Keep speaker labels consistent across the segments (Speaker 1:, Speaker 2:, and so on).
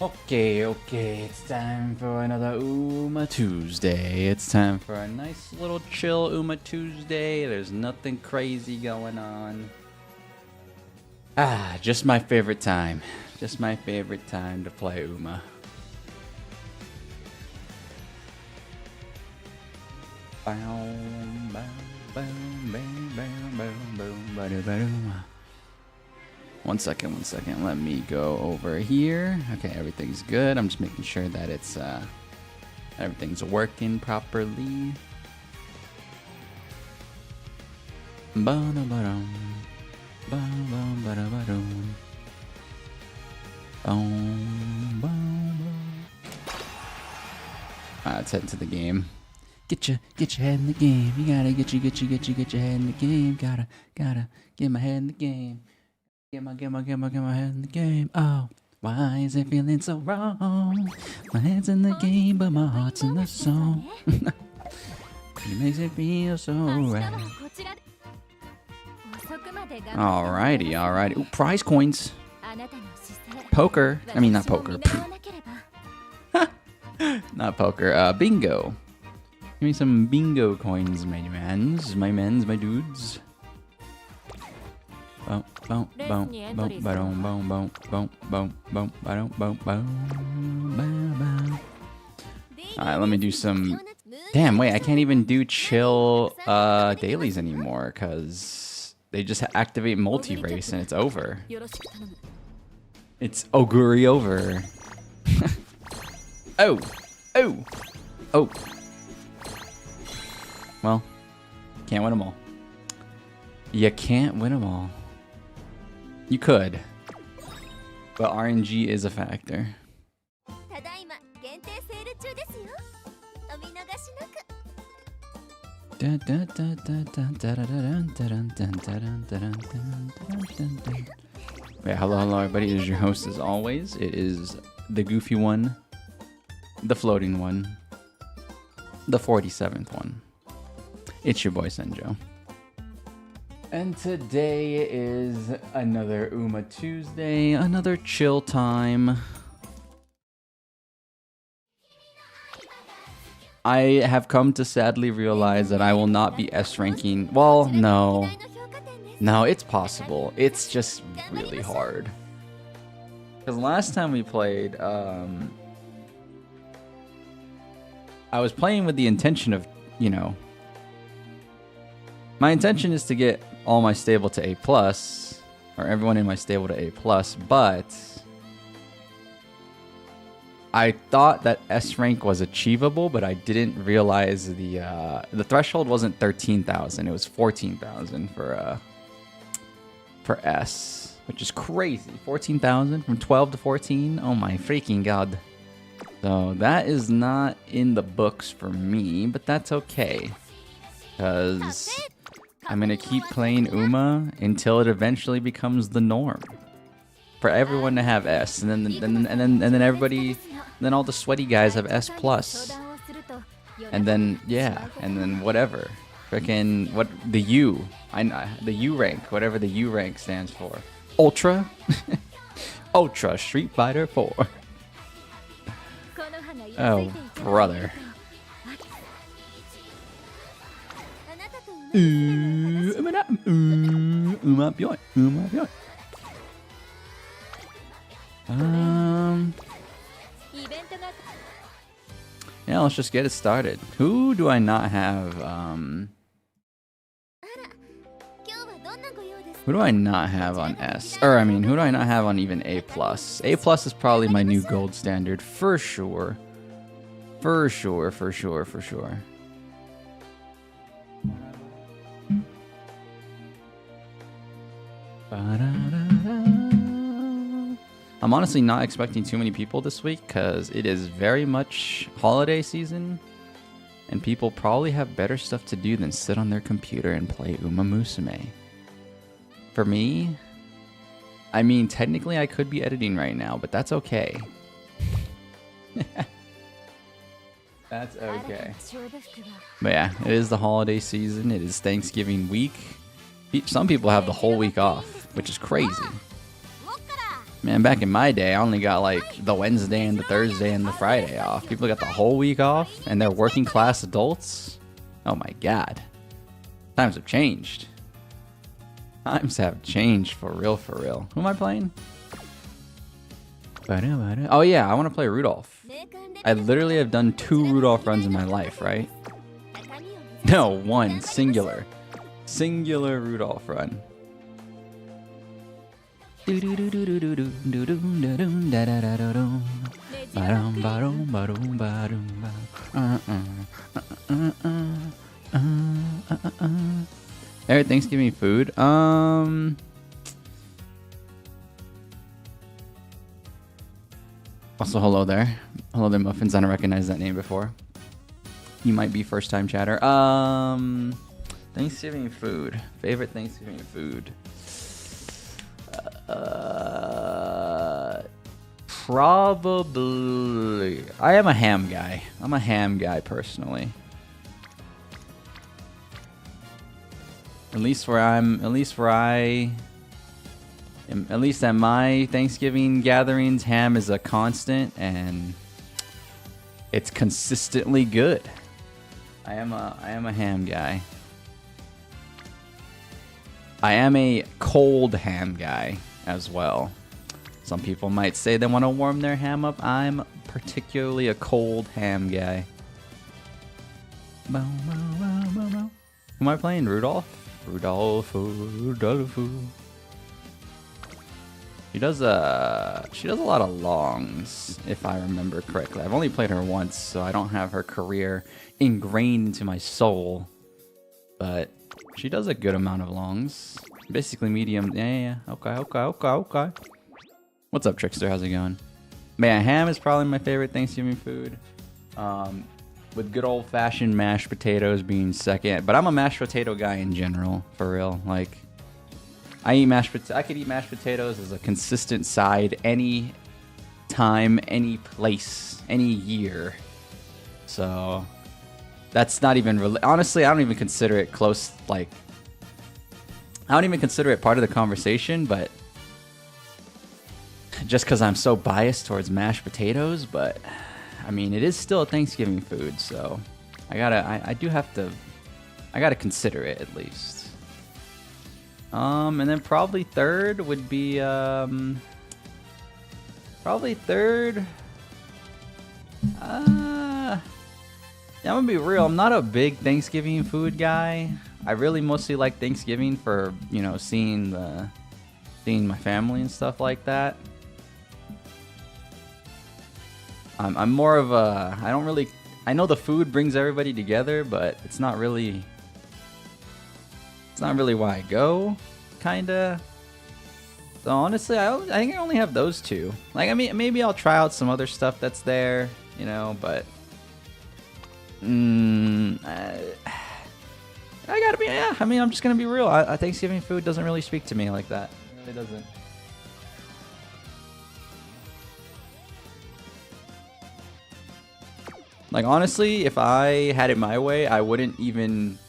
Speaker 1: Okay, it's time for another Uma Tuesday. It's time for a nice little chill Uma Tuesday. There's nothing crazy going on. Just my favorite time. Just my favorite time to play Uma. One second. Let me go over here. Okay, everything's good. I'm just making sure that it's everything's working properly. Let's head into the game. Get your head in the game. You gotta get your head in the game. Gotta get my head in the game. Get my head in the game. Oh, why is it feeling so wrong? My head's in the game, but my heart's in the song. It makes it feel so right. Alrighty. Ooh, prize coins. Poker. I mean, not poker. Not poker. Bingo. Give me some bingo coins, my mans, my dudes. Alright, let me do some. Damn, wait, I can't even do chill dailies anymore because they just activate multi-race and it's over. It's Oguri over. Oh. Well, can't win them all. You can't win them all. You could, but RNG is a factor. Yeah, hello everybody. It is your host as always. It is the goofy one, the floating one, the 47th one. It's your boy Senjo. And today is another Uma Tuesday, another chill time. I have come to sadly realize that I will not be S ranking. Well, no, it's possible. It's just really hard. Because last time we played, I was playing with the intention of, my intention is to get all my stable to A+, or everyone in my stable to A+, but I thought that S rank was achievable, but I didn't realize the threshold wasn't 13,000, it was 14,000 for S, which is crazy. 14,000 from 12 to 14. Oh my freaking god. So that is not in the books for me, but that's okay, because I'm gonna keep playing Uma until it eventually becomes the norm for everyone to have S, and then everybody, then all the sweaty guys have S+, and then and then whatever, freaking what the U, the U rank, whatever the U rank stands for, Ultra, Ultra Street Fighter 4. Oh brother. Yeah, let's just get it started. Who do I not have? Who do I not have on S? Or I mean, who do I not have on even A+? A+ is probably my new gold standard for sure. For sure. I'm honestly not expecting too many people this week because it is very much holiday season and people probably have better stuff to do than sit on their computer and play Umamusume. For me, I mean, technically I could be editing right now, but that's okay. That's okay. But yeah, it is the holiday season. It is Thanksgiving week. Some people have the whole week off, which is crazy. Man, back in my day, I only got like the Wednesday and the Thursday and the Friday off. People got the whole week off, and they're working class adults. Oh my god. Times have changed. Times have changed for real, for real. Who am I playing? Oh yeah, I want to play Rudolph. I literally have done 2 Rudolph runs in my life, right? No, 1. Singular. Singular Rudolph run. Alright, Thanksgiving food. Also, hello there. Hello there, Muffins. I don't recognize that name before. You might be first time chatter. Thanksgiving food. Favorite Thanksgiving food. Probably. I am a ham guy. I'm a ham guy personally. At least at my Thanksgiving gatherings, ham is a constant and it's consistently good. I am a ham guy. I am a cold ham guy as well. Some people might say they want to warm their ham up. I'm particularly a cold ham guy. Who am I playing? Rudolph? Rudolph. She does a lot of longs, if I remember correctly. I've only played her once, so I don't have her career ingrained into my soul. But she does a good amount of longs. Basically medium. Yeah. Okay. What's up, Trickster? How's it going? Man, ham is probably my favorite Thanksgiving food. With good old-fashioned mashed potatoes being second. But I'm a mashed potato guy in general, for real. Like, I could eat mashed potatoes as a consistent side any time, any place, any year. So that's not even really. Honestly, I don't even consider it close. Like, I don't even consider it part of the conversation. But just because I'm so biased towards mashed potatoes, but I mean, it is still a Thanksgiving food, so I gotta consider it at least. And then probably third would be yeah, I'm gonna be real. I'm not a big Thanksgiving food guy. I really mostly like Thanksgiving for, you know, seeing my family and stuff like that. I'm more of a, I know the food brings everybody together, but it's not really why I go, kinda. So honestly, I think I only have those 2. Like, I mean, maybe I'll try out some other stuff that's there, you know, but I gotta be, yeah, I mean, I'm just gonna be real. Thanksgiving food doesn't really speak to me like that. It really doesn't. Like, honestly, if I had it my way, I wouldn't even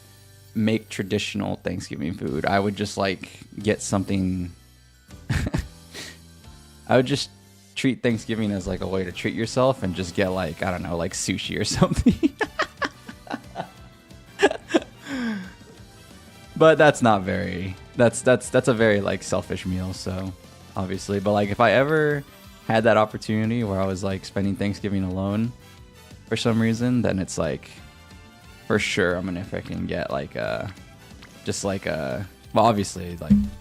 Speaker 1: make traditional Thanksgiving food. I would just, like, get something. I would just treat Thanksgiving as, like, a way to treat yourself and just get, like, I don't know, like sushi or something. But that's not very, that's a very, like, selfish meal, so obviously. But, like, if I ever had that opportunity where I was, like, spending Thanksgiving alone for some reason, then it's like, for sure I'm gonna freaking get like well, obviously, like, I'm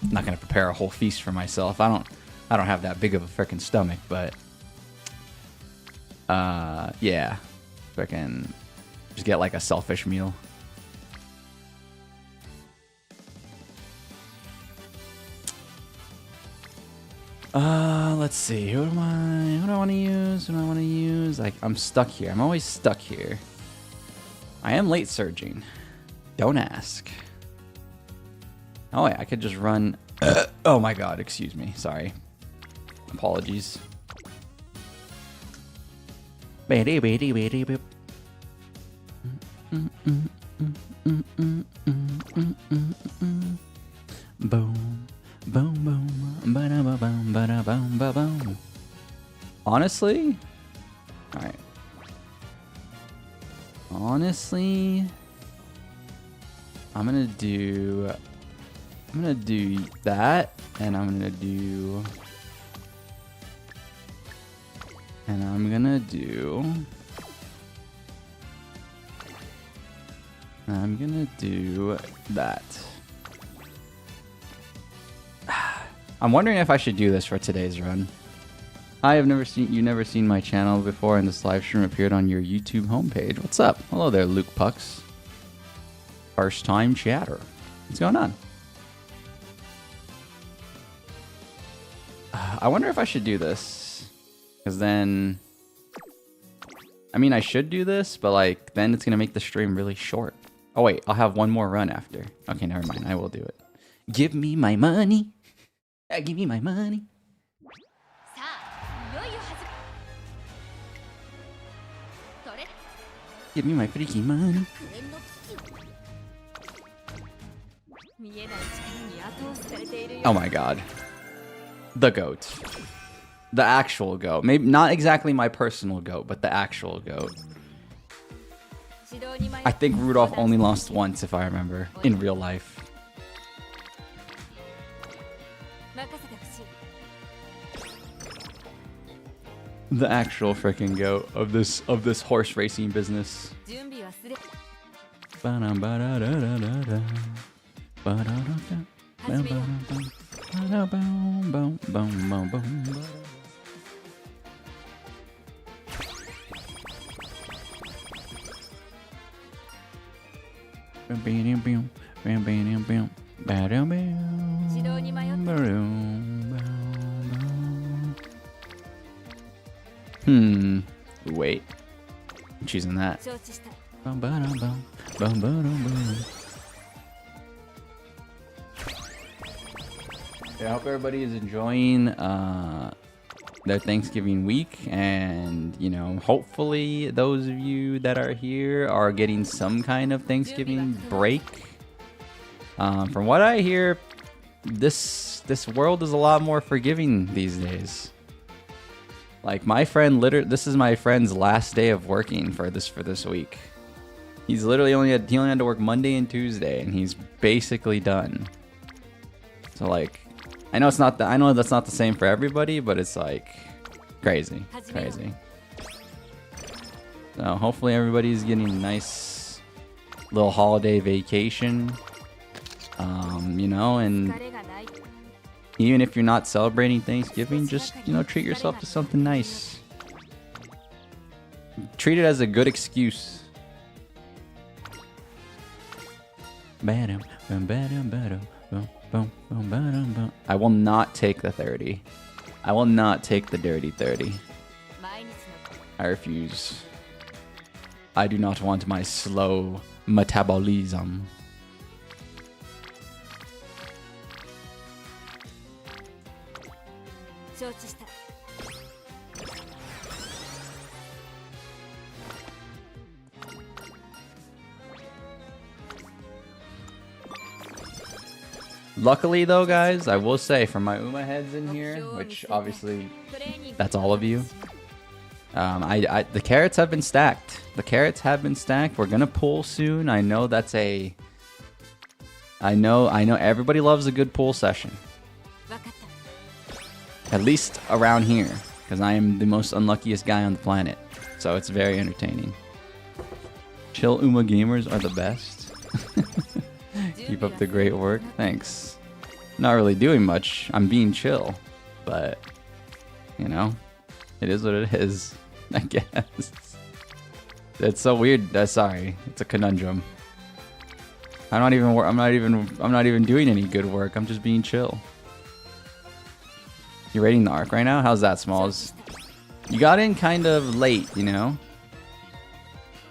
Speaker 1: not gonna prepare a whole feast for myself. I don't have that big of a freaking stomach, but yeah, freaking just get like a selfish meal. Let's see. Who do I want to use? Like, I'm stuck here. I'm always stuck here. I am late surging. Don't ask. Oh, wait, I could just run. Oh my god, excuse me. Sorry. Apologies. Boom. Boom, boom, ba-da-ba-bum, ba-da-ba. Honestly, all right. Honestly, I'm gonna do that, and I'm gonna do that. I'm wondering if I should do this for today's run. You've never seen my channel before, and this live stream appeared on your YouTube homepage. What's up? Hello there, Luke Pucks. First time chatter. What's going on? I wonder if I should do this, because then, I mean, I should do this, but like then it's gonna make the stream really short. Oh wait, I'll have one more run after. Okay, never mind. I will do it. Give me my money. Give me my money. Give me my freaking money. Oh my god. The goat. The actual goat. Maybe not exactly my personal goat, but the actual goat. I think Rudolph only lost once, if I remember, in real life. The actual freaking goat of this horse racing business. Wait. I'm choosing that. I hope everybody is enjoying their Thanksgiving week, and you know, hopefully those of you that are here are getting some kind of Thanksgiving break. From what I hear, this world is a lot more forgiving these days. Like my friend, this is my friend's last day of working for this week. He's literally only had to work Monday and Tuesday, and he's basically done. So like, I know that's not the same for everybody, but it's like crazy. So hopefully everybody's getting a nice little holiday vacation. You know, and even if you're not celebrating Thanksgiving, just, you know, treat yourself to something nice. Treat it as a good excuse. I will not take the 30. I will not take the dirty 30. I refuse. I do not want my slow metabolism. Luckily though, guys, I will say, for my Uma heads in here, which obviously that's all of you, the carrots have been stacked. The carrots have been stacked. We're gonna pull soon. I know that's a... I know everybody loves a good pull session. At least around here, because I am the most unluckiest guy on the planet. So it's very entertaining. Chill Uma gamers are the best. Keep up the great work. Thanks. Not really doing much. I'm being chill. But, you know, it is what it is, I guess. It's so weird. Sorry. It's a conundrum. I'm not even doing any good work. I'm just being chill. You're rating the arc right now? How's that, Smalls? You got in kind of late, you know?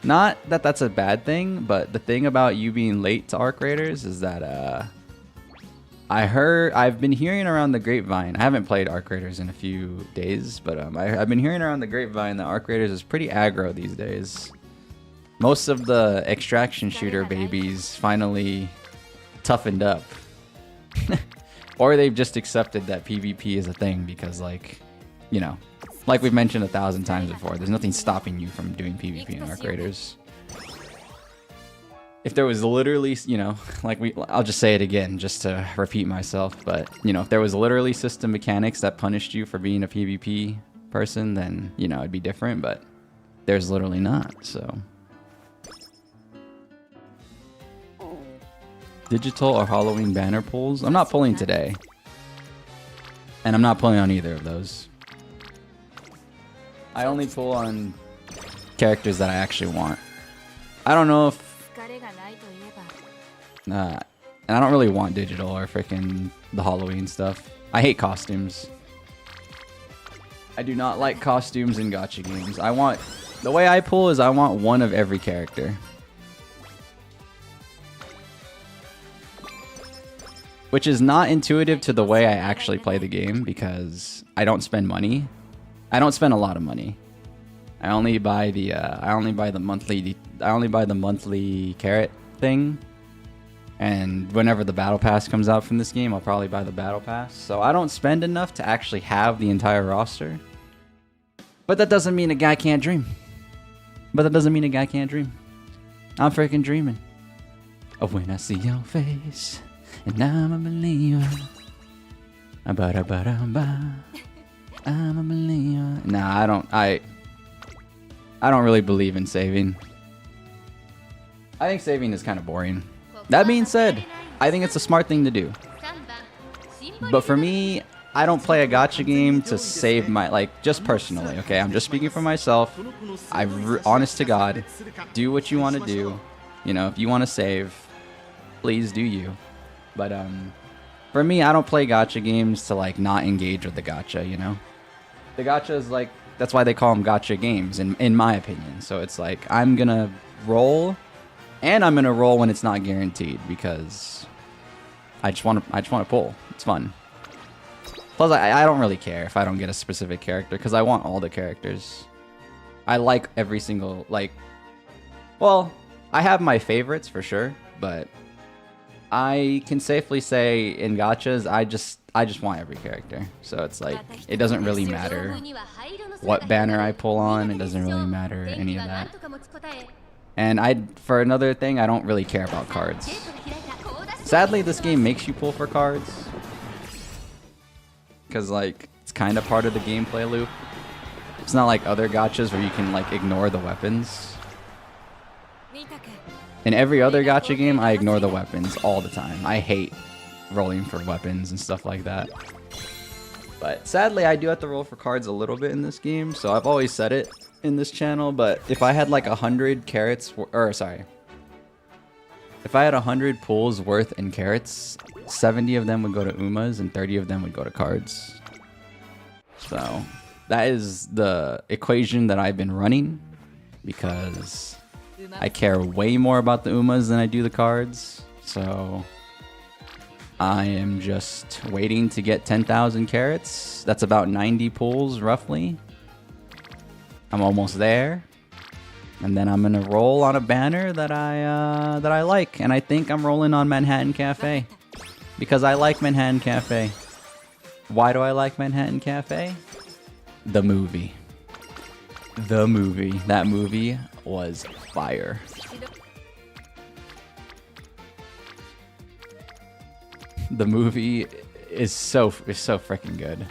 Speaker 1: Not that that's a bad thing, but the thing about you being late to arc raiders is that I've been hearing around the grapevine. I haven't played arc raiders in a few days, but I've been hearing around the grapevine that arc raiders is pretty aggro these days. Most of the extraction shooter babies finally toughened up. Or they've just accepted that PvP is a thing because, like, you know, like we've mentioned 1,000 times before, there's nothing stopping you from doing PvP in Arc Raiders. If there was literally, you know, like I'll just say it again just to repeat myself, but, you know, if there was literally system mechanics that punished you for being a PvP person, then, you know, it'd be different, but there's literally not, so. Digital or Halloween banner pulls? I'm not pulling today. And I'm not pulling on either of those. I only pull on characters that I actually want. I don't know if... and I don't really want digital or freaking the Halloween stuff. I hate costumes. I do not like costumes in gacha games. I want... The way I pull is I want one of every character. Which is not intuitive to the way I actually play the game because I don't spend money. I don't spend a lot of money. I only buy the monthly carrot thing. And whenever the battle pass comes out from this game, I'll probably buy the battle pass. So I don't spend enough to actually have the entire roster. But that doesn't mean a guy can't dream. I'm freaking dreaming. Oh, when I see your face. And I'm a believer. I'm a believer. Nah, I don't really believe in saving. I think saving is kind of boring. That being said, I think it's a smart thing to do. But for me, I don't play a gacha game to save my, like, just personally, okay? I'm just speaking for myself. Honest to God, do what you want to do. You know, if you want to save, please do you. But for me, I don't play gacha games to, like, not engage with the gacha, you know? The gacha is, like, that's why they call them gacha games, in my opinion. So it's like, I'm gonna roll, and I'm gonna roll when it's not guaranteed, because I just want to pull. It's fun. Plus, I don't really care if I don't get a specific character, because I want all the characters. I like every single, like... Well, I have my favorites, for sure, but... I can safely say in gachas, I just want every character. So it's like, it doesn't really matter what banner I pull on. It doesn't really matter any of that. And for another thing, I don't really care about cards. Sadly, this game makes you pull for cards. Because, like, it's kind of part of the gameplay loop. It's not like other gachas where you can, like, ignore the weapons. In every other gacha game, I ignore the weapons all the time. I hate rolling for weapons and stuff like that. But sadly, I do have to roll for cards a little bit in this game, so I've always said it in this channel, but if I had like 100 carrots, if I had 100 pulls worth in carrots, 70 of them would go to Umas and 30 of them would go to cards. So that is the equation that I've been running, because I care way more about the Umas than I do the cards. So I am just waiting to get 10,000 carrots. That's about 90 pulls roughly. I'm almost there. And then I'm gonna roll on a banner that I like. And I think I'm rolling on Manhattan Cafe, because I like Manhattan Cafe. Why do I like Manhattan Cafe? The movie. The movie. That movie was fire. The movie is so freaking good.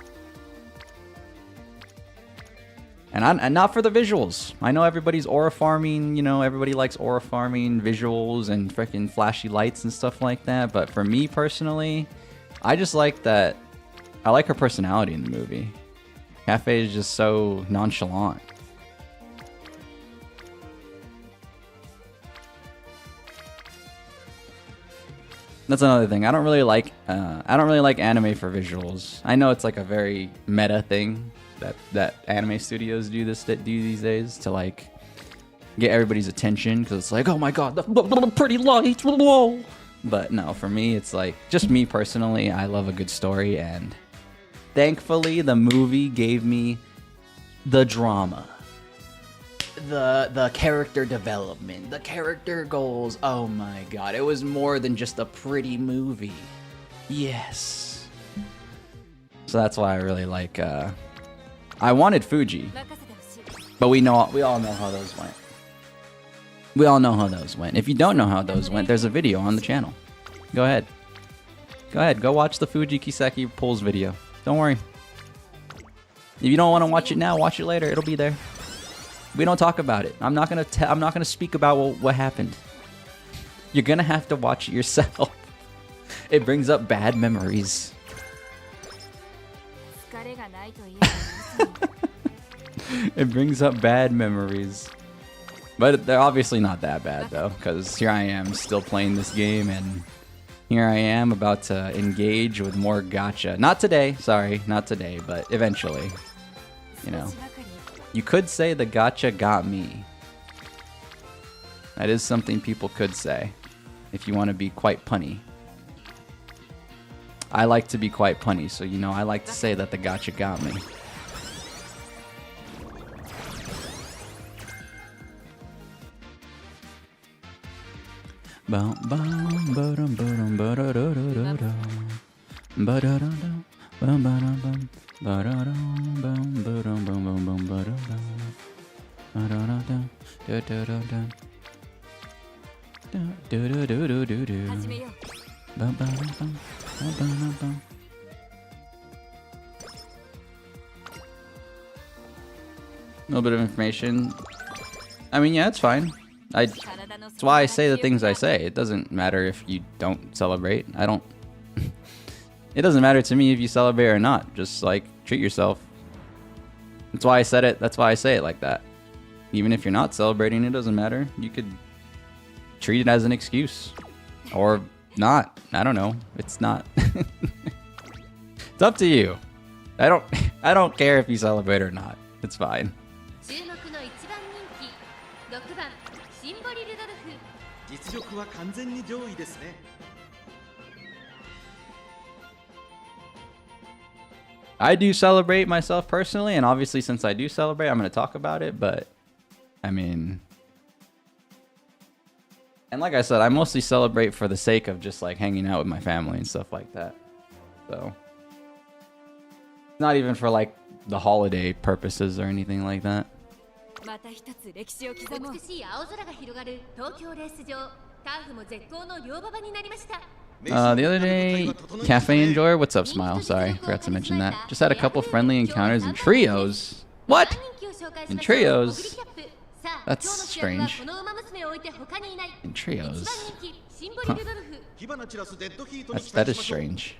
Speaker 1: And not for the visuals. I know everybody's aura farming, you know, everybody likes aura farming visuals and freaking flashy lights and stuff like that, but for me personally, I just like that. I like her personality in the movie. Cafe is just so nonchalant. That's another thing. I don't really like anime for visuals. I know it's like a very meta thing that anime studios do these days to like get everybody's attention, because it's like, oh my god, the pretty lights. But no, for me, it's like, just me personally, I love a good story, and thankfully the movie gave me the drama, the character development, the character goals. Oh my god, it was more than just a pretty movie. Yes, So that's why I really like, I wanted Fuji, but we all know how those went. We all know how those went. If you don't know how those went, there's a video on the channel. Go ahead. Go ahead. Go watch the Fuji Kiseki pulls video. Don't worry. If you don't want to watch it now, watch it later. It'll be there. We don't talk about it. I'm not gonna speak about what happened. You're gonna have to watch it yourself. It brings up bad memories. It brings up bad memories. But they're obviously not that bad though, because here I am still playing this game, and here I am about to engage with more gacha. Not today, sorry, not today, but eventually. You know, you could say the gacha got me. That is something people could say, if you want to be quite punny. I like to be quite punny, so you know I like to say that the gacha got me. A little bit of information. I mean, yeah, it's fine. That's why I say the things I say. It doesn't matter if you don't celebrate. I don't. It doesn't matter to me if you celebrate or not. Just like treat yourself. That's why I said it. That's why I say it like that. Even if you're not celebrating, it doesn't matter. You could treat it as an excuse, or not. I don't know. It's not. It's up to you. I don't care if you celebrate or not. It's fine. I do celebrate myself personally, and obviously since I do celebrate, I'm going to talk about it, but I mean, and like I said, I mostly celebrate for the sake of just like hanging out with my family and stuff like that. So not even for like the holiday purposes or anything like that. The other day, Cafe Enjoyer, what's up, Smile? Sorry, forgot to mention that. Just had a couple friendly encounters in trios. What? In trios? That's strange. In trios. Huh. That is strange.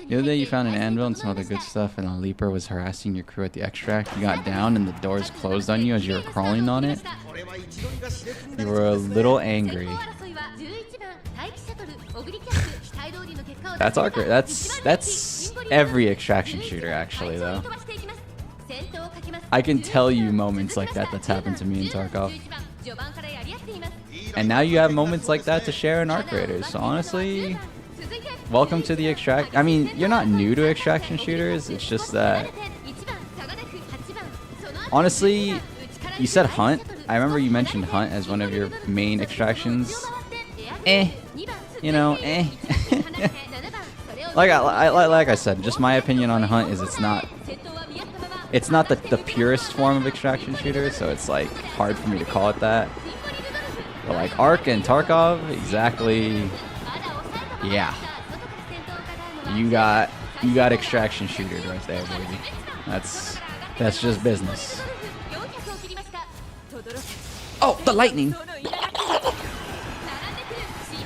Speaker 1: The other day you found an anvil and some other good stuff, and a leaper was harassing your crew at the extract. You got down and the doors closed on you as you were crawling on it. You were a little angry. That's awkward. That's every extraction shooter actually though. I can tell you moments like that that's happened to me in Tarkov. And now you have moments like that to share in Arc Raiders. So honestly, welcome to the extract. I mean, you're not new to extraction shooters. It's just that, honestly, you said Hunt. I remember you mentioned Hunt as one of your main extractions. You know, like I said, just my opinion on Hunt is it's not the purest form of extraction shooter, so it's like hard for me to call it that. But like Arc and Tarkov, exactly. Yeah, you got extraction shooters right there, baby. That's just business. Oh, the lightning!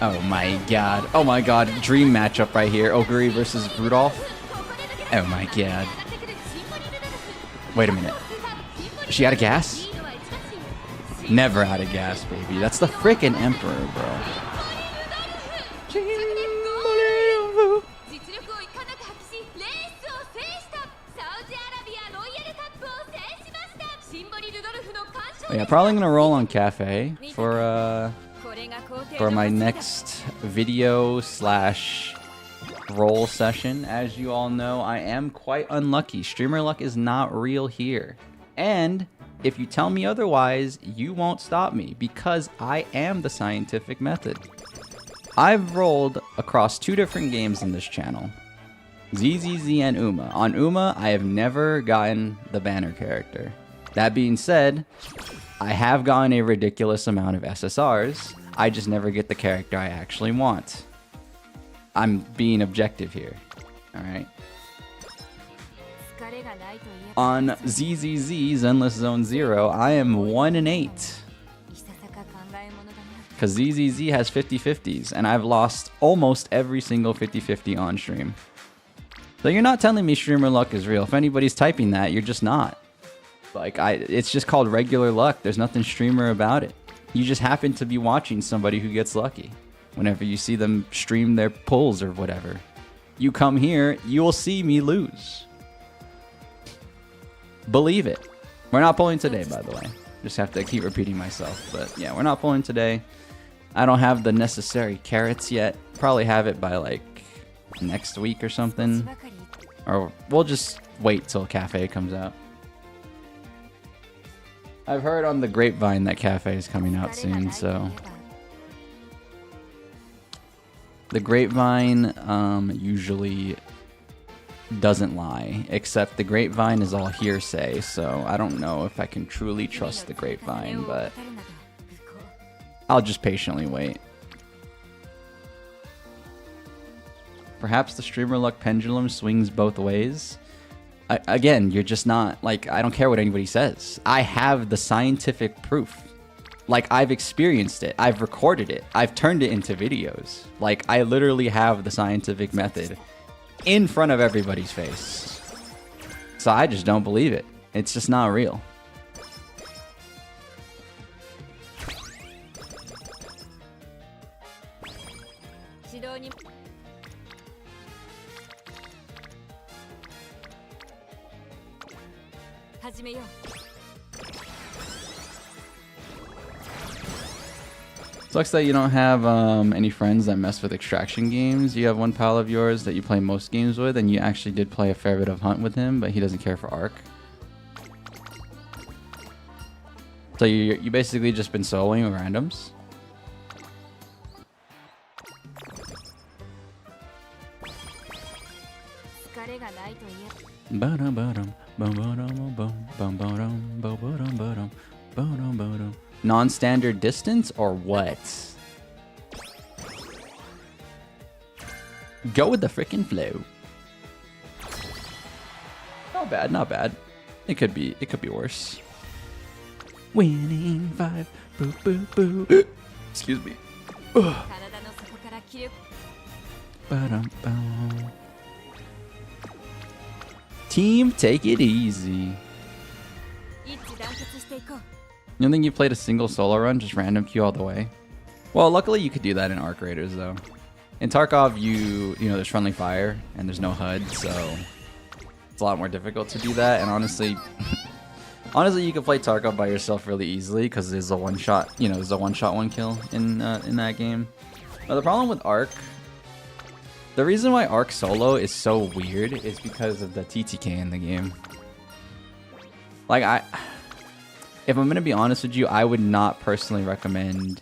Speaker 1: Oh my god. Oh my god. Dream matchup right here. Oguri versus Rudolph. Oh my god. Wait a minute. Is she out of gas? Never out of gas, baby. That's the frickin' Emperor, bro. Oh, yeah, probably gonna roll on Cafe for my next video / roll session. As you all know, I am quite unlucky. Streamer luck is not real here. And if you tell me otherwise, you won't stop me, because I am the scientific method. I've rolled across 2 different games in this channel. ZZZ and Uma. On Uma, I have never gotten the banner character. That being said, I have gotten a ridiculous amount of SSRs. I just never get the character I actually want. I'm being objective here. Alright. On ZZZ's Endless Zone 0, I am 1 and 8. Because ZZZ has 50-50s, and I've lost almost every single 50-50 on stream. So you're not telling me streamer luck is real. If anybody's typing that, you're just not. Like, it's just called regular luck. There's nothing streamer about it. You just happen to be watching somebody who gets lucky. Whenever you see them stream their pulls or whatever. You come here, you'll see me lose. Believe it. We're not pulling today, by the way. Just have to keep repeating myself. But yeah, we're not pulling today. I don't have the necessary carrots yet. Probably have it by like next week or something. Or we'll just wait till Cafe comes out. I've heard on the grapevine that Cafe is coming out soon, so... The grapevine usually doesn't lie, except the grapevine is all hearsay, so I don't know if I can truly trust the grapevine, but I'll just patiently wait. Perhaps the streamer luck pendulum swings both ways. Again, you're just not, like, I don't care what anybody says. I have the scientific proof. Like, I've experienced it. I've recorded it. I've turned it into videos. Like, I literally have the scientific method in front of everybody's face. So I just don't believe it. It's just not real. Sucks that you don't have any friends that mess with extraction games. You have one pal of yours that you play most games with, and you actually did play a fair bit of Hunt with him, but he doesn't care for Arc. So you basically just been soloing with randoms? Non-standard distance or what? Go with the frickin' flow. Not bad, not bad. It could be worse. Winning 5. Boo boo boo. Excuse me. Team, take it easy. You don't think you played a single solo run, just random queue all the way? Well, luckily you could do that in Arc Raiders, though. In Tarkov, you know, there's friendly fire, and there's no HUD, so it's a lot more difficult to do that, and honestly, you can play Tarkov by yourself really easily, because there's a one-shot, you know, there's a one-shot, one-kill in that game. But the problem with Arc, the reason why Arc solo is so weird is because of the TTK in the game. Like, if I'm going to be honest with you, I would not personally recommend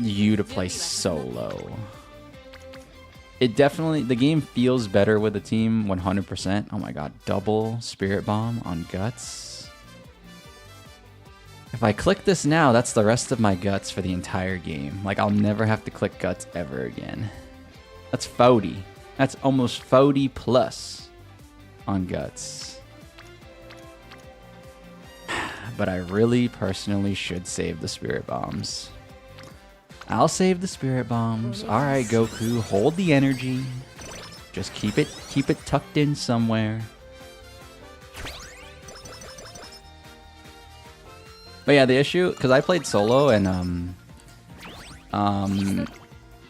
Speaker 1: you to play solo. It definitely, the game feels better with a team 100%. Oh my god, double Spirit Bomb on Guts. If I click this now, that's the rest of my Guts for the entire game. Like, I'll never have to click Guts ever again. That's 40. That's almost 40 plus on Guts. But I really personally should save the Spirit Bombs. I'll save the Spirit Bombs. Alright, Goku, hold the energy. Just keep it tucked in somewhere. But yeah, the issue, because I played solo and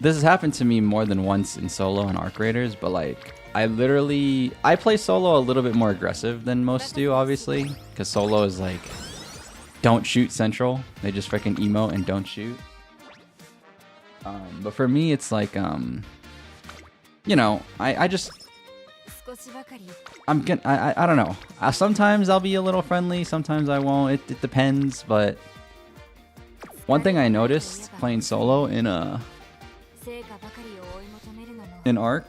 Speaker 1: this has happened to me more than once in solo and Arc Raiders, but like I play solo a little bit more aggressive than most do, obviously, because solo is like don't shoot central. They just freaking emote and don't shoot. But for me, it's like, you know, I don't know. Sometimes I'll be a little friendly, sometimes I won't. It depends, but one thing I noticed playing solo in in Arc,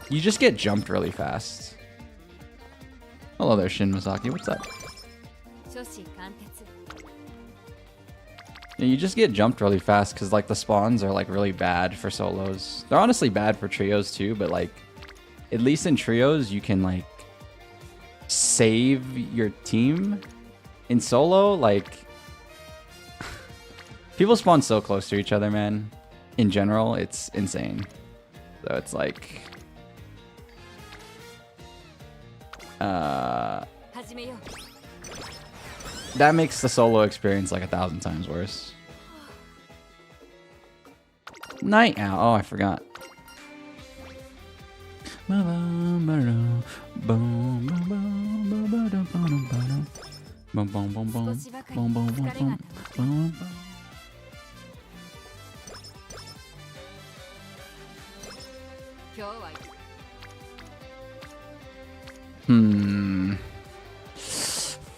Speaker 1: you just get jumped really fast. Hello there, Shin Masaki. What's up? Yeah, you just get jumped really fast because like the spawns are like really bad for solos. They're honestly bad for trios too, but like at least in trios you can like save your team. In solo, like people spawn so close to each other, man. In general, it's insane. So it's like that makes the solo experience like 1,000 times worse. Night Owl. Oh, I forgot.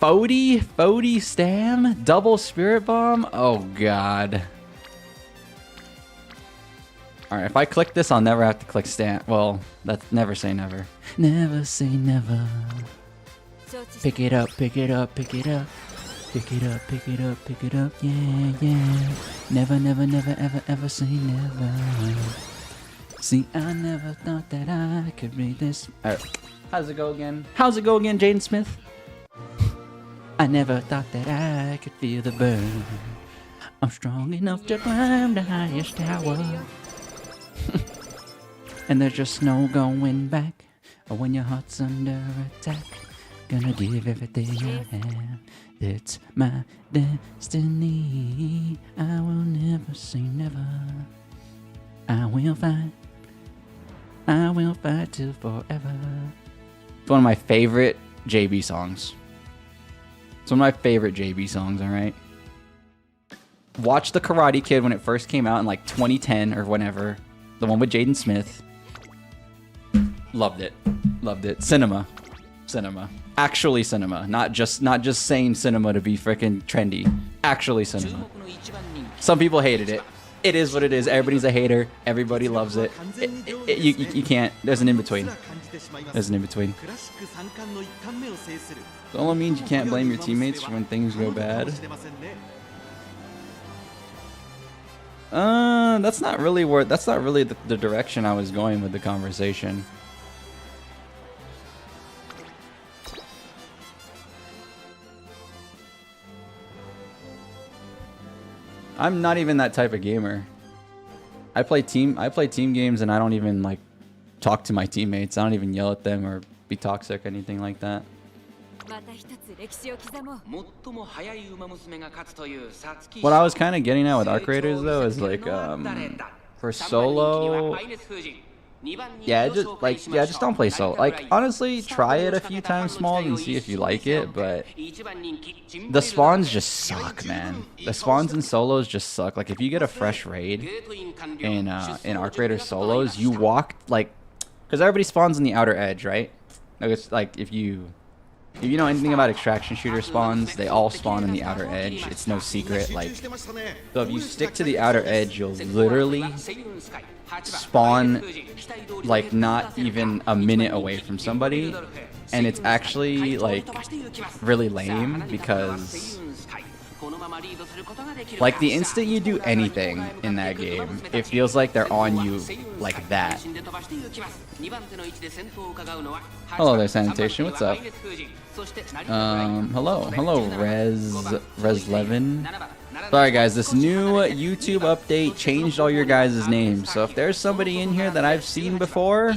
Speaker 1: Fody Stam? Double Spirit Bomb? Oh god. Alright, if I click this, I'll never have to click Stam. Well, that's never say never. Never say never. Pick it up, pick it up, pick it up. Pick it up, pick it up, pick it up. Yeah, yeah. Never, never, never, ever, ever say never. See, I never thought that I could read this. Alright, how's it go again? How's it go again, Jaden Smith? I never thought that I could feel the burn. I'm strong enough to climb the highest tower. And there's just no going back. When your heart's under attack, gonna give everything I have. It's my destiny. I will never say never. I will fight. I will fight till forever. It's one of my favorite JB songs. It's one of my favorite JB songs, alright? Watch The Karate Kid when it first came out in like 2010 or whenever. The one with Jaden Smith. Loved it. Loved it. Cinema. Cinema. Actually cinema. Not just saying cinema to be freaking trendy. Actually cinema. Some people hated it. It is what it is. Everybody's a hater. Everybody loves it. You can't. There's an in-between. There's an in-between. It only means you can't blame your teammates when things go bad. That's not really the direction I was going with the conversation. I'm not even that type of gamer. I play team games and I don't even like talk to my teammates. I don't even yell at them or be toxic or anything like that. What I was kind of getting at with Arc Raiders though is like for solo, just don't play solo. Like honestly, try it a few times small and see if you like it, but the spawns just suck, man. The spawns in solos just suck. Like if you get a fresh raid in Arc Raiders solos, you walk like, because everybody spawns in the outer edge, right? Like it's like if you know anything about extraction shooter spawns, they all spawn in the outer edge. It's no secret. Like, so if you stick to the outer edge, you'll literally spawn like not even a minute away from somebody, and it's actually like really lame because like the instant you do anything in that game, it feels like they're on you like that. Hello there, Sanitation. What's up? Hello, Res11. Sorry guys, this new YouTube update changed all your guys' names. So if there's somebody in here that I've seen before,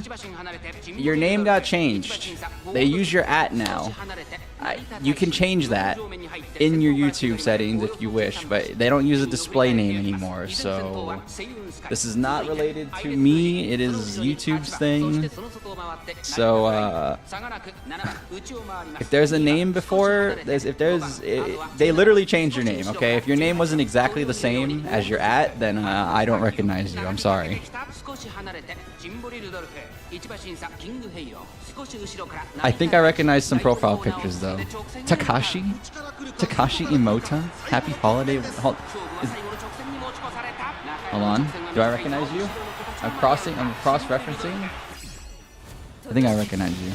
Speaker 1: your name got changed. They use your @ now. You can change that in your YouTube settings if you wish, but they don't use a display name anymore. So this is not related to me. It is YouTube's thing. So if there's a name before, they literally changed your name. Okay, if your name wasn't exactly the same as your @ then I don't recognize you. I'm sorry. I think I recognize some profile pictures though. Takashi Imota. Happy holiday. Hold on. Do I recognize you? I'm cross-referencing? I think I recognize you.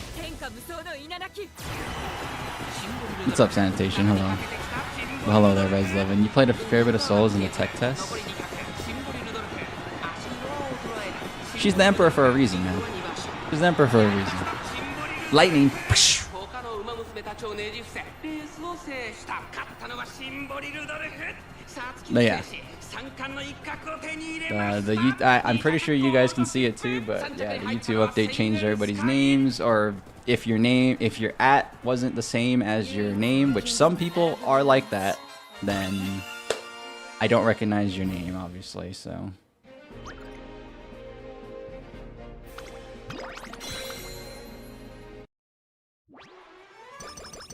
Speaker 1: What's up, Sanitation? Hello. Well, hello there, Res11. You played a fair bit of solos in the tech test? She's the Emperor for a reason, man. She's the Emperor for a reason. Lightning! But yeah. I'm pretty sure you guys can see it too, but yeah, the YouTube update changed everybody's names, or if your @ wasn't the same as your name, which some people are like that, then I don't recognize your name, obviously, so.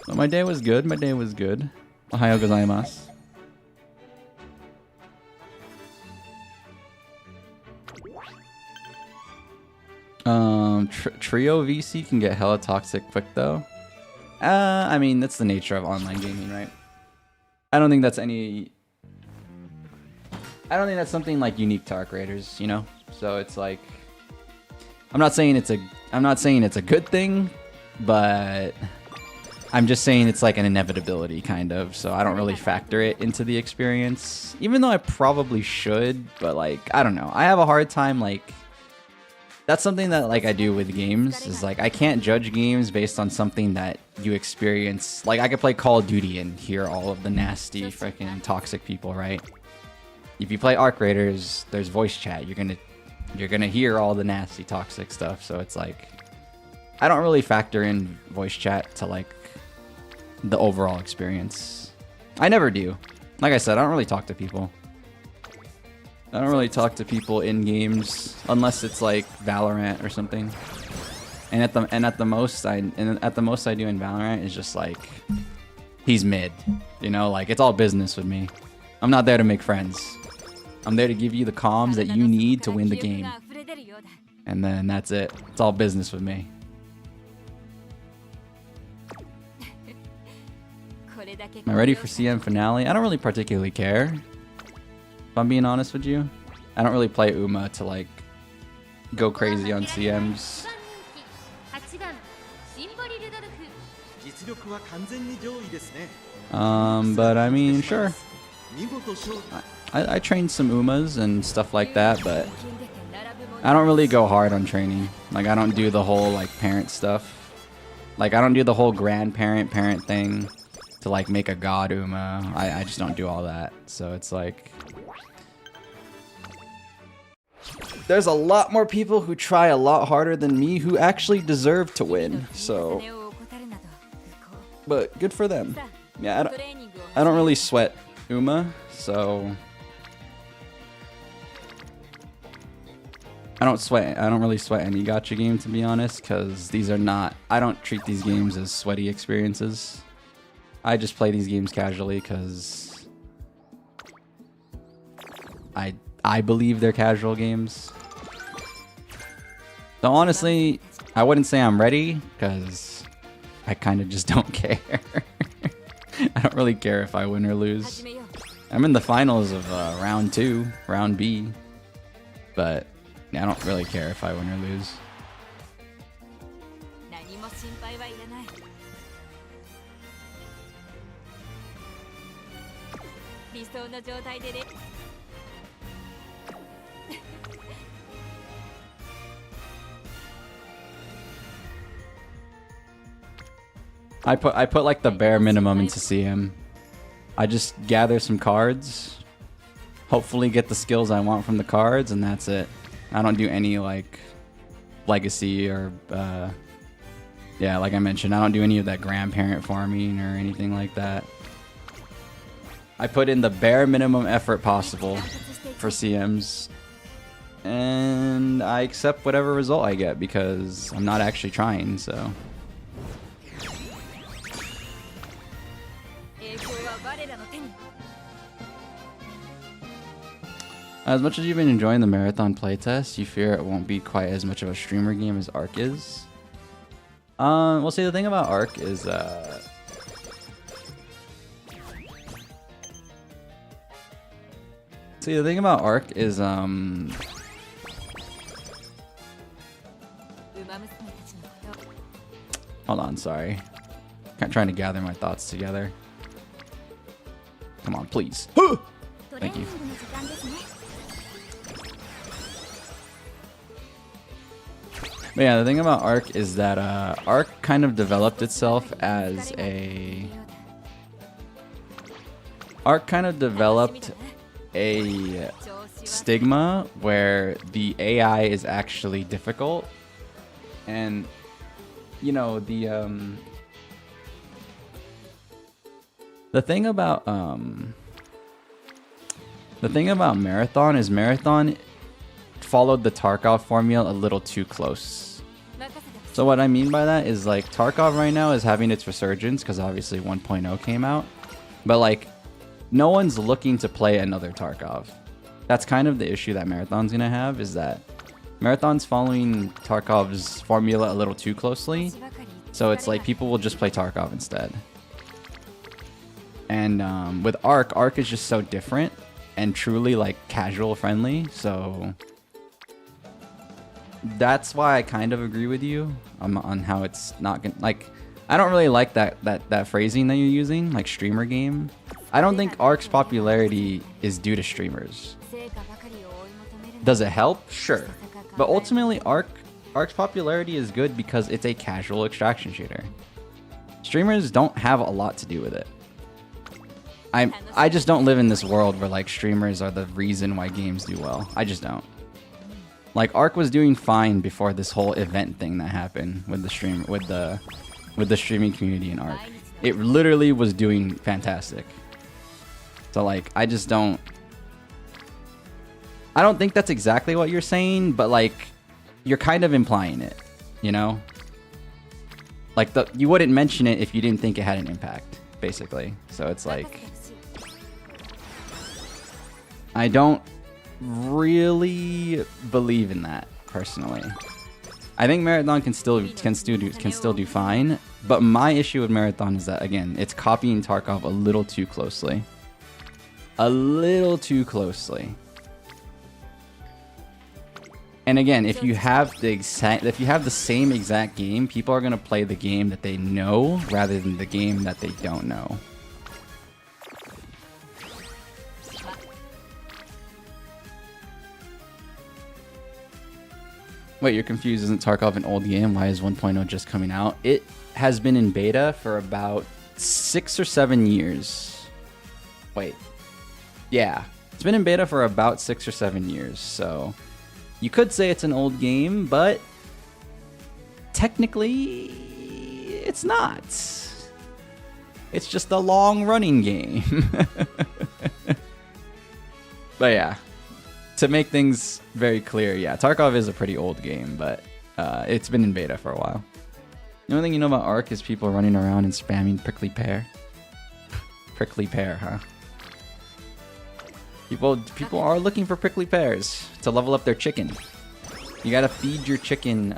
Speaker 1: But my day was good, my day was good. Ohayo gozaimasu. Trio VC can get hella toxic quick though. I mean, that's the nature of online gaming, right? I don't think that's something like unique to ARC Raiders, you know? So it's like, I'm not saying it's a good thing, but I'm just saying it's like an inevitability kind of, so I don't really factor it into the experience, even though I probably should, but like, I don't know. I have a hard time, like, that's something that like I do with games, is like I can't judge games based on something that you experience. Like I could play Call of Duty and hear all of the nasty freaking toxic people, right? If you play ARC Raiders, there's voice chat. You're gonna hear all the nasty toxic stuff, so it's like I don't really factor in voice chat to like the overall experience. I never do. Like I said, I don't really talk to people. I don't really talk to people in games unless it's like Valorant or something. And at the most I do in Valorant is just like he's mid, you know, like it's all business with me. I'm not there to make friends. I'm there to give you the comms that you need to win the game. And then that's it. It's all business with me. Am I ready for CM finale? I don't really particularly care. If I'm being honest with you, I don't really play Uma to like go crazy on CMs. But I mean, sure. I train some Umas and stuff like that, but I don't really go hard on training. Like I don't do the whole like parent stuff. Like I don't do the whole grandparent parent thing to like make a god Uma. I just don't do all that. So it's like there's a lot more people who try a lot harder than me who actually deserve to win. So, but good for them. Yeah, I don't really sweat Uma, so I don't really sweat any gacha game, to be honest, because these are not, I don't treat these games as sweaty experiences. I just play these games casually because I believe they're casual games. So honestly, I wouldn't say I'm ready because I kind of just don't care. I don't really care if I win or lose. I'm in the finals of round 2, round B, but I don't really care if I win or lose. I put like the bare minimum into CM. I just gather some cards, hopefully get the skills I want from the cards, and that's it. I don't do any like legacy or yeah, like I mentioned, I don't do any of that grandparent farming or anything like that. I put in the bare minimum effort possible for CMs, and I accept whatever result I get because I'm not actually trying, so. As much as you've been enjoying the marathon playtest, you fear it won't be quite as much of a streamer game as Ark is? Well, see, the thing about Ark is, See, the thing about Arc is hold on, sorry. I'm trying to gather my thoughts together. Come on, please. Thank you. But yeah, the thing about Arc is that Arc kind of developed itself as a... Arc kind of developed a stigma where the AI is actually difficult. And, you know, the thing about Marathon is Marathon followed the Tarkov formula a little too close. So what I mean by that is, like, Tarkov right now is having its resurgence because obviously 1.0 came out, but like no one's looking to play another Tarkov. That's kind of the issue that Marathon's gonna have, is that Marathon's following Tarkov's formula a little too closely. So it's like people will just play Tarkov instead. And with Arc is just so different and truly like casual friendly. So that's why I kind of agree with you on how it's not gonna, like, I don't really like that phrasing that you're using, like streamer game. I don't think Arc's popularity is due to streamers. Does it help? Sure. But ultimately Arc's popularity is good because it's a casual extraction shooter. Streamers don't have a lot to do with it. I just don't live in this world where like streamers are the reason why games do well. I just don't. Like Arc was doing fine before this whole event thing that happened with the streaming community in Arc. It literally was doing fantastic. So like I don't think that's exactly what you're saying, but like you're kind of implying it, you know? Like you wouldn't mention it if you didn't think it had an impact, basically. So it's like I don't really believe in that personally. I think Marathon can still do fine, but my issue with Marathon is that, again, it's copying Tarkov a little too closely. A little too closely. And again, if you have the same exact game, people are gonna play the game that they know rather than the game that they don't know. Wait, you're confused. Isn't Tarkov an old game? Why is 1.0 just coming out? It has been in beta for about 6 or 7 years. Wait. Yeah. It's been in beta for about 6 or 7 years. So you could say it's an old game, but technically it's not. It's just a long-running game. But yeah. To make things very clear, yeah, Tarkov is a pretty old game, but it's been in beta for a while. The only thing you know about Arc is people running around and spamming prickly pear. Prickly pear, huh? People are looking for prickly pears to level up their chicken. You gotta feed your chicken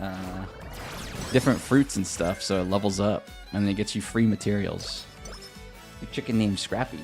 Speaker 1: different fruits and stuff so it levels up, and then it gets you free materials. Your chicken named Scrappy.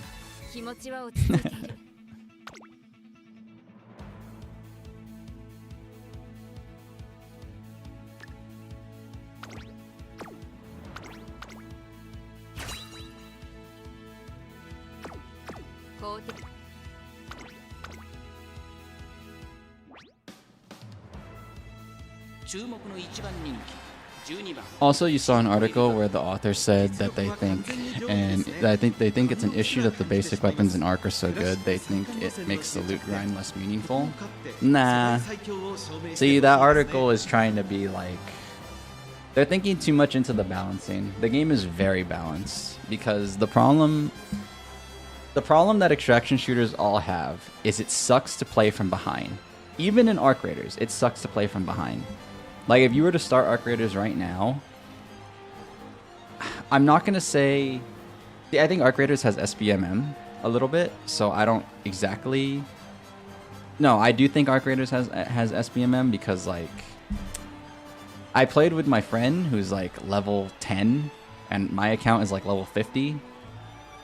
Speaker 1: Also, you saw an article where the author said that they think it's an issue that the basic weapons in Arc are so good, they think it makes the loot grind less meaningful. Nah. See, that article is trying to be like, they're thinking too much into the balancing. The game is very balanced because the problem that extraction shooters all have is it sucks to play from behind. Even in Arc Raiders, it sucks to play from behind. Like, if you were to start Arc Raiders right now, I'm not going to say... I think Arc Raiders has SBMM a little bit, so I don't exactly... No, I do think Arc Raiders has SBMM because, like... I played with my friend who's, like, level 10, and my account is, like, level 50.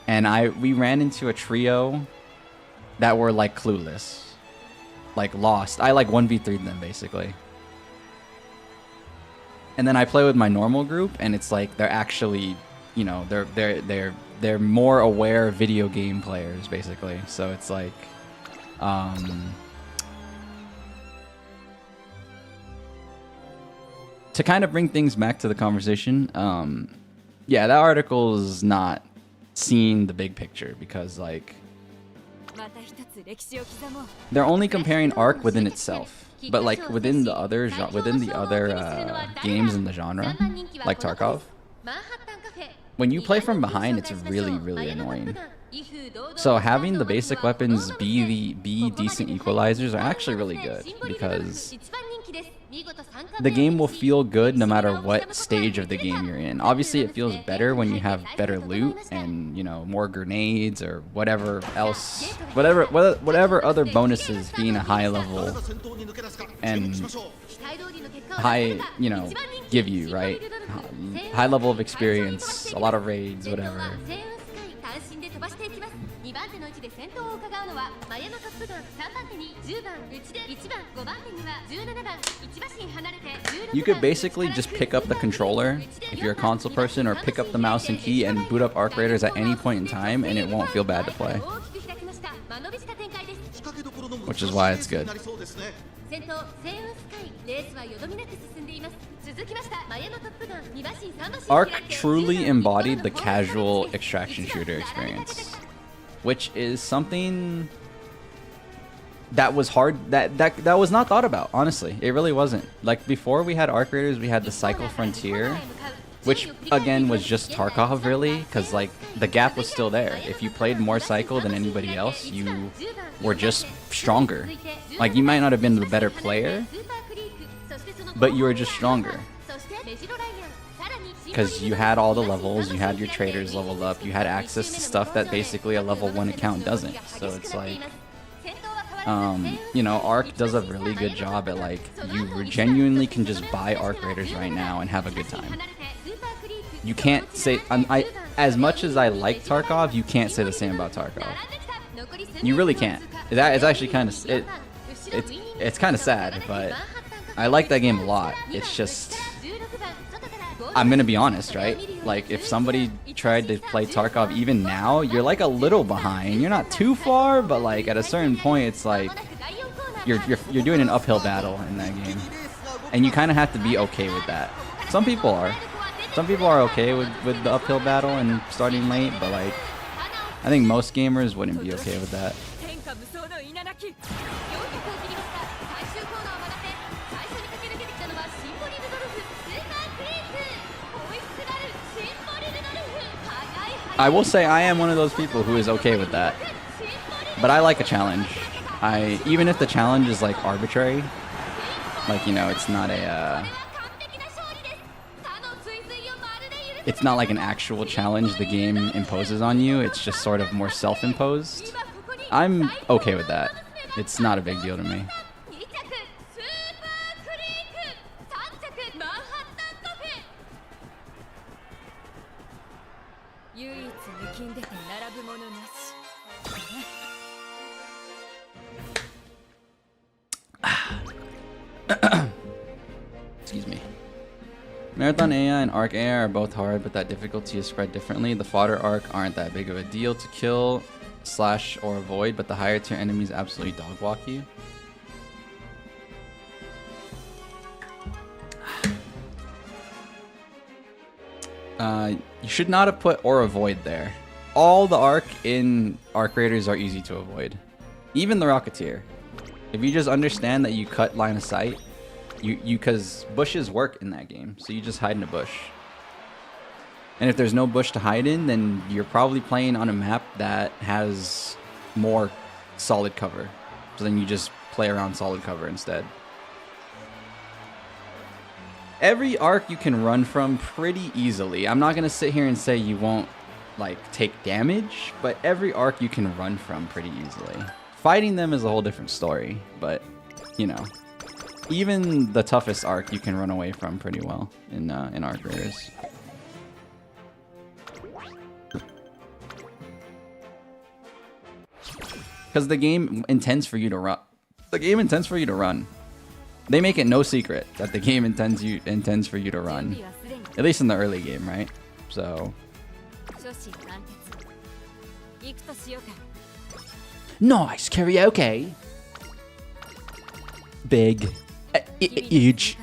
Speaker 1: And we ran into a trio that were like clueless, like lost. I like 1v3'd them basically. And then I play with my normal group, and it's like they're actually, you know, they're more aware video game players basically. So it's like, to kind of bring things back to the conversation, yeah, that article is not seeing the big picture, because like they're only comparing Ark within itself, but like within the other games in the genre, like Tarkov, when you play from behind, it's really annoying. So having the basic weapons be decent equalizers are actually really good, because the game will feel good no matter what stage of the game you're in. Obviously, it feels better when you have better loot and, you know, more grenades or whatever else, whatever other bonuses being a high level and high, you know, give you, right? High level of experience, a lot of raids, whatever. You could basically just pick up the controller if you're a console person, or pick up the mouse and key and boot up Arc Raiders at any point in time, and it won't feel bad to play. Which is why it's good. Ark truly embodied the casual extraction shooter experience, which is something that was hard, that was not thought about, honestly. It really wasn't. Like, before we had Arc Raiders, we had the Cycle Frontier, which again was just Tarkov, really, because like the gap was still there. If you played more Cycle than anybody else, you were just stronger. Like, you might not have been the better player, but you were just stronger, because you had all the levels, you had your traders leveled up, you had access to stuff that basically a level 1 account doesn't. So it's like, you know, Ark does a really good job at, like, you genuinely can just buy Arc Raiders right now and have a good time. You can't say, as much as I like Tarkov, you can't say the same about Tarkov. You really can't. It's actually kind of, it's kind of sad, but I like that game a lot. It's just, I'm gonna be honest, right? Like, if somebody tried to play Tarkov even now, you're like a little behind. You're not too far, but like at a certain point, it's like you're doing an uphill battle in that game, and you kind of have to be okay with that. Some people are okay with the uphill battle and starting late, but like, I think most gamers wouldn't be okay with that. I will say I am one of those people who is okay with that, but I like a challenge. Even if the challenge is like arbitrary, like, you know, it's not it's not like an actual challenge the game imposes on you. It's just sort of more self-imposed. I'm okay with that. It's not a big deal to me. Excuse me. Marathon AI and Arc AI are both hard, but that difficulty is spread differently. The fodder Arc aren't that big of a deal to kill / or avoid, but the higher tier enemies absolutely dog walk you. You should not have put or avoid there. All the Arc in Arc Raiders are easy to avoid. Even the Rocketeer. If you just understand that you cut line of sight, because bushes work in that game, so you just hide in a bush. And if there's no bush to hide in, then you're probably playing on a map that has more solid cover. So then you just play around solid cover instead. Every Arc you can run from pretty easily. I'm not gonna sit here and say you won't like take damage, but every Arc you can run from pretty easily. Fighting them is a whole different story, but you know, even the toughest Arc you can run away from pretty well in Arc Raiders. Because the game intends for you to run. The game intends for you to run. They make it no secret that the game intends for you to run. At least in the early game, right? So. Nice karaoke. Big. Huge.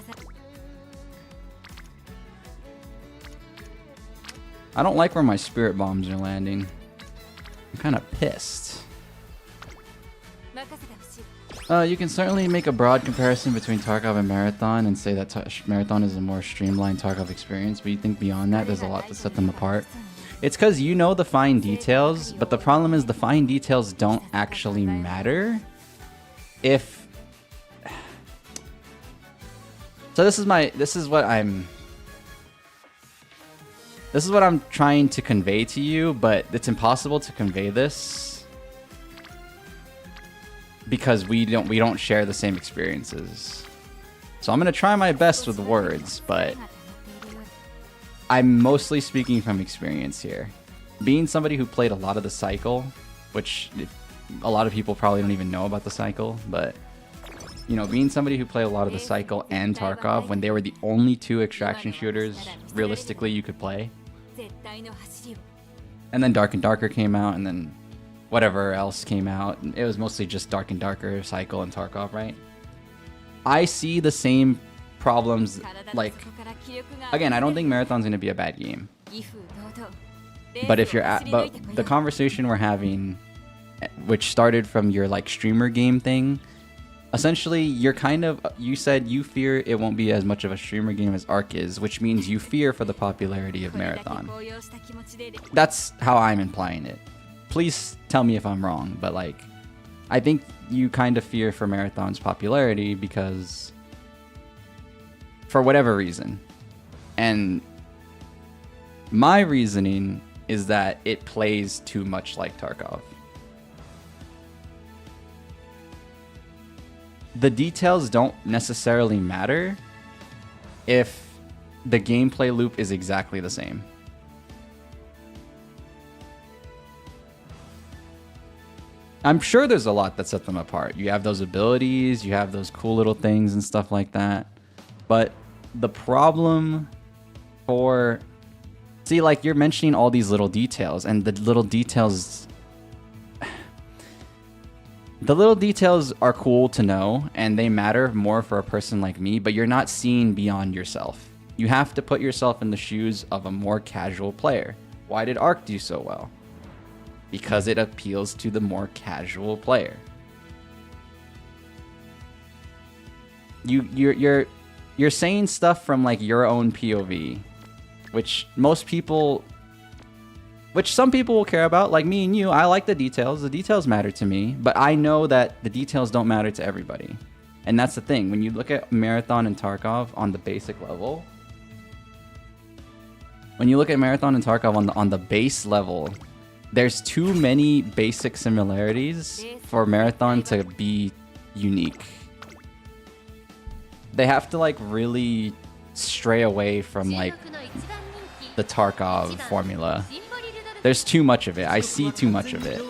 Speaker 1: I don't like where my spirit bombs are landing. I'm kind of pissed. You can certainly make a broad comparison between Tarkov and Marathon and say that Marathon is a more streamlined Tarkov experience, but you think beyond that there's a lot to set them apart. It's because you know the fine details, but the problem is the fine details don't actually matter if... So this is what I'm trying to convey to you, but it's impossible to convey this because we don't share the same experiences. So I'm gonna try my best with words, but I'm mostly speaking from experience here. Being somebody who played a lot of the cycle, which a lot of people probably don't even know about the cycle, but you know, being somebody who played a lot of the cycle and Tarkov when they were the only two extraction shooters realistically you could play. And then Dark and Darker came out, and then whatever else came out. It was mostly just Dark and Darker, Cycle, and Tarkov, right? I see the same problems, like, again, I don't think Marathon's going to be a bad game. But if you're but the conversation we're having, which started from your, like, streamer game thing, essentially, you're kind of, you said you fear it won't be as much of a streamer game as Ark is, which means you fear for the popularity of Marathon. That's how I'm implying it. Please tell me if I'm wrong, but like, I think you kind of fear for Marathon's popularity because, for whatever reason. And my reasoning is that it plays too much like Tarkov. The details don't necessarily matter if the gameplay loop is exactly the same. I'm sure there's a lot that set them apart. You have those abilities, you have those cool little things and stuff like that. But the problem for... See, like, you're mentioning all these little details, and the little details... The little details are cool to know, and they matter more for a person like me, but you're not seeing beyond yourself. You have to put yourself in the shoes of a more casual player. Why did Ark do so well? Because it appeals to the more casual player. You're saying stuff from like your own POV, which some people will care about, like me and you. I like the details. The details matter to me, but I know that the details don't matter to everybody. And that's the thing. When you look at Marathon and Tarkov on the basic level, on the base level, there's too many basic similarities for Marathon to be unique. They have to like really stray away from like the Tarkov formula. There's too much of it. I see too much of it.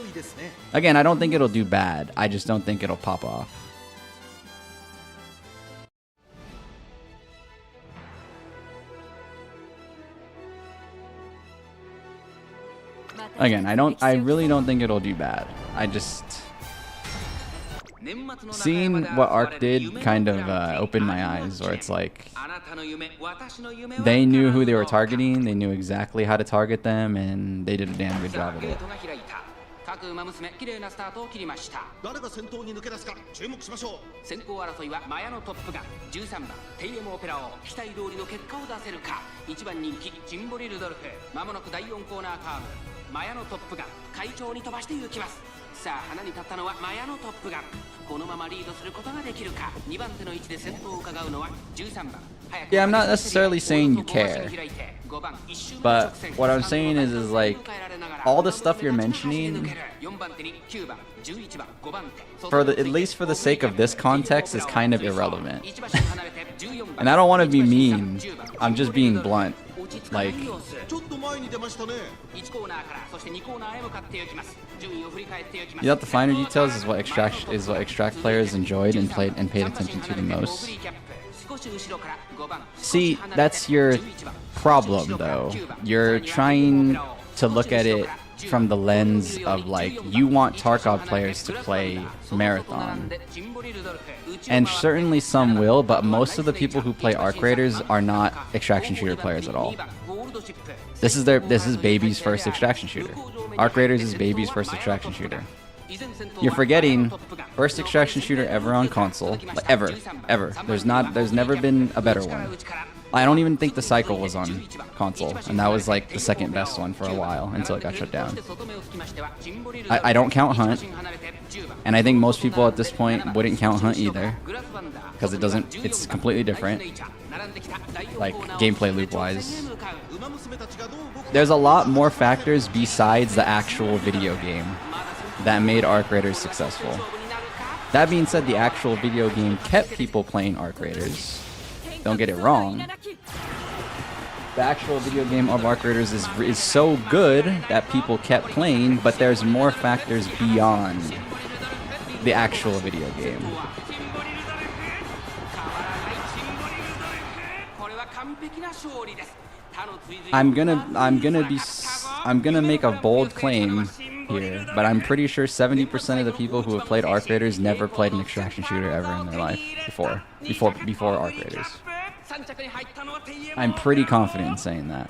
Speaker 1: Again, I don't think it'll do bad. I just don't think it'll pop off. Again, I really don't think it'll do bad. I just... Seeing what Ark did kind of opened my eyes, where it's like... They knew who they were targeting, they knew exactly how to target them, and they did a damn good job of it.
Speaker 2: 各馬娘綺麗なスタートを切りました。誰が先頭に抜け出すか注目しましょう。先行争いはマヤのトップガン13番 TM オペラを期待通りの結果を出せるか。1番人気ジンボリルドルフ。まもなく第4コーナーカーブ。マヤのトップガン快調に飛ばして行きます。さあ花に立ったのはマヤのトップガン。このままリードすることができるか。2番手の位置で先頭を伺うのは13番。
Speaker 1: Yeah, I'm not necessarily saying you care, but what I'm saying is like all the stuff you're mentioning, at least for the sake of this context, is kind of irrelevant. And I don't want to be mean. I'm just being blunt. Like, You know, the finer details is what extract players enjoyed and played and paid attention to the most. See, that's your problem though. You're trying to look at it from the lens of like, you want Tarkov players to play Marathon. And certainly some will, but most of the people who play Arc Raiders are not extraction shooter players at all. This is baby's first extraction shooter. Arc Raiders is baby's first extraction shooter. You're forgetting first extraction shooter ever on console, like ever. There's never been a better one. I don't even think the Cycle was on console, and that was like the second best one for a while until it got shut down. I don't count Hunt, and I think most people at this point wouldn't count Hunt either, because it's completely different, like gameplay loop wise. There's a lot more factors besides the actual video game that made Arc Raiders successful. That being said, the actual video game kept people playing Arc Raiders. Don't get it wrong. The actual video game of Arc Raiders is so good that people kept playing, but there's more factors beyond the actual video game. I'm gonna make a bold claim here, but I'm pretty sure 70% of the people who have played Arc Raiders never played an extraction shooter ever in their life before Arc Raiders. I'm pretty confident in saying that.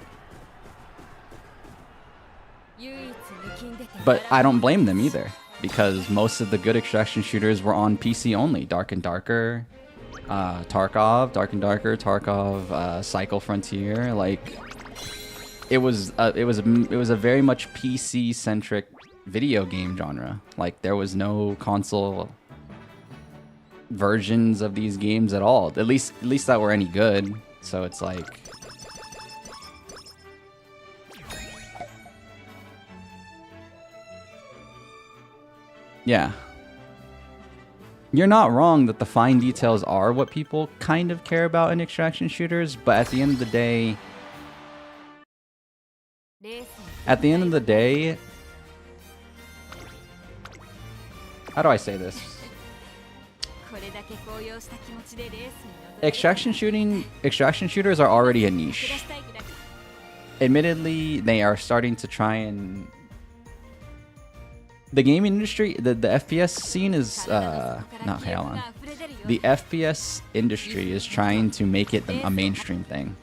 Speaker 1: But I don't blame them either, because most of the good extraction shooters were on PC only. Dark and Darker, Tarkov, Cycle Frontier. Like, it was a very much PC centric video game genre. Like, there was no console versions of these games at all. At least that were any good. So it's like, yeah. You're not wrong that the fine details are what people kind of care about in extraction shooters, but at the end of the day, how do I say this? Extraction shooters are already a niche. Admittedly, they are starting to try and... The gaming industry, the FPS scene is... not Halen. The FPS industry is trying to make it a mainstream thing.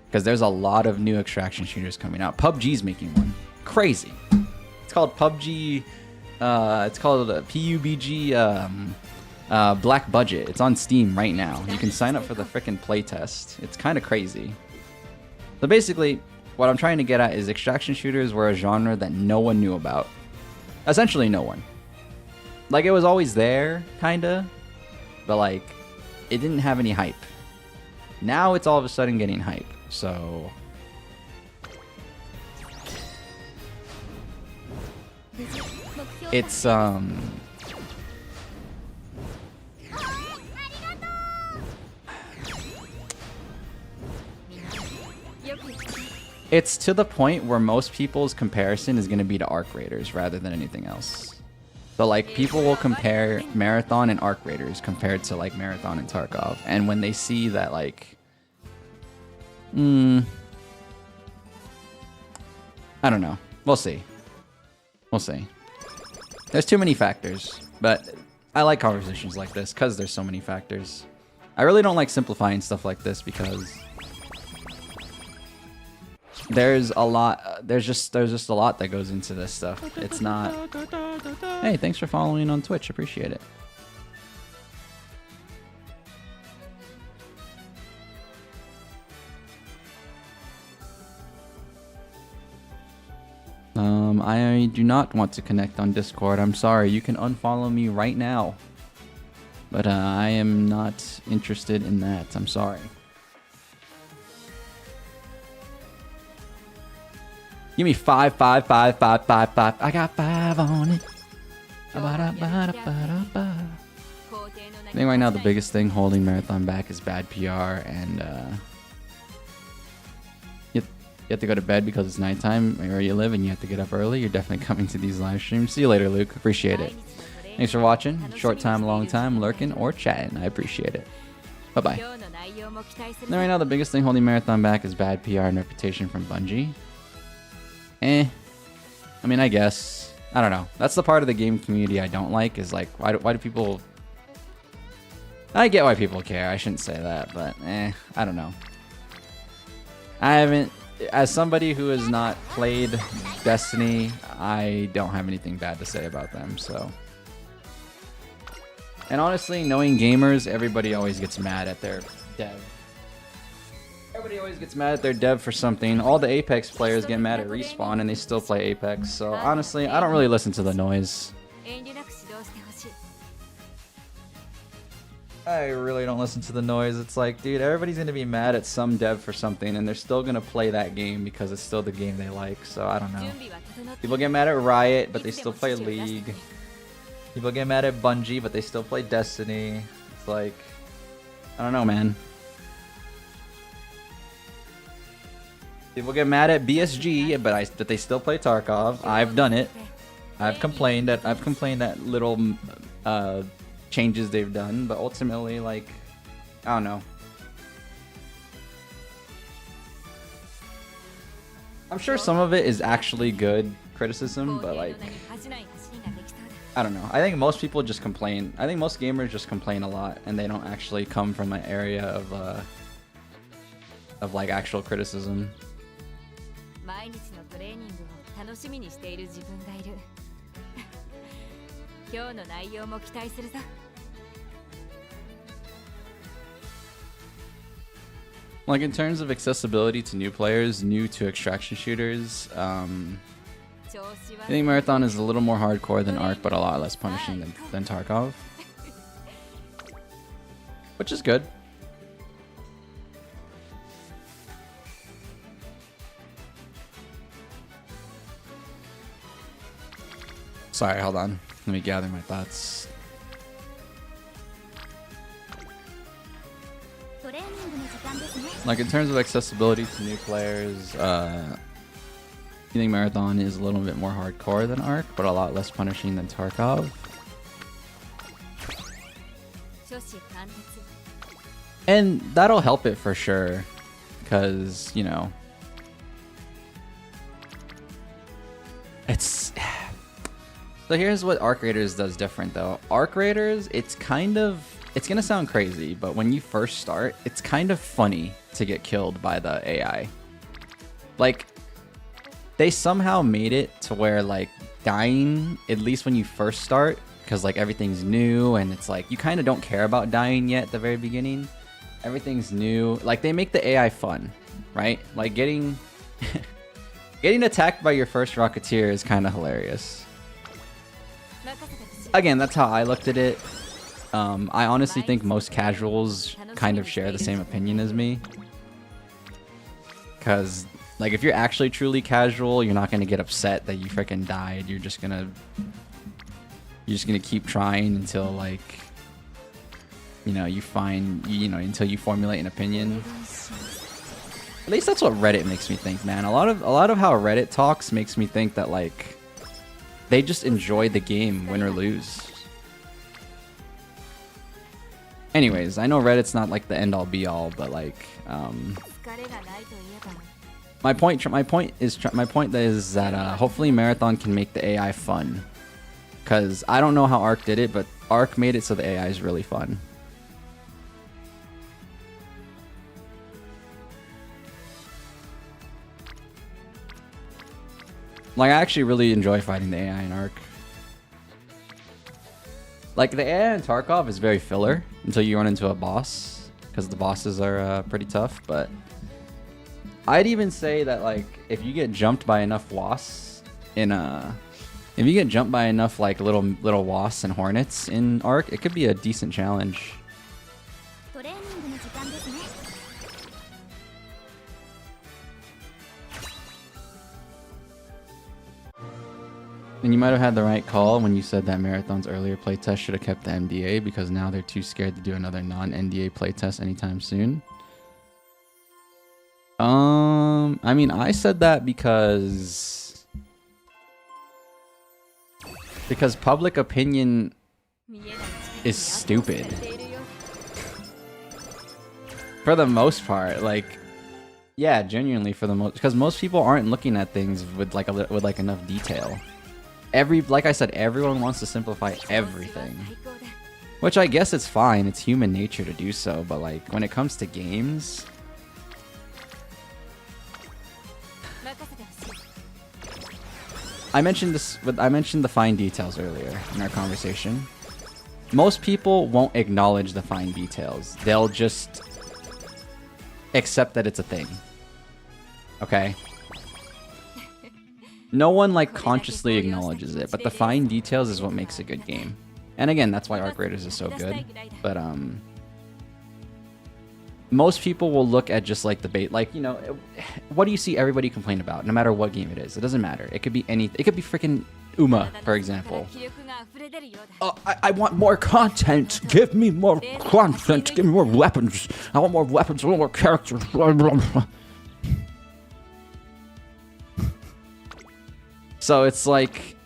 Speaker 1: Because there's a lot of new extraction shooters coming out. PUBG's making one. Crazy. It's called PUBG... it's called PUBG... Black Budget. It's on Steam right now. You can sign up for the frickin' playtest. It's kind of crazy. So basically, what I'm trying to get at is extraction shooters were a genre that no one knew about. Essentially no one. Like, it was always there, kinda, but like, it didn't have any hype. Now it's all of a sudden getting hype, so... It's, It's to the point where most people's comparison is going to be to Arc Raiders rather than anything else. So like, people will compare Marathon and Arc Raiders compared to like Marathon and Tarkov. And when they see that like... I don't know. We'll see. We'll see. There's too many factors. But I like conversations like this because there's so many factors. I really don't like simplifying stuff like this because... There's a lot. There's just a lot that goes into this stuff. It's not. Hey, thanks for following on Twitch. Appreciate it. I do not want to connect on Discord. I'm sorry. You can unfollow me right now. But I am not interested in that. I'm sorry. Give me 5, 5, 5, 5, 5, 5. I got 5 on it. I think right now the biggest thing holding Marathon back is bad PR and yep. have to go to bed because it's nighttime where you live and you have to get up early, you're definitely coming to these live streams. See you later, Luke. Appreciate it. Thanks for watching. Short time, long time, lurking, or chatting. I appreciate it. Bye-bye. Now, right now, the biggest thing holding Marathon back is bad PR and reputation from Bungie. I mean, I guess. I don't know. That's the part of the game community I don't like, is like, why do people... I get why people care. I shouldn't say that, but I don't know. I haven't... As somebody who has not played Destiny, I don't have anything bad to say about them, so... And honestly, knowing gamers, everybody always gets mad at their dev. Everybody always gets mad at their dev for something. All the Apex players get mad at Respawn and they still play Apex. So honestly, I don't really listen to the noise. I really don't listen to the noise. It's like, dude, everybody's going to be mad at some dev for something and they're still going to play that game because it's still the game they like. So I don't know. People get mad at Riot, but they still play League. People get mad at Bungie, but they still play Destiny. It's like, I don't know, man. People get mad at BSG, but they still play Tarkov. I've done it. I've complained that little changes they've done, but ultimately, like, I don't know. I'm sure some of it is actually good criticism, but like, I don't know. I think most people just complain. I think most gamers just complain a lot, and they don't actually come from an area of like actual criticism. Like in terms of accessibility to new players, new to extraction shooters, I think Marathon is a little more hardcore than Arc, but a lot less punishing than Tarkov. Which is good. Sorry, hold on. Let me gather my thoughts. Like in terms of accessibility to new players, I think Marathon is a little bit more hardcore than Arc, but a lot less punishing than Tarkov. And that'll help it for sure, because, you know, it's... So here's what Arc Raiders does different, though. Arc Raiders, it's gonna sound crazy, but when you first start, it's kind of funny to get killed by the AI. Like, they somehow made it to where, like, dying, at least when you first start, because, like, everything's new, and it's like, you kind of don't care about dying yet at the very beginning. Everything's new. Like, they make the AI fun, right? Like, getting attacked by your first Rocketeer is kind of hilarious. Again, that's how I looked at it. I honestly think most casuals kind of share the same opinion as me. Because, like, if you're actually truly casual, you're not going to get upset that you freaking died. You're just gonna keep trying until, like, you know, until you formulate an opinion. At least that's what Reddit makes me think, man. A lot of how Reddit talks makes me think that, like, they just enjoy the game, win or lose. Anyways, I know Reddit's not like the end all be all, but like, my point is that hopefully Marathon can make the AI fun, because I don't know how Arc did it, but Arc made it so the AI is really fun. Like, I actually really enjoy fighting the AI in Arc. Like, the AI in Tarkov is very filler until you run into a boss, because the bosses are pretty tough, but I'd even say that, like, if you get jumped by enough wasps if you get jumped by enough, like, little wasps and hornets in Arc, it could be a decent challenge. And you might have had the right call when you said that Marathon's earlier playtest should have kept the MDA, because now they're too scared to do another non-NDA playtest anytime soon. I mean, I said that because public opinion is stupid. For the most part, like, yeah, genuinely for the most, because most people aren't looking at things with like enough detail. Like I said, everyone wants to simplify everything, which I guess it's fine. It's human nature to do so, but like when it comes to games, I mentioned the fine details earlier in our conversation. Most people won't acknowledge the fine details. They'll just accept that it's a thing. Okay? No one like consciously acknowledges it, but the fine details is what makes a good game. And again, that's why Arc Raiders is so good. But most people will look at just like the bait, like, you know, what do you see everybody complain about? No matter what game it is, it doesn't matter. It could be anything. It could be freaking Uma, for example. I want more content. Give me more content. Give me more weapons. I want more weapons. I want more characters. Blah, blah, blah. So it's like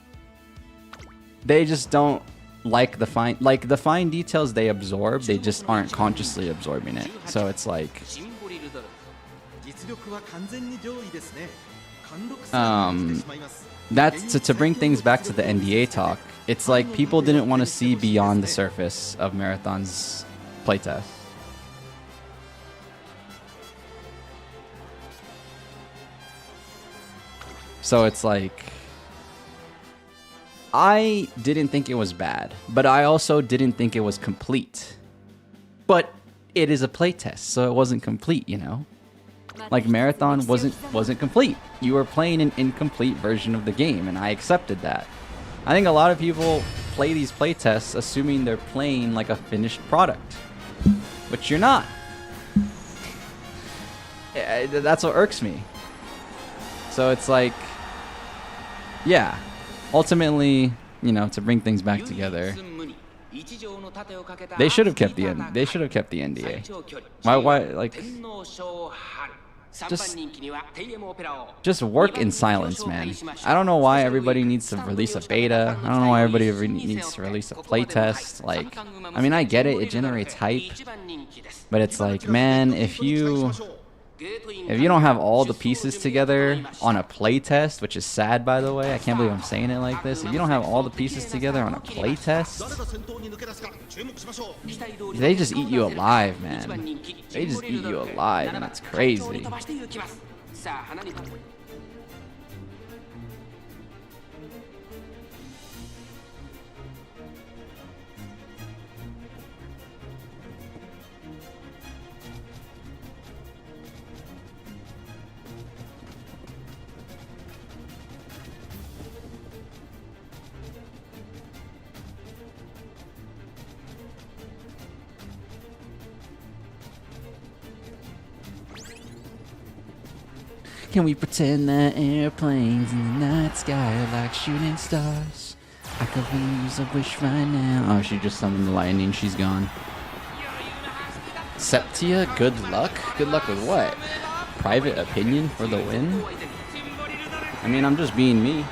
Speaker 1: they just don't like the fine details they absorb. They just aren't consciously absorbing it. So it's like that's to bring things back to the NDA talk. It's like people didn't want to see beyond the surface of Marathon's playtest. So it's like, I didn't think it was bad, but I also didn't think it was complete. But it is a playtest, so it wasn't complete, you know? Like Marathon wasn't complete. You were playing an incomplete version of the game, and I accepted that. I think a lot of people play these playtests assuming they're playing like a finished product, but you're not. That's what irks me. So it's like, yeah, ultimately, you know, to bring things back together, they should have kept the NDA. Why like just work in silence, man. I don't know why everybody needs to release a beta. I don't know why everybody needs to release a playtest. Like, I mean, I get it generates hype, but it's like, man, if you don't have all the pieces together on a playtest, which is sad, by the way, I can't believe I'm saying it like this. If you don't have all the pieces together on a playtest, they just eat you alive, man. They just eat you alive, and it's crazy. Can we pretend that airplanes in the night sky are like shooting stars? I could use a wish right now. Oh, she just summoned the lightning. She's gone. Septia, good luck? Good luck with what? Private opinion for the win? I mean, I'm just being me.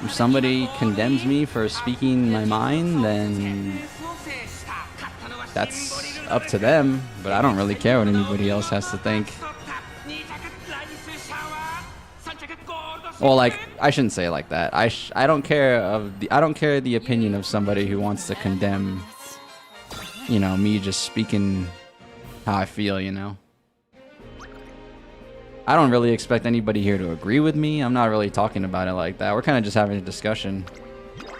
Speaker 1: If somebody condemns me for speaking my mind, then that's up to them. But I don't really care what anybody else has to think. Well, like, I shouldn't say it like that. I don't care the opinion of somebody who wants to condemn, you know, me just speaking how I feel, you know. I don't really expect anybody here to agree with me. I'm not really talking about it like that. We're kind of just having a discussion.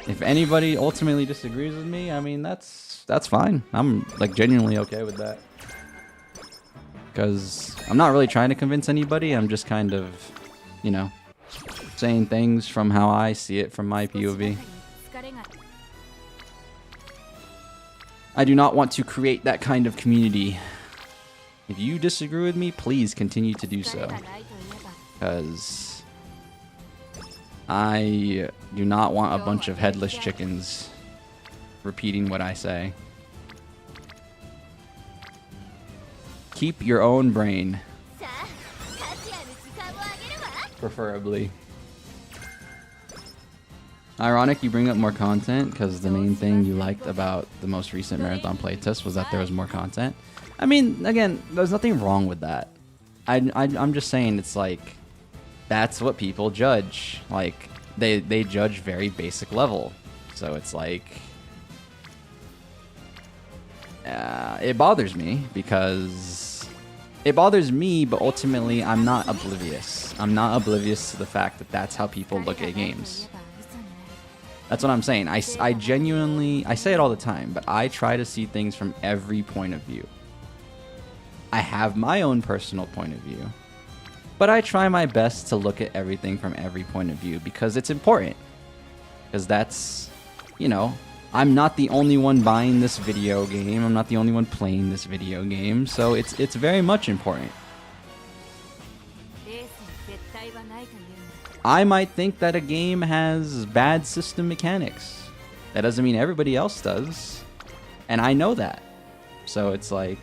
Speaker 1: If anybody ultimately disagrees with me, I mean, that's fine. I'm like genuinely okay with that. Because I'm not really trying to convince anybody. I'm just kind of, you know, saying things from how I see it from my POV. I do not want to create that kind of community. If you disagree with me, please continue to do so. Because I do not want a bunch of headless chickens repeating what I say. Keep your own brain. preferably. Ironic you bring up more content, because the main thing you liked about the most recent marathon playtest was that there was more content. I mean, again, there's nothing wrong with that. I'm just saying, it's like, that's what people judge. Like, they judge very basic level. So it's like, it bothers me, because it bothers me, but ultimately I'm not oblivious. I'm not oblivious to the fact that that's how people look at games. That's what I'm saying. I genuinely, I say it all the time, but I try to see things from every point of view. I have my own personal point of view, but I try my best to look at everything from every point of view, because it's important. Because that's, you know, I'm not the only one buying this video game. I'm not the only one playing this video game, so it's very much important. I might think that a game has bad system mechanics. That doesn't mean everybody else does. And I know that. So it's like...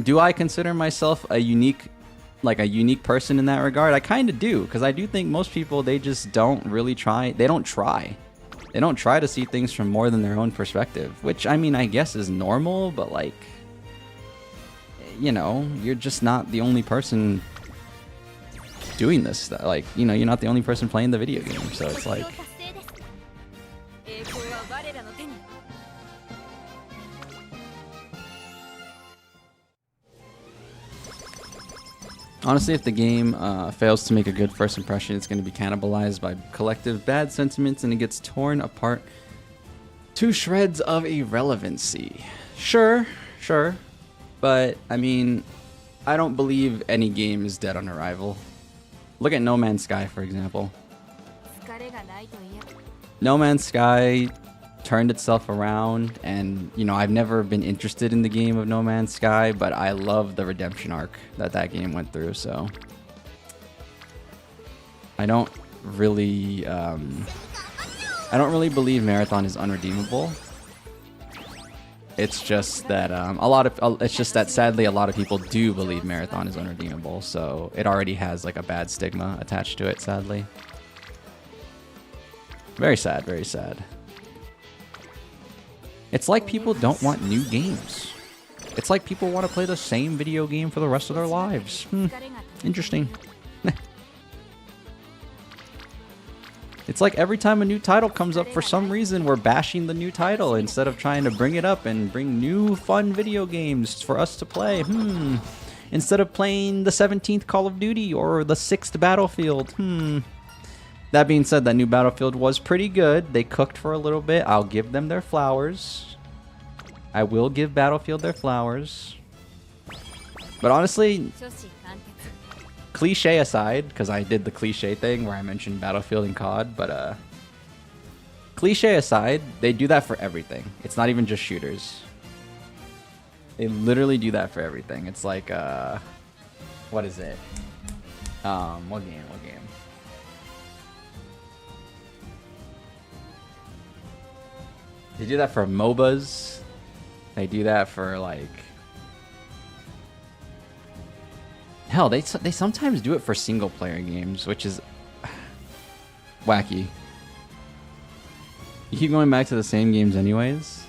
Speaker 1: Do I consider myself a unique person in that regard? I kind of do, because I do think most people, they just don't really try. They don't try. They don't try to see things from more than their own perspective, which, I mean, I guess is normal, but, like, you know, you're just not the only person doing this. Like, you know, you're not the only person playing the video game, so it's like... Honestly, if the game fails to make a good first impression, it's going to be cannibalized by collective bad sentiments, and it gets torn apart to shreds of irrelevancy. Sure. But, I mean, I don't believe any game is dead on arrival. Look at No Man's Sky, for example. No Man's Sky turned itself around, and, you know, I've never been interested in the game of No Man's Sky, but I love the redemption arc that game went through, so I don't really believe Marathon is unredeemable. It's just that sadly a lot of people do believe Marathon is unredeemable, so it already has like a bad stigma attached to it, sadly. Very sad, very sad. It's like people don't want new games. It's like people want to play the same video game for the rest of their lives. Interesting. It's like every time a new title comes up, for some reason, we're bashing the new title instead of trying to bring it up and bring new fun video games for us to play. Instead of playing the 17th Call of Duty or the 6th Battlefield. That being said, that new Battlefield was pretty good. They cooked for a little bit. I'll give them their flowers. I will give Battlefield their flowers. But honestly, cliche aside, because I did the cliche thing where I mentioned Battlefield and COD, but cliche aside, they do that for everything. It's not even just shooters. They literally do that for everything. It's like, what is it? What game? They do that for MOBAs. They do that for, like... Hell, they sometimes do it for single-player games, which is... wacky. You keep going back to the same games anyways?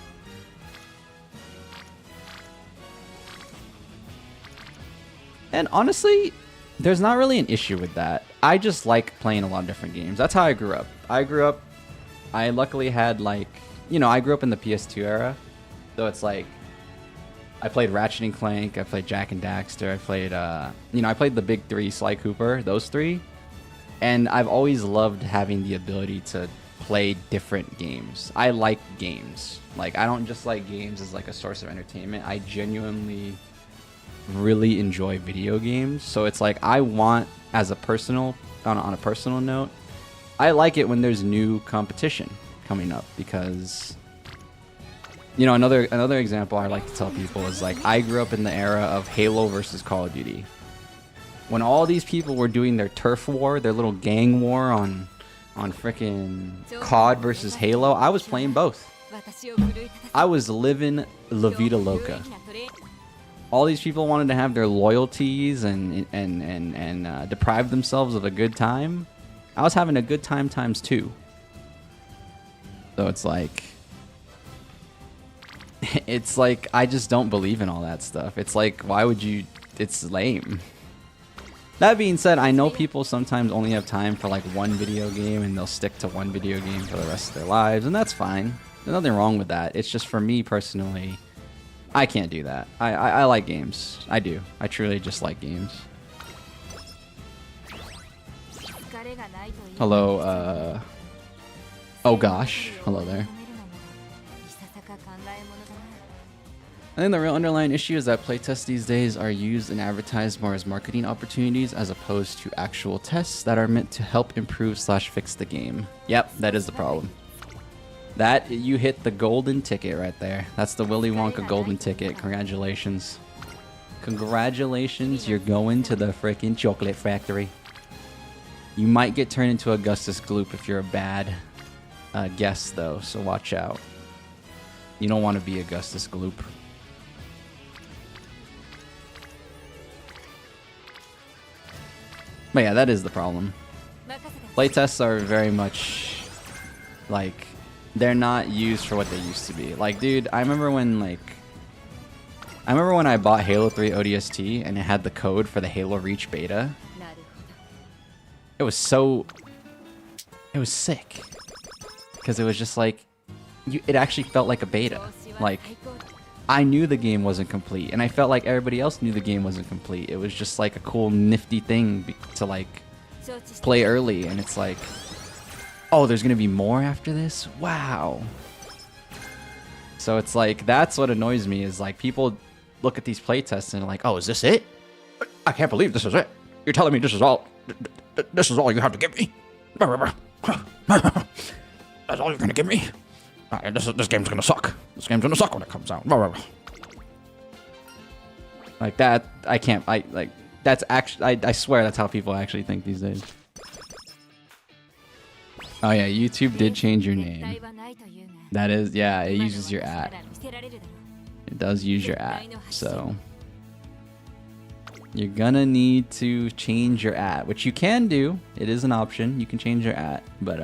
Speaker 1: And honestly, there's not really an issue with that. I just like playing a lot of different games. That's how I grew up. I luckily had, like... You know, I grew up in the PS2 era, so it's like I played Ratchet and Clank, I played Jak and Daxter, I played, I played the big three, Sly Cooper, those three, and I've always loved having the ability to play different games. I like games. Like, I don't just like games as like a source of entertainment. I genuinely really enjoy video games, so it's like I want, as a personal, on a personal note, I like it when there's new competition coming up, because, you know, another example I like to tell people is, like, I grew up in the era of Halo versus Call of Duty. When all these people were doing their turf war, their little gang war on frickin' COD versus Halo, I was playing both. I was living La Vida Loca. All these people wanted to have their loyalties and deprive themselves of a good time. I was having a good time times 2. So it's like I just don't believe in all that stuff. It's like, why would you? It's lame. That being said, I know people sometimes only have time for like one video game and they'll stick to one video game for the rest of their lives, and that's fine. There's nothing wrong with that. It's just for me personally, I can't do that. I like games. I do. I truly just like games. Hello, oh gosh. Hello there. I think the real underlying issue is that playtests these days are used and advertised more as marketing opportunities as opposed to actual tests that are meant to help improve / fix the game. Yep, that is the problem. That, you hit the golden ticket right there. That's the Willy Wonka golden ticket. Congratulations. Congratulations, you're going to the freaking chocolate factory. You might get turned into Augustus Gloop if you're a bad guest though, so watch out. You don't want to be Augustus Gloop. But yeah, that is the problem. Playtests are very much like, they're not used for what they used to be. Like, dude, I remember when I bought Halo 3 ODST and it had the code for the Halo Reach beta. It was sick. Because it was just like, it actually felt like a beta. Like, I knew the game wasn't complete, and I felt like everybody else knew the game wasn't complete. It was just like a cool, nifty thing to like play early, and it's like, oh, there's gonna be more after this? Wow. So it's like, that's what annoys me, is like people look at these playtests and are like, oh, is this it? I can't believe this is it. You're telling me this is all you have to give me? That's all you're gonna give me? This game's gonna suck. This game's gonna suck when it comes out. Like that, I can't, that's actually, I swear that's how people actually think these days. Oh yeah, YouTube did change your name. That is, yeah, it uses your @ It does use your @ so you're gonna need to change your @ which you can do. It is an option. You can change your @ but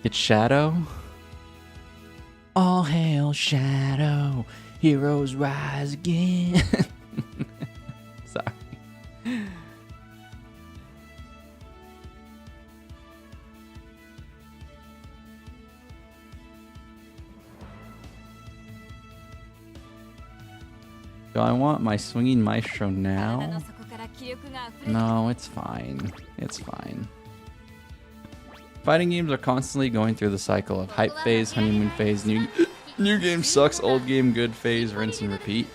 Speaker 1: it's Shadow. All hail Shadow, heroes rise again. Sorry. Do I want my swinging maestro now? No, it's fine. It's fine. Fighting games are constantly going through the cycle of hype phase, honeymoon phase, new game sucks, old game good phase, rinse and repeat.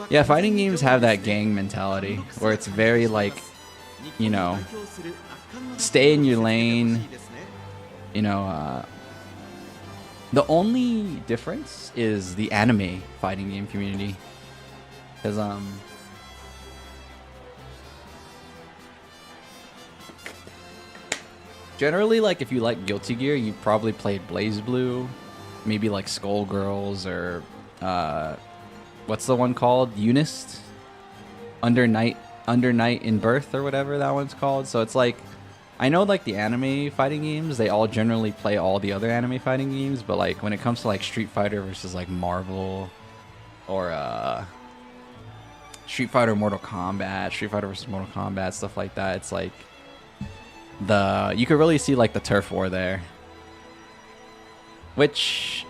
Speaker 1: Yeah, fighting games have that gang mentality where it's very like, you know, stay in your lane. You know, the only difference is the anime fighting game community. Because, generally, like, if you like Guilty Gear, you probably played BlazBlue, maybe like Skullgirls, or, what's the one called? Unist? Under Night in Birth, or whatever that one's called. So it's like, I know like the anime fighting games, they all generally play all the other anime fighting games, but like when it comes to like Street Fighter versus like Marvel, or, Street Fighter, Mortal Kombat, Street Fighter vs. Mortal Kombat, stuff like that. It's like you could really see like the turf war there, which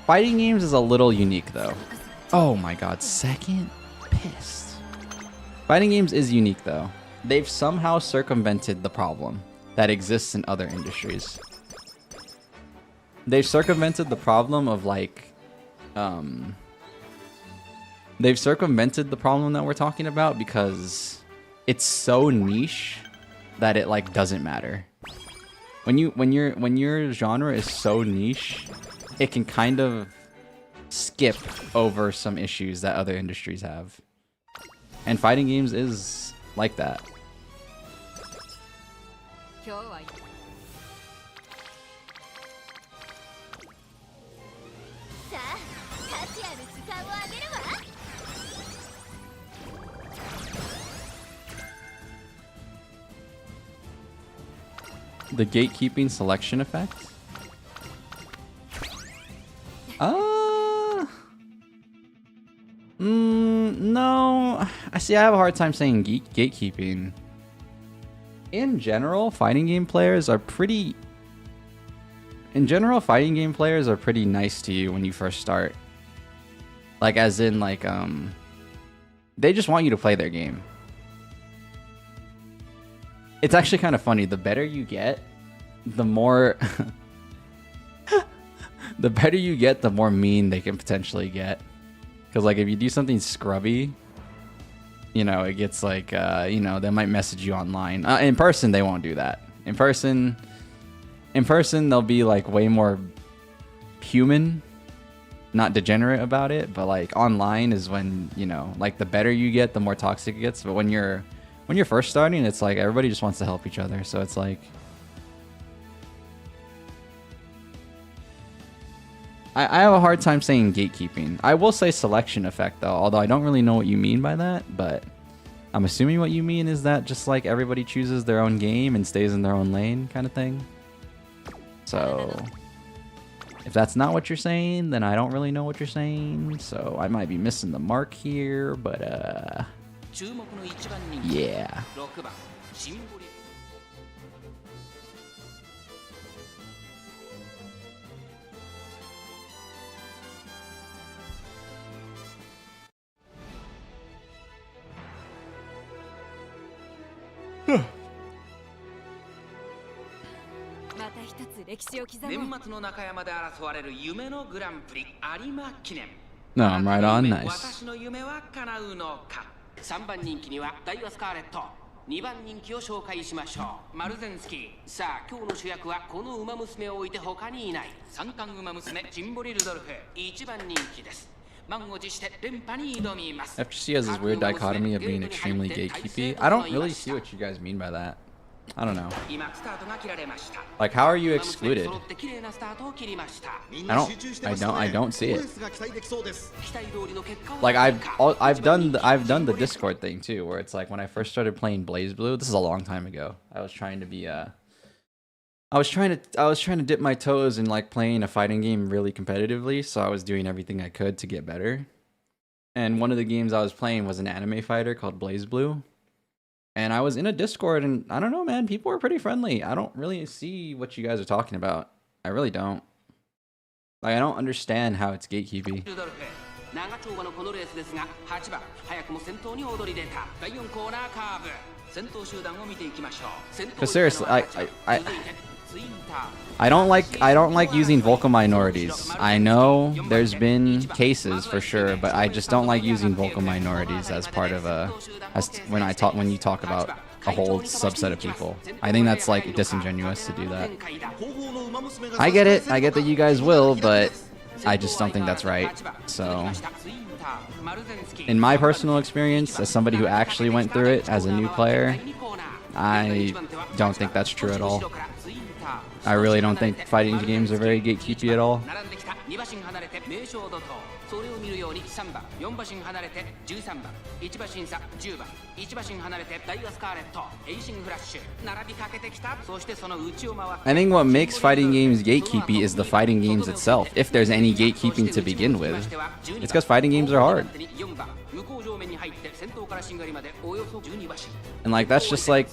Speaker 1: fighting games is a little unique though. Oh my god, second? Pissed. Fighting games is unique though. They've somehow circumvented the problem that exists in other industries. They've circumvented the problem of like, they've circumvented the problem that we're talking about because it's so niche that it like doesn't matter. When your genre is so niche, it can kind of skip over some issues that other industries have. And fighting games is like that. The gatekeeping selection effect? No. I see. I have a hard time saying gatekeeping. In general, fighting game players are pretty. Nice to you when you first start. Like, as in, like, they just want you to play their game. It's actually kind of funny. The better you get, the more the better you get, the more mean they can potentially get. Because, like, if you do something scrubby, you know, it gets like, you know, they might message you online. In person, they won't do that. In person, they'll be like way more human, not degenerate about it. But like online is when, you know, like the better you get, the more toxic it gets. But when you're first starting, it's like everybody just wants to help each other. So it's like, I have a hard time saying gatekeeping. I will say selection effect though, although I don't really know what you mean by that, but I'm assuming what you mean is that just like everybody chooses their own game and stays in their own lane kind of thing. So if that's not what you're saying, then I don't really know what you're saying. So I might be missing the mark here, but yeah. No, I'm right on. Nice.
Speaker 2: 3番人気にはダイワスカーレット、2番人気を紹介しましょう。マルゼンスキー。さあ今日の主役はこのウマ娘を置いて他にいない三冠ウマ娘ジンボリルドルフ、1番人気です。満を持して連覇に挑みます。
Speaker 1: FGC has this weird dichotomy of being extremely gatekeepy. I don't really see what you guys mean by that. I don't know. Like, how are you excluded? I don't see it. Like, I've done the Discord thing too, where it's like when I first started playing BlazBlue. This is a long time ago. I was trying to be I was trying to dip my toes in like playing a fighting game really competitively, so I was doing everything I could to get better. And one of the games I was playing was an anime fighter called BlazBlue. And I was in a Discord, and I don't know, man, people were pretty friendly. I don't really see what you guys are talking about. I really don't. Like, I don't understand how it's gatekeepy. Because seriously, I don't like using vocal minorities. I know there's been cases for sure, but I just don't like using vocal minorities as part of when you talk about a whole subset of people. I think that's like disingenuous to do that. I get it. I get that you guys will, but I just don't think that's right. So, in my personal experience, as somebody who actually went through it as a new player, I don't think that's true at all. I really don't think fighting games are very gatekeepy at all. I think what makes fighting games gatekeepy is the fighting games itself, if there's any gatekeeping to begin with. It's because fighting games are hard. And like that's just like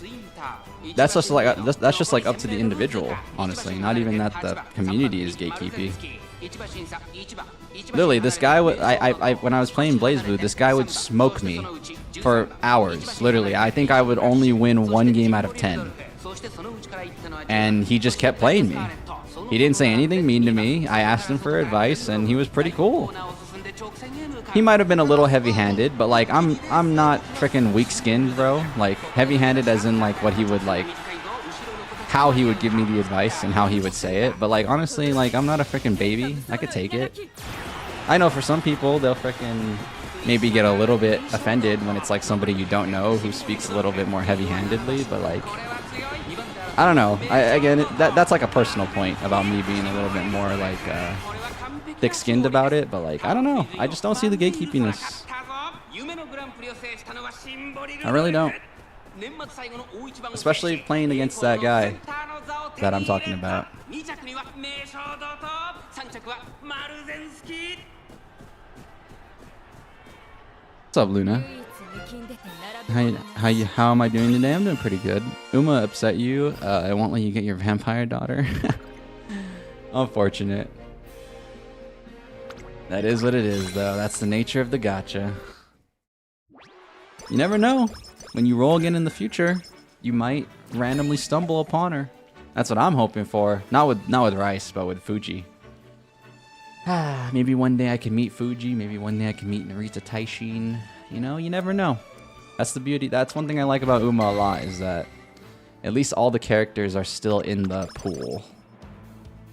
Speaker 1: up to the individual, honestly. Not even that the community is gatekeepy. Literally, this guy would when I was playing BlazBlue, this guy would smoke me for hours. Literally, I think I would only win 1 game out of 10, and he just kept playing me. He didn't say anything mean to me. I asked him for advice, and he was pretty cool. He might have been a little heavy-handed, but like I'm not freaking weak-skinned, bro. Like heavy-handed as in like what he would like, how he would give me the advice and how he would say it. But like honestly, like I'm not a freaking baby. I could take it. I know for some people they'll freaking maybe get a little bit offended when it's like somebody you don't know who speaks a little bit more heavy-handedly, but like I don't know. Again, that's like a personal point about me being a little bit more like thick-skinned about it, but like I don't know. I just don't see the gatekeepiness. I really don't. Especially playing against that guy that I'm talking about. What's up, Luna? How am I doing today? I'm doing pretty good. Uma upset you. I won't let you get your vampire daughter. Unfortunate. That is what it is, though. That's the nature of the gacha. You never know. When you roll again in the future, you might randomly stumble upon her. That's what I'm hoping for. Not with Rice, but with Fuji. Maybe one day I can meet Fuji. Maybe one day I can meet Narita Taishin. You know, you never know. That's the beauty. That's one thing I like about Uma a lot, is that at least all the characters are still in the pool,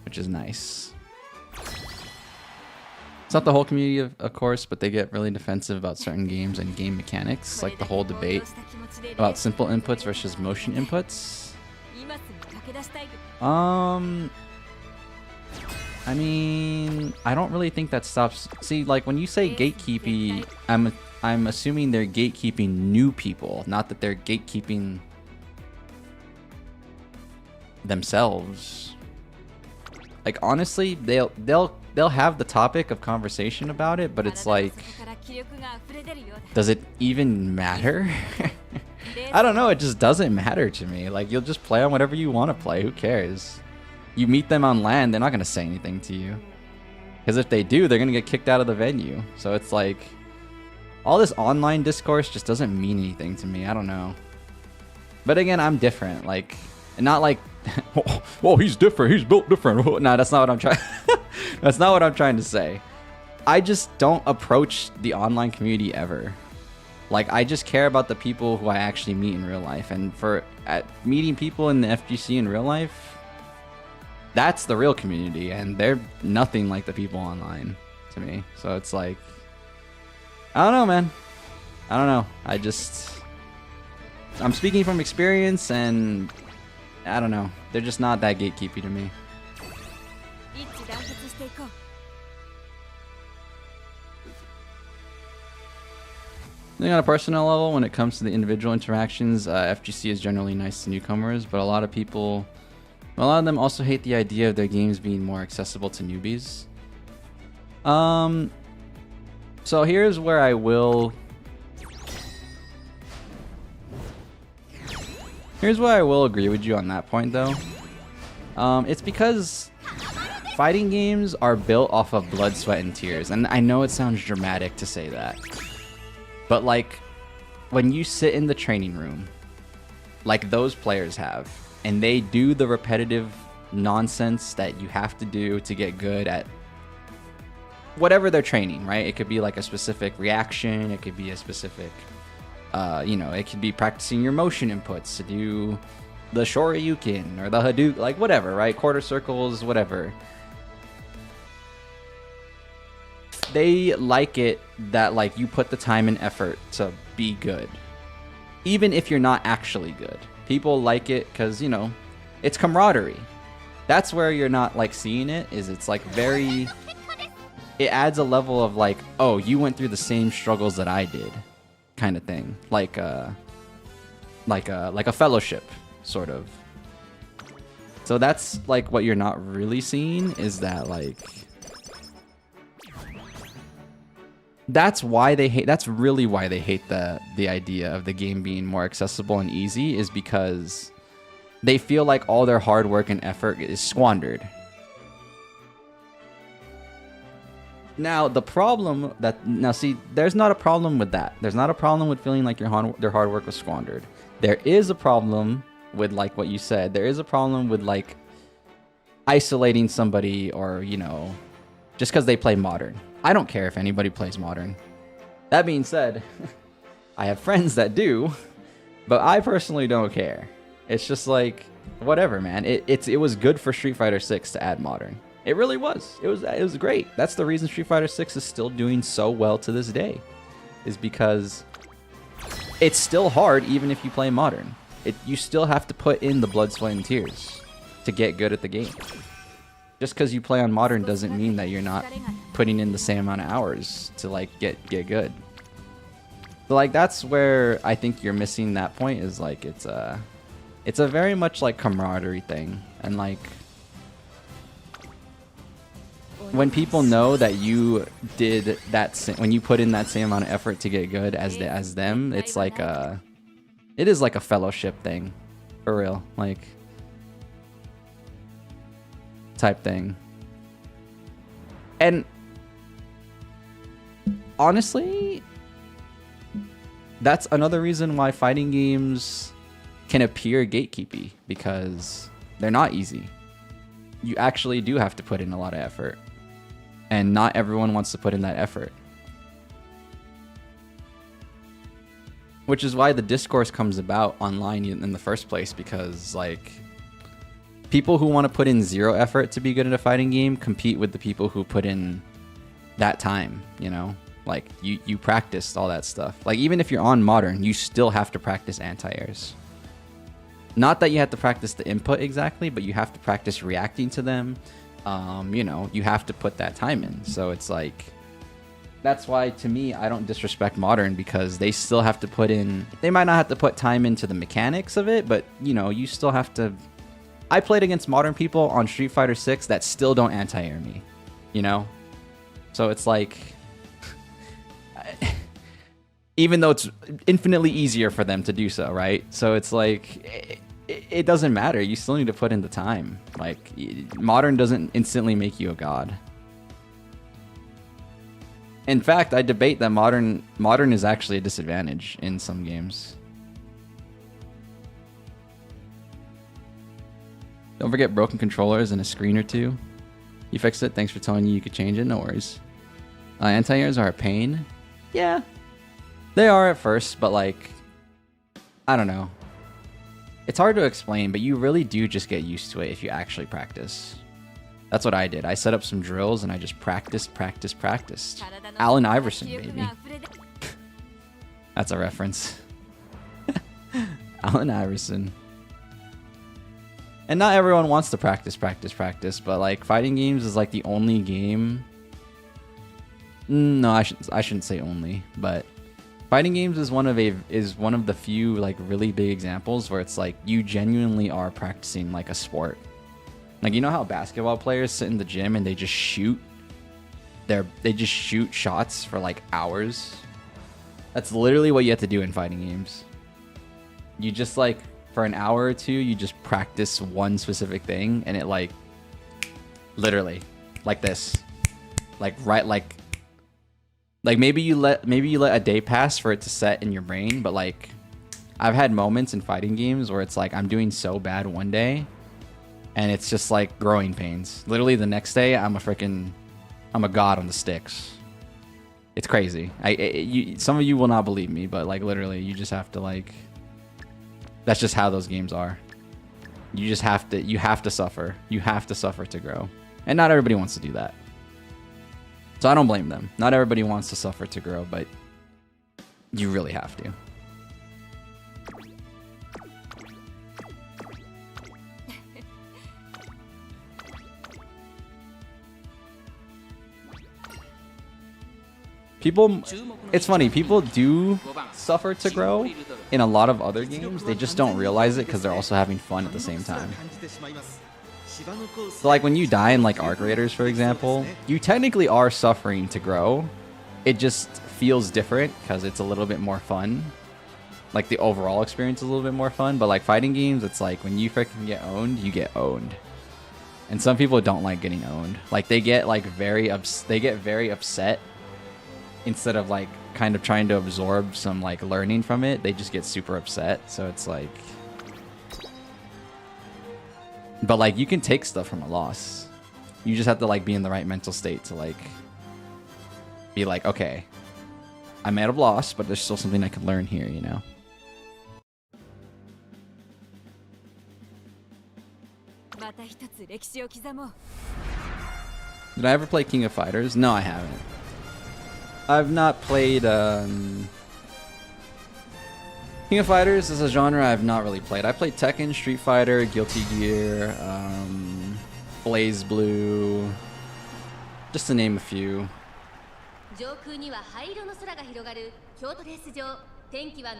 Speaker 1: which is nice. It's not the whole community, of course, but they get really defensive about certain games and game mechanics, like the whole debate about simple inputs versus motion inputs. I mean, I don't really think that stops. See, like when you say gatekeeping, I'm assuming they're gatekeeping new people, not that they're gatekeeping themselves. Like honestly, they'll have the topic of conversation about it, but it's like, does it even matter? I don't know, it just doesn't matter to me. Like you'll just play on whatever you want to play, who cares? You meet them on LAN, they're not going to say anything to you. Because if they do, they're going to get kicked out of the venue. So it's like, all this online discourse just doesn't mean anything to me. I don't know. But again, I'm different. Like, not like, whoa, he's different. He's built different. No, that's not what I'm trying. That's not what I'm trying to say. I just don't approach the online community ever. Like, I just care about the people who I actually meet in real life. And meeting people in the FGC in real life, that's the real community, and they're nothing like the people online to me. So it's like, I don't know, man. I don't know. I'm speaking from experience, and I don't know. They're just not that gatekeepy to me. I think on a personal level, when it comes to the individual interactions, FGC is generally nice to newcomers, but a lot of them also hate the idea of their games being more accessible to newbies. So here's where I will agree with you on that point, though. It's because fighting games are built off of blood, sweat, and tears, and I know it sounds dramatic to say that, but like when you sit in the training room, like those players have, and they do the repetitive nonsense that you have to do to get good at whatever they're training, right? It could be like a specific reaction. It could be a specific, it could be practicing your motion inputs to do the Shoryuken or the Hadouken, like whatever, right? Quarter circles, whatever. They like it that like you put the time and effort to be good, even if you're not actually good. People like it because, you know, it's camaraderie. That's where you're not like seeing it, is it's like very, it adds a level of like, oh, you went through the same struggles that I did, kind of thing. Like a fellowship, sort of. So that's like what you're not really seeing, is that like, that's really why they hate the idea of the game being more accessible and easy, is because they feel like all their hard work and effort is squandered. Now, there's not a problem with that. There's not a problem with feeling like their hard work was squandered. There is a problem with, like what you said, there is a problem with like isolating somebody, or, you know, just because they play modern. I don't care if anybody plays modern. That being said, I have friends that do, but I personally don't care. It's just like, whatever, man. It was good for Street Fighter 6 to add modern. It really was. It was great. That's the reason Street Fighter 6 is still doing so well to this day, is because it's still hard even if you play modern. you still have to put in the blood, sweat, and tears to get good at the game. Just because you play on modern doesn't mean that you're not putting in the same amount of hours to like get good. So like that's where I think you're missing that point, is like it's a very much like camaraderie thing, and like when people know that you did that, when you put in that same amount of effort to get good as them, it's like it is like a fellowship thing, for real, like type thing. And honestly, that's another reason why fighting games can appear gatekeepy, because they're not easy. You actually do have to put in a lot of effort, and not everyone wants to put in that effort. Which is why the discourse comes about online in the first place, because like people who want to put in zero effort to be good at a fighting game compete with the people who put in that time, you know? Like you practiced all that stuff. Like even if you're on modern, you still have to practice anti-airs. Not that you have to practice the input exactly, but you have to practice reacting to them. You know, you have to put that time in. So it's like, that's why to me, I don't disrespect modern, because they still have to put in, they might not have to put time into the mechanics of it, but you know, you still have to. I played against modern people on Street Fighter 6 that still don't anti-air me, you know? So it's like, even though it's infinitely easier for them to do so, right? So it's like, it doesn't matter. You still need to put in the time. Like, modern doesn't instantly make you a god. In fact, I debate that modern is actually a disadvantage in some games. Don't forget broken controllers and a screen or two. You fixed it. Thanks for telling you could change it. No worries. Anti-airs are a pain. Yeah. They are at first, but like, I don't know. It's hard to explain, but you really do just get used to it if you actually practice. That's what I did. I set up some drills and I just practiced. Allen Iverson, baby. That's a reference. Allen Iverson. And not everyone wants to practice, but like fighting games is like the only game. No, I shouldn't say only, but fighting games is one of the few like really big examples where it's like you genuinely are practicing like a sport. Like, you know how basketball players sit in the gym and they just shoot shots for like hours? That's literally what you have to do in fighting games. You just like, for an hour or two, you just practice one specific thing, and it like literally like this, like right, like maybe you let a day pass for it to set in your brain, but like I've had moments in fighting games where it's like I'm doing so bad one day and it's just like growing pains. Literally the next day I'm a god on the sticks. It's crazy. Some of you will not believe me, but like literally you just have to like, that's just how those games are. You have to suffer. You have to suffer to grow. And not everybody wants to do that. So I don't blame them. Not everybody wants to suffer to grow, but you really have to. It's funny, people do suffer to grow in a lot of other games. They just don't realize it because they're also having fun at the same time. So like when you die in like Arc Raiders, for example, you technically are suffering to grow. It just feels different because it's a little bit more fun. Like the overall experience is a little bit more fun, but like fighting games, it's like when you freaking get owned, you get owned. And some people don't like getting owned. Like they get like very upset. Instead of like kind of trying to absorb some like learning from it, they just get super upset. So it's like, but like you can take stuff from a loss. You just have to like be in the right mental state to like be like, okay, I might have lost, but there's still something I can learn here, you know? Did I ever play King of Fighters? No, I haven't. I've not played King of Fighters is a genre I've not really played. I played Tekken, Street Fighter, Guilty Gear, Blaze Blue, just to name a few.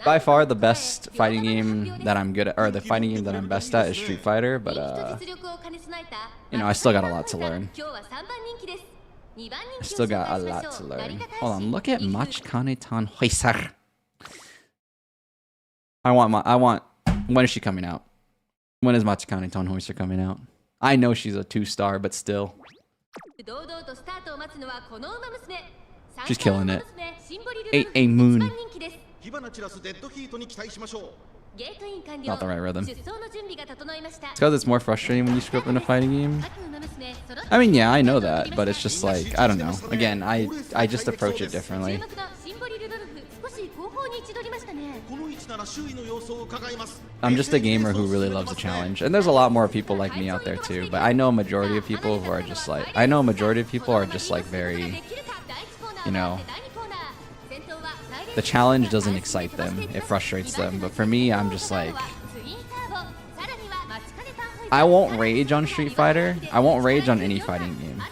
Speaker 1: By far the best fighting game that I'm good at, or the fighting game that I'm best at, is Street Fighter, but you know, I still got a lot to learn. I still got a lot to learn. Hold on, look at Machikane-tan Hoisar. When is she coming out? When is Machikane-tan Hoisar coming out? I know she's a 2-star, but still. She's killing it. A moon. Not the right rhythm. It's because it's more frustrating when you screw up in a fighting game. I mean, yeah, I know that, but it's just like, I don't know. Again, I just approach it differently. I'm just a gamer who really loves a challenge, and there's a lot more people like me out there too, but I know a majority of people who are just like, very, you know, the challenge doesn't excite them, it frustrates them, but for me, I'm just like, I won't rage on Street Fighter, I won't rage on any fighting game.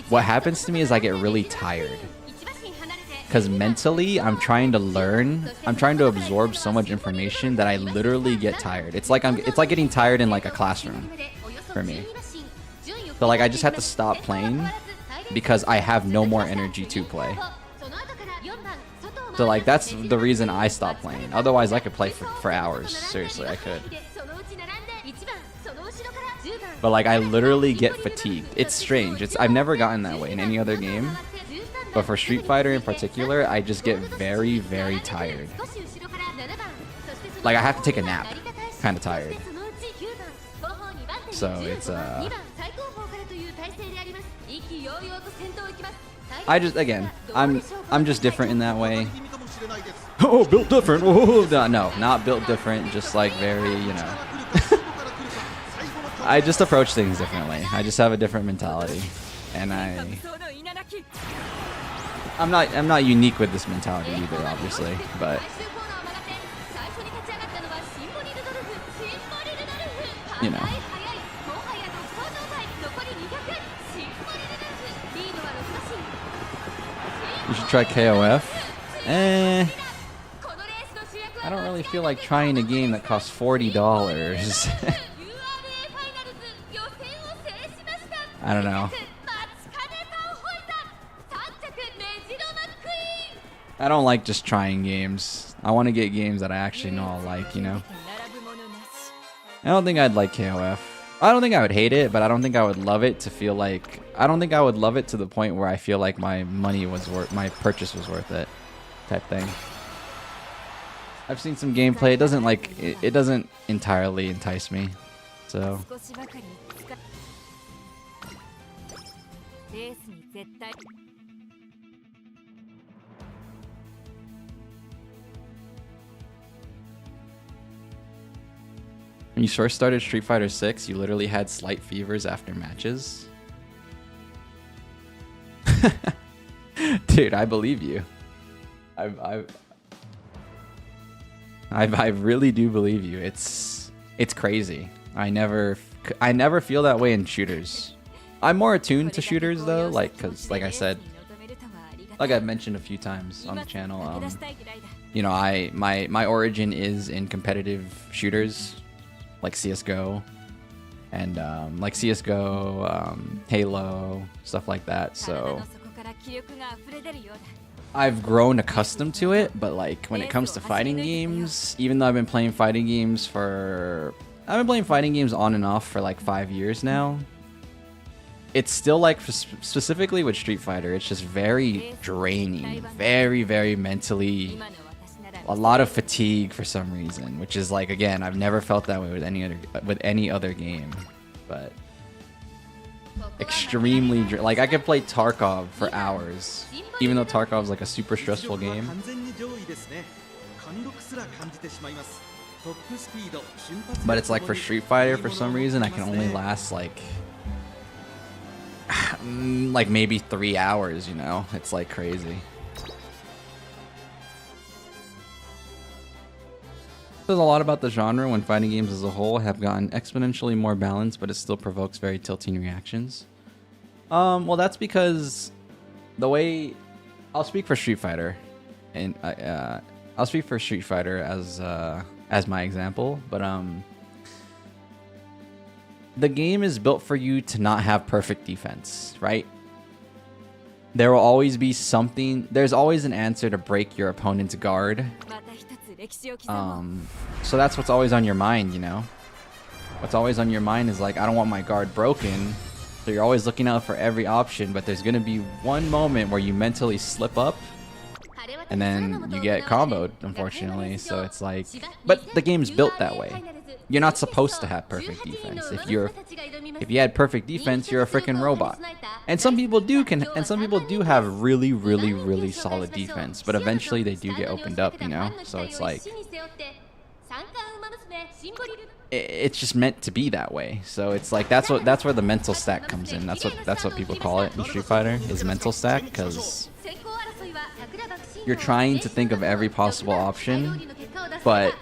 Speaker 1: What happens to me is I get really tired. Because mentally, I'm trying to learn, I'm trying to absorb so much information that I literally get tired. It's like getting tired in like a classroom for me. So like I just have to stop playing because I have no more energy to play. So like that's the reason I stopped playing. Otherwise I could play for hours. Seriously, I could. But like I literally get fatigued. It's strange. I've never gotten that way in any other game. But for Street Fighter in particular, I just get very, very tired. Like I have to take a nap. Kind of tired. So it's I just, again, I'm just different in that way. Oh, built different. Whoa. No, not built different. Just like very, you know. I just approach things differently. I just have a different mentality, and I'm not unique with this mentality either, obviously, but you know. You should try KOF. I don't really feel like trying a game that costs $40. I don't know. I don't like just trying games. I want to get games that I actually know I'll like, you know? I don't think I'd like KOF. I don't think I would hate it, but I don't think I would love it to feel like... I don't think I would love it to the point where I feel like my money was worth... my purchase was worth it. Type thing. I've seen some gameplay. It doesn't like... it doesn't entirely entice me. So... When you first started Street Fighter 6, you literally had slight fevers after matches. Dude, I believe you. I really do believe you. It's crazy. I never feel that way in shooters. I'm more attuned to shooters though, cause like I said, like I've mentioned a few times on the channel, you know, my origin is in competitive shooters. Like CSGO, and like CSGO, Halo, stuff like that. So I've grown accustomed to it, but like when it comes to fighting games, even though I've been playing fighting games on and off for like 5 years now, it's still like, specifically with Street Fighter, it's just very draining, very, very mentally. A lot of fatigue for some reason, which is like, again, I've never felt that way with any other game, but extremely like I could play Tarkov for hours, even though Tarkov's like a super stressful game. But it's like for Street Fighter, for some reason, I can only last like maybe 3 hours. You know, it's like crazy. Says a lot about the genre when fighting games as a whole have gotten exponentially more balanced, but it still provokes very tilting reactions. Well, that's because the way I'll speak for Street Fighter, and I'll speak for Street Fighter as my example, but the game is built for you to not have perfect defense, right? There will always be something. There's always an answer to break your opponent's guard. So that's what's always on your mind, you know? What's always on your mind is like, I don't want my guard broken. So you're always looking out for every option, but there's going to be one moment where you mentally slip up and then you get comboed, unfortunately. So it's like, but the game's built that way. You're not supposed to have perfect defense. If you had perfect defense, you're a freaking robot. And some people do have really, really, really solid defense, but eventually they do get opened up, you know? So it's like, it's just meant to be that way. So it's like, that's where the mental stack comes in. That's what people call it in Street Fighter, is mental stack, because you're trying to think of every possible option, but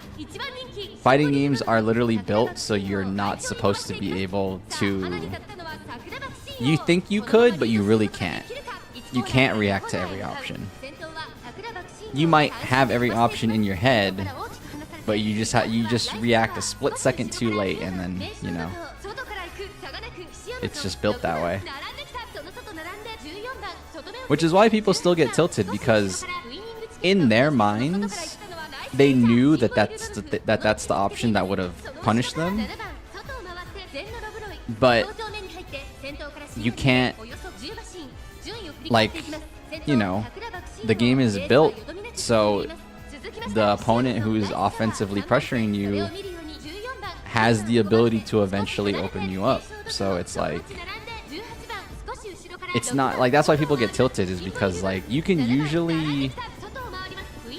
Speaker 1: fighting games are literally built so you're not supposed to be able to... You think you could, but you really can't. You can't react to every option. You might have every option in your head, but you just react a split second too late, and then, you know, it's just built that way. Which is why people still get tilted, because in their minds, they knew that that's the option that would have punished them. But you can't, like, you know, the game is built so the opponent who is offensively pressuring you has the ability to eventually open you up. So it's like, it's not like, that's why people get tilted, is because like you can usually,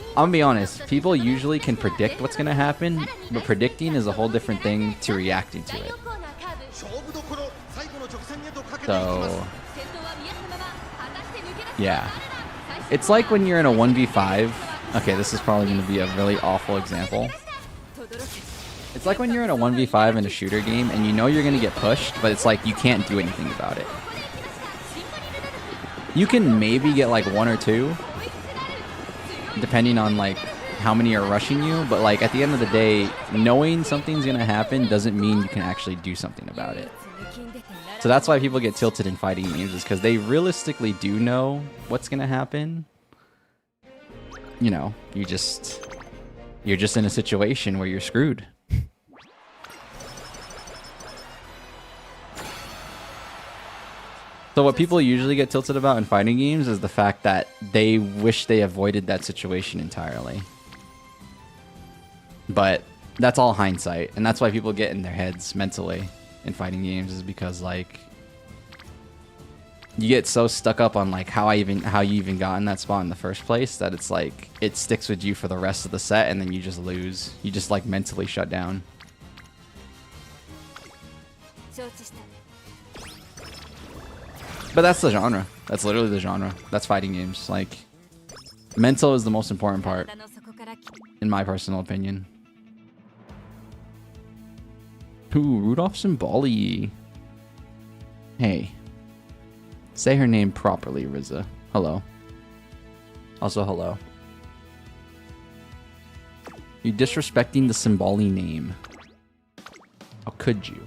Speaker 1: I'm gonna be honest, people usually can predict what's gonna happen, but predicting is a whole different thing to reacting to it. So yeah, it's like when you're in a 1v5. Okay, this is probably going to be a really awful example. It's like when you're in a 1v5 in a shooter game and you know you're going to get pushed, but it's like you can't do anything about it. You can maybe get like one or two, depending on like how many are rushing you, but like at the end of the day, knowing something's going to happen doesn't mean you can actually do something about it. So that's why people get tilted in fighting games, is because they realistically do know what's going to happen. You know, you're just in a situation where you're screwed. So what people usually get tilted about in fighting games is the fact that they wish they avoided that situation entirely. But that's all hindsight, and that's why people get in their heads mentally in fighting games, is because like you get so stuck up on like how you even got in that spot in the first place that it's like it sticks with you for the rest of the set, and then you just lose. You just like mentally shut down. But that's the genre. That's literally the genre. That's fighting games. Like, mental is the most important part, in my personal opinion. Ooh, Rudolph Simbali. Hey. Say her name properly, Riza. Hello. Also, hello. You're disrespecting the Simbali name. How could you?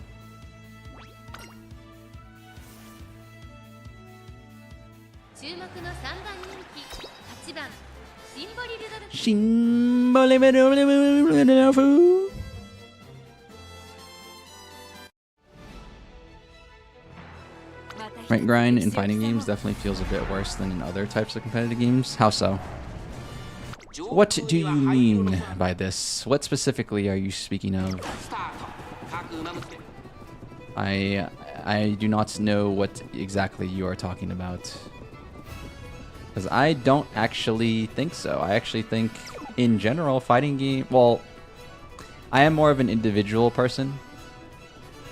Speaker 1: Rank grind in fighting games definitely feels a bit worse than in other types of competitive games. How so? What do you mean by this? What specifically are you speaking of? I do not know what exactly you are talking about. Because I don't actually think so. I actually think, in general, fighting game... Well, I am more of an individual person.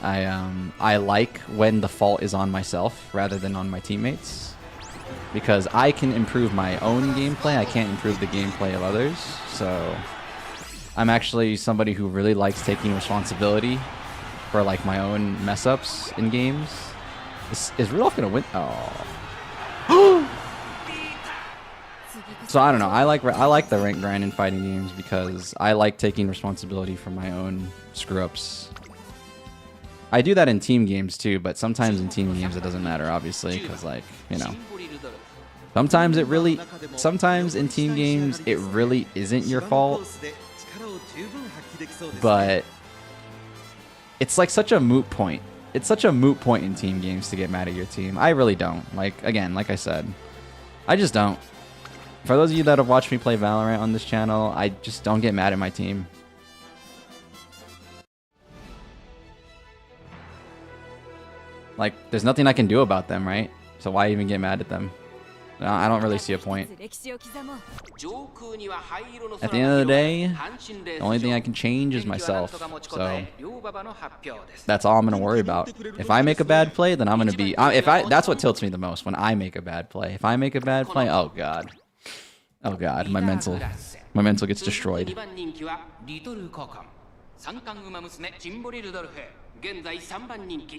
Speaker 1: I like when the fault is on myself rather than on my teammates, because I can improve my own gameplay. I can't improve the gameplay of others. So I'm actually somebody who really likes taking responsibility for like my own mess ups in games. Is Rudolph gonna win? Oh. So I don't know. I like the rank grind in fighting games because I like taking responsibility for my own screw ups. I do that in team games too, but sometimes in team games it doesn't matter, obviously, because like, you know, sometimes in team games it really isn't your fault. But it's like such a moot point. It's such a moot point in team games to get mad at your team. I really don't. Like, again, like I said, I just don't. For those of you that have watched me play Valorant on this channel, I just don't get mad at my team. Like, there's nothing I can do about them, right? So why even get mad at them? I don't really see a point. At the end of the day, the only thing I can change is myself. So that's all I'm gonna worry about. If I make a bad play, then I'm gonna be. That's what tilts me the most, when I make a bad play. If I make a bad play, oh god, my mental gets destroyed.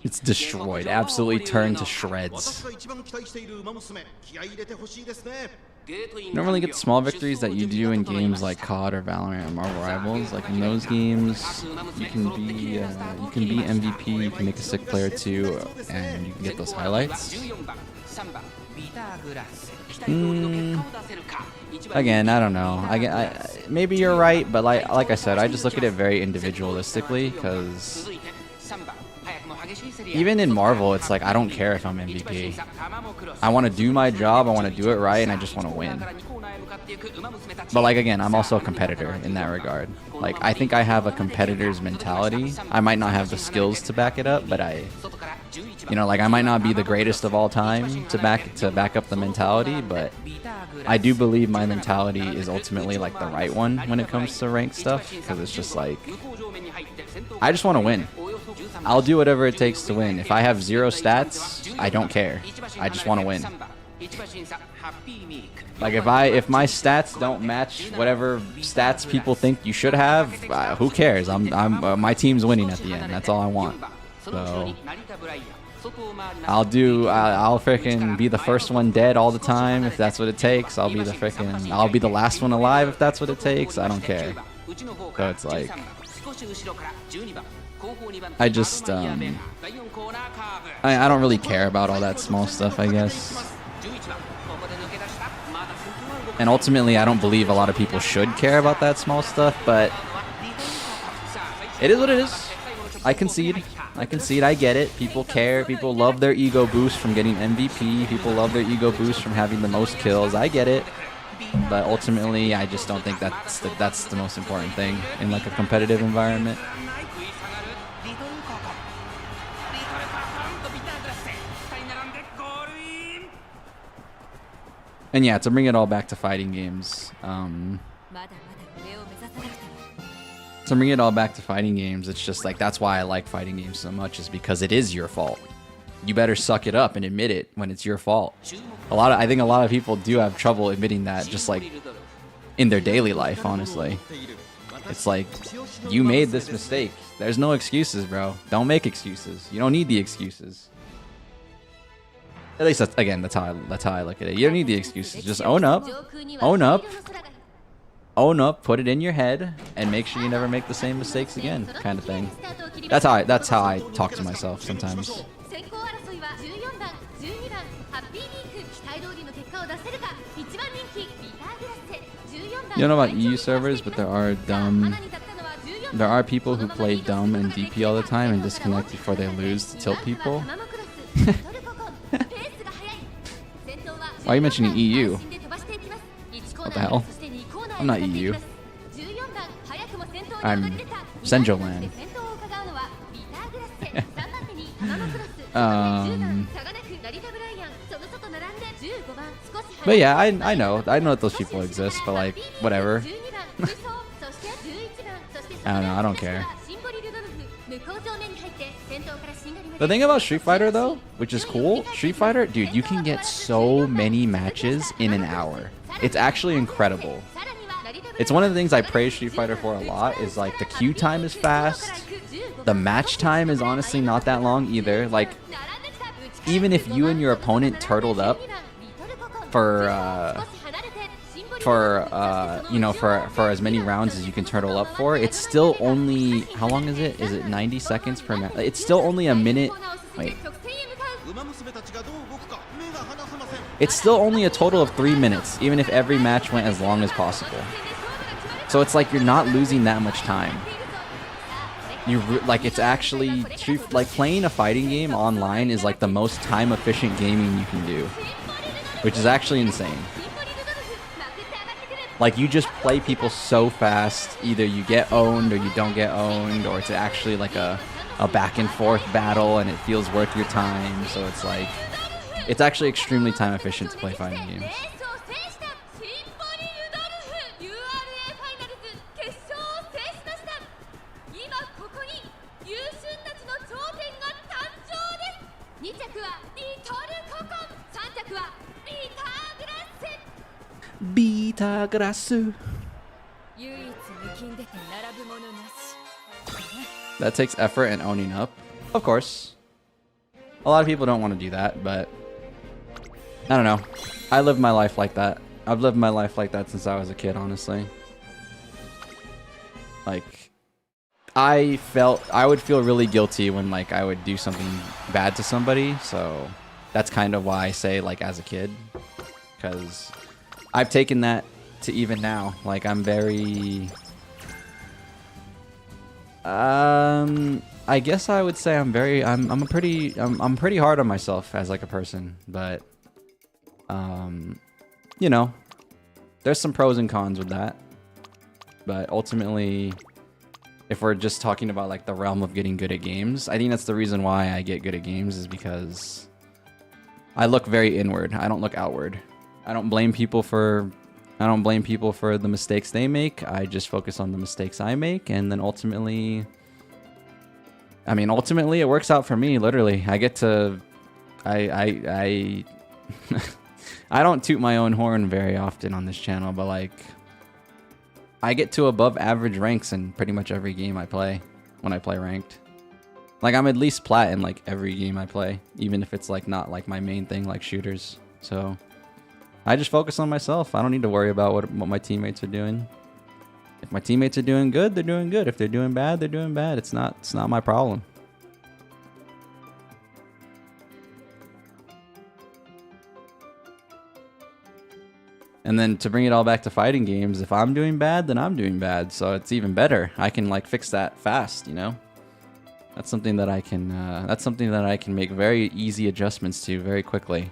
Speaker 1: It's destroyed, absolutely turned to shreds. You don't really get small victories that you do in games like COD or Valorant or Marvel Rivals. Like in those games, you can be MVP, you can make a sick player too, and you can get those highlights. Again, I don't know. Maybe you're right, but like I said, I just look at it very individualistically, because even in Marvel, it's like I don't care if I'm MVP. I want to do my job, I want to do it right, and I just want to win. But like again, I'm also a competitor in that regard. Like I think I have a competitor's mentality. I might not have the skills to back it up, but you know, like I might not be the greatest of all time to back up the mentality, but I do believe my mentality is ultimately like the right one when it comes to ranked stuff, because it's just like I just want to win. I'll do whatever it takes to win. If I have 0 stats, I don't care. I just want to win. Like if my stats don't match whatever stats people think you should have, who cares? My team's winning at the end. That's all I want. So I'll freaking be the first one dead all the time if that's what it takes. I'll be the last one alive if that's what it takes. I don't care. So it's like I just I don't really care about all that small stuff, I guess. And ultimately, I don't believe a lot of people should care about that small stuff, but it is what it is. I concede. I get it. People care. People love their ego boost from getting MVP. People love their ego boost from having the most kills. I get it. But ultimately, I just don't think that's the most important thing in like a competitive environment. And yeah, to bring it all back to fighting games, it's just like that's why I like fighting games so much, is because it is your fault. You better suck it up and admit it when it's your fault. I think a lot of people do have trouble admitting that, just like in their daily life, honestly. It's like, you made this mistake. There's no excuses, bro. Don't make excuses. You don't need the excuses. At least that's how I look at it. You don't need the excuses. Just own up, put it in your head, and make sure you never make the same mistakes again, kind of thing. That's how I talk to myself sometimes. You don't know about EU servers, but there are people who play dumb and DP all the time and disconnect before they lose to tilt people. Why are you mentioning EU? What the hell? I'm not EU. I'm Senjo Rant. But yeah, I know that those people exist, but like, whatever. I don't know, I don't care. The thing about Street Fighter though, which is cool, Street Fighter, dude, you can get so many matches in an hour. It's actually incredible. It's one of the things I praise Street Fighter for a lot, is like the queue time is fast. The match time is honestly not that long either. Like, even if you and your opponent turtled up for you know, for as many rounds as you can turtle up for, it's still only, how long is it? Is it 90 seconds per match? It's still only a minute. Wait. It's still only a total of 3 minutes, even if every match went as long as possible. So it's like you're not losing that much time. Like, it's actually, like, playing a fighting game online is like the most time efficient gaming you can do, which is actually insane. Like, you just play people so fast, either you get owned or you don't get owned, or it's actually like a back and forth battle and it feels worth your time. So it's like, it's actually extremely time efficient to play fighting games. Beta grasu. That takes effort and owning up. Of course. A lot of people don't want to do that, but I don't know. I live my life like that. I've lived my life like that since I was a kid, honestly. Like, I would feel really guilty when, like, I would do something bad to somebody, so that's kind of why I say, like, as a kid, because I've taken that to even now. Like, I'm very, I guess I would say I'm pretty hard on myself as, like, a person, but you know, there's some pros and cons with that. But ultimately, if we're just talking about, like, the realm of getting good at games, I think that's the reason why I get good at games, is because I look very inward. I don't look outward. I don't blame people for the mistakes they make. I just focus on the mistakes I make, and then ultimately, it works out for me, literally. I get to, I I don't toot my own horn very often on this channel, but, like, I get to above average ranks in pretty much every game I play when I play ranked. Like, I'm at least plat in, like, every game I play, even if it's, like, not, like, my main thing, like shooters. So I just focus on myself. I don't need to worry about what my teammates are doing. If my teammates are doing good, they're doing good. If they're doing bad, they're doing bad. It's not my problem. And then to bring it all back to fighting games, if I'm doing bad, then I'm doing bad. So it's even better. I can, like, fix that fast, you know? That's something that I can make very easy adjustments to very quickly.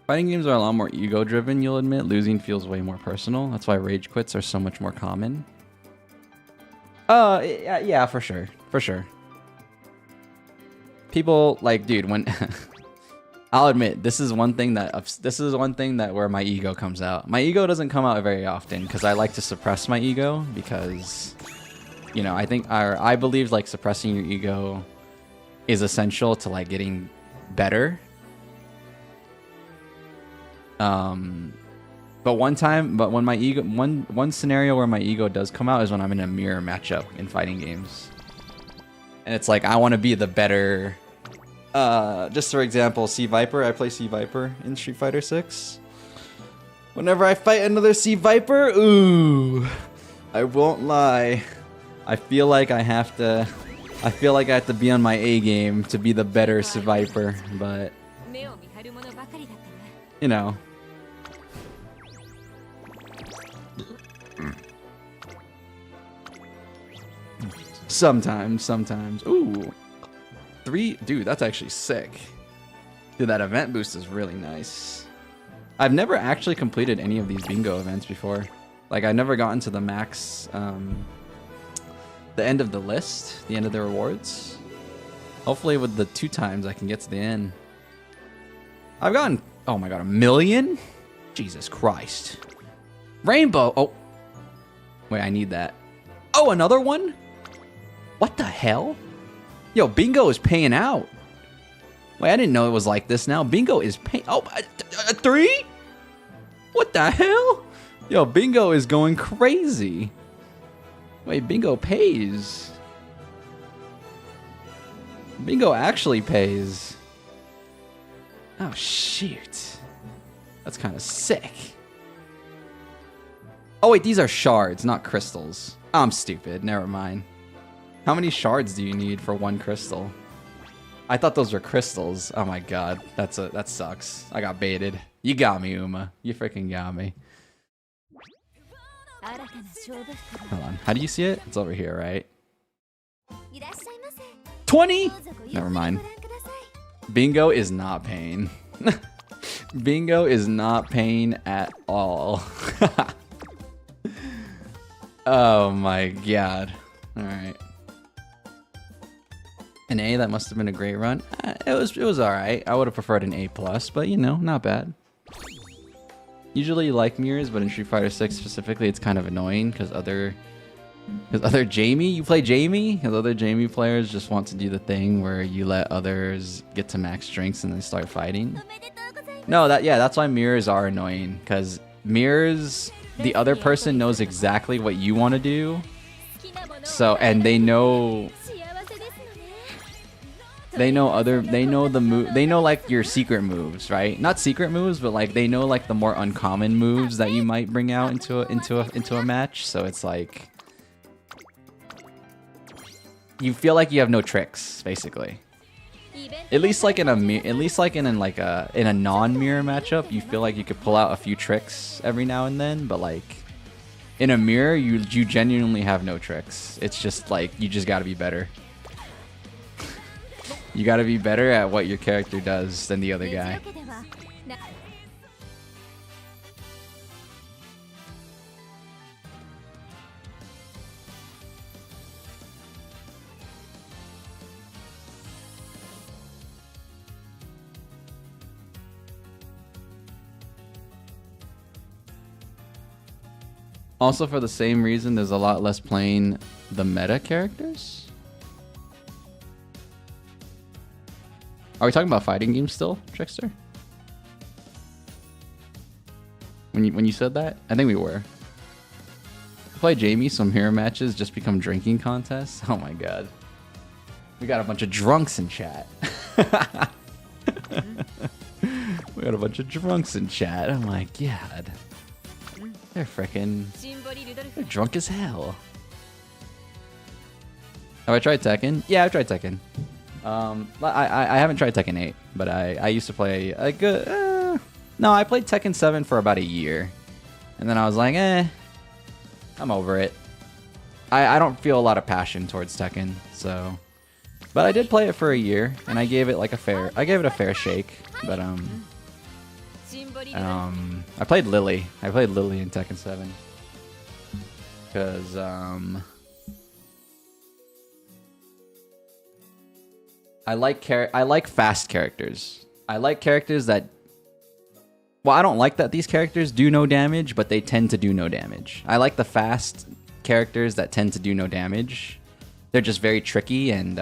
Speaker 1: Fighting games are a lot more ego-driven, you'll admit. Losing feels way more personal. That's why rage quits are so much more common. Yeah, for sure. For sure. People, like, dude, when... I'll admit, this is one thing that where my ego comes out. My ego doesn't come out very often, because I like to suppress my ego, because, you know, I believe, like, suppressing your ego is essential to, like, getting better. But when my ego, one scenario where my ego does come out is when I'm in a mirror matchup in fighting games. And it's like, I want to be the better, just for example, Sea Viper. I play Sea Viper in Street Fighter 6. Whenever I fight another Sea Viper, ooh, I won't lie. I feel like I have to be on my A game to be the better Sea Viper, but, you know. Sometimes. Ooh. 3, dude, that's actually sick. Dude, that event boost is really nice. I've never actually completed any of these bingo events before. Like, I never gotten to the max, the end of the list, the end of the rewards. Hopefully with the 2 times I can get to the end. I've gotten, oh my god, 1 million? Jesus Christ. Rainbow, oh. Wait, I need that. Oh, another one? What the hell? Yo, bingo is paying out. Wait, I didn't know it was like this now. Bingo is paying, oh, 3? What the hell? Yo, bingo is going crazy. Wait, bingo pays. Bingo actually pays. Oh, shoot. That's kind of sick. Oh, wait, these are shards, not crystals. I'm stupid. Never mind. How many shards do you need for 1 crystal? I thought those were crystals. Oh my god. That sucks. I got baited. You got me, Uma. You freaking got me. Hold on. How do you see it? It's over here, right? 20? Never mind. Bingo is not paying. Bingo is not paying at all. Oh my god. Alright. An A, that must have been a great run. It was alright. I would have preferred an A+, but you know, not bad. Usually you like mirrors, but in Street Fighter 6 specifically, it's kind of annoying because other Jamie, you play Jamie? Because other Jamie players just want to do the thing where you let others get to max strengths and then start fighting. No, that's why mirrors are annoying, because mirrors, the other person knows exactly what you want to do. So, and they know like your secret moves, right? Not secret moves, but like they know like the more uncommon moves that you might bring out into a match. So it's like you feel like you have no tricks, basically. At least like in a non-mirror matchup, you feel like you could pull out a few tricks every now and then, but like in a mirror, you genuinely have no tricks. It's just like you just got to be better. You gotta be better at what your character does than the other guy. Also, for the same reason, there's a lot less playing the meta characters. Are we talking about fighting games still, Trickster? When you said that? I think we were. Play Jamie, some hero matches just become drinking contests? Oh my god. We got a bunch of drunks in chat. We got a bunch of drunks in chat. Oh my god. They're drunk as hell. Have I tried Tekken? Yeah, I've tried Tekken. I haven't tried Tekken 8, but I used to play a good... no, I played Tekken 7 for about a year. And then I was like, I'm over it. I don't feel a lot of passion towards Tekken, so... But I did play it for a year, and I gave it like a fair shake. But, I played Lily. I played Lily in Tekken 7. Because, I like fast characters. I like characters that... Well, I don't like that these characters do no damage, but they tend to do no damage. I like the fast characters that tend to do no damage. They're just very tricky and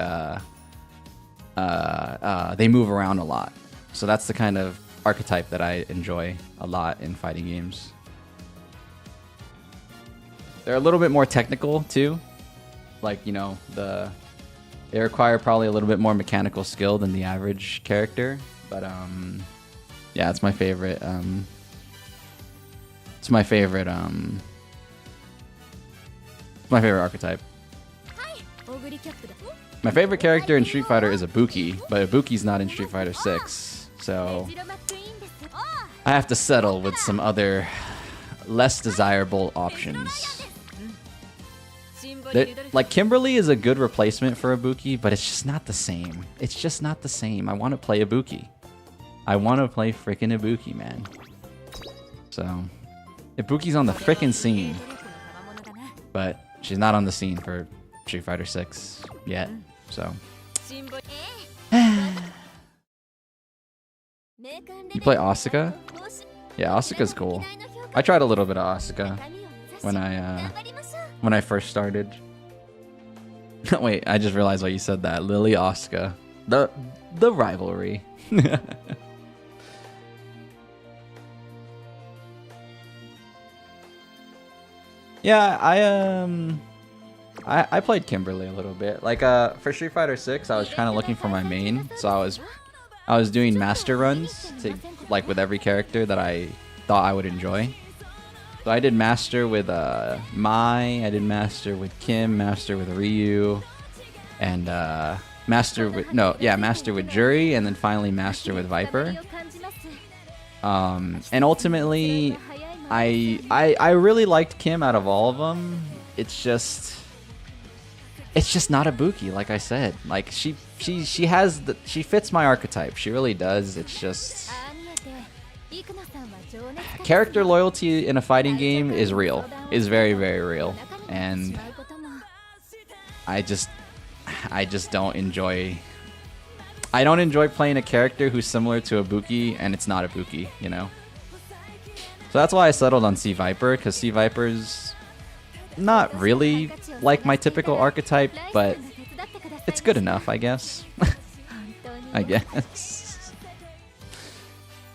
Speaker 1: they move around a lot. So that's the kind of archetype that I enjoy a lot in fighting games. They're a little bit more technical too. Like, you know, they require probably a little bit more mechanical skill than the average character, but yeah, it's my favorite. It's my favorite archetype. My favorite character in Street Fighter is Ibuki, but Ibuki's not in Street Fighter 6, so I have to settle with some other less desirable options. Like, Kimberly is a good replacement for Ibuki, but it's just not the same. It's just not the same. I want to play Ibuki. I want to play frickin' Ibuki, man. So, Ibuki's on the frickin' scene. But she's not on the scene for Street Fighter 6 yet, so. You play Asuka? Yeah, Asuka's cool. I tried a little bit of Asuka when I first started. Wait, I just realized why you said that. Lily Asuka. The rivalry. Yeah, I played Kimberly a little bit. Like for Street Fighter 6, I was kind of looking for my main, so I was doing master runs to like with every character that I thought I would enjoy. So I did master with Mai, I did master with Kim, master with Ryu, and master with Jury, and then finally master with Viper. And ultimately, I really liked Kim out of all of them. It's just not Ibuki, like I said. Like she fits my archetype. She really does. It's just character loyalty in a fighting game is real. Is very, very real. And I just don't enjoy playing a character who's similar to Ibuki and it's not Ibuki, you know? So that's why I settled on C Viper, because C Viper's not really like my typical archetype, but it's good enough, I guess. I guess.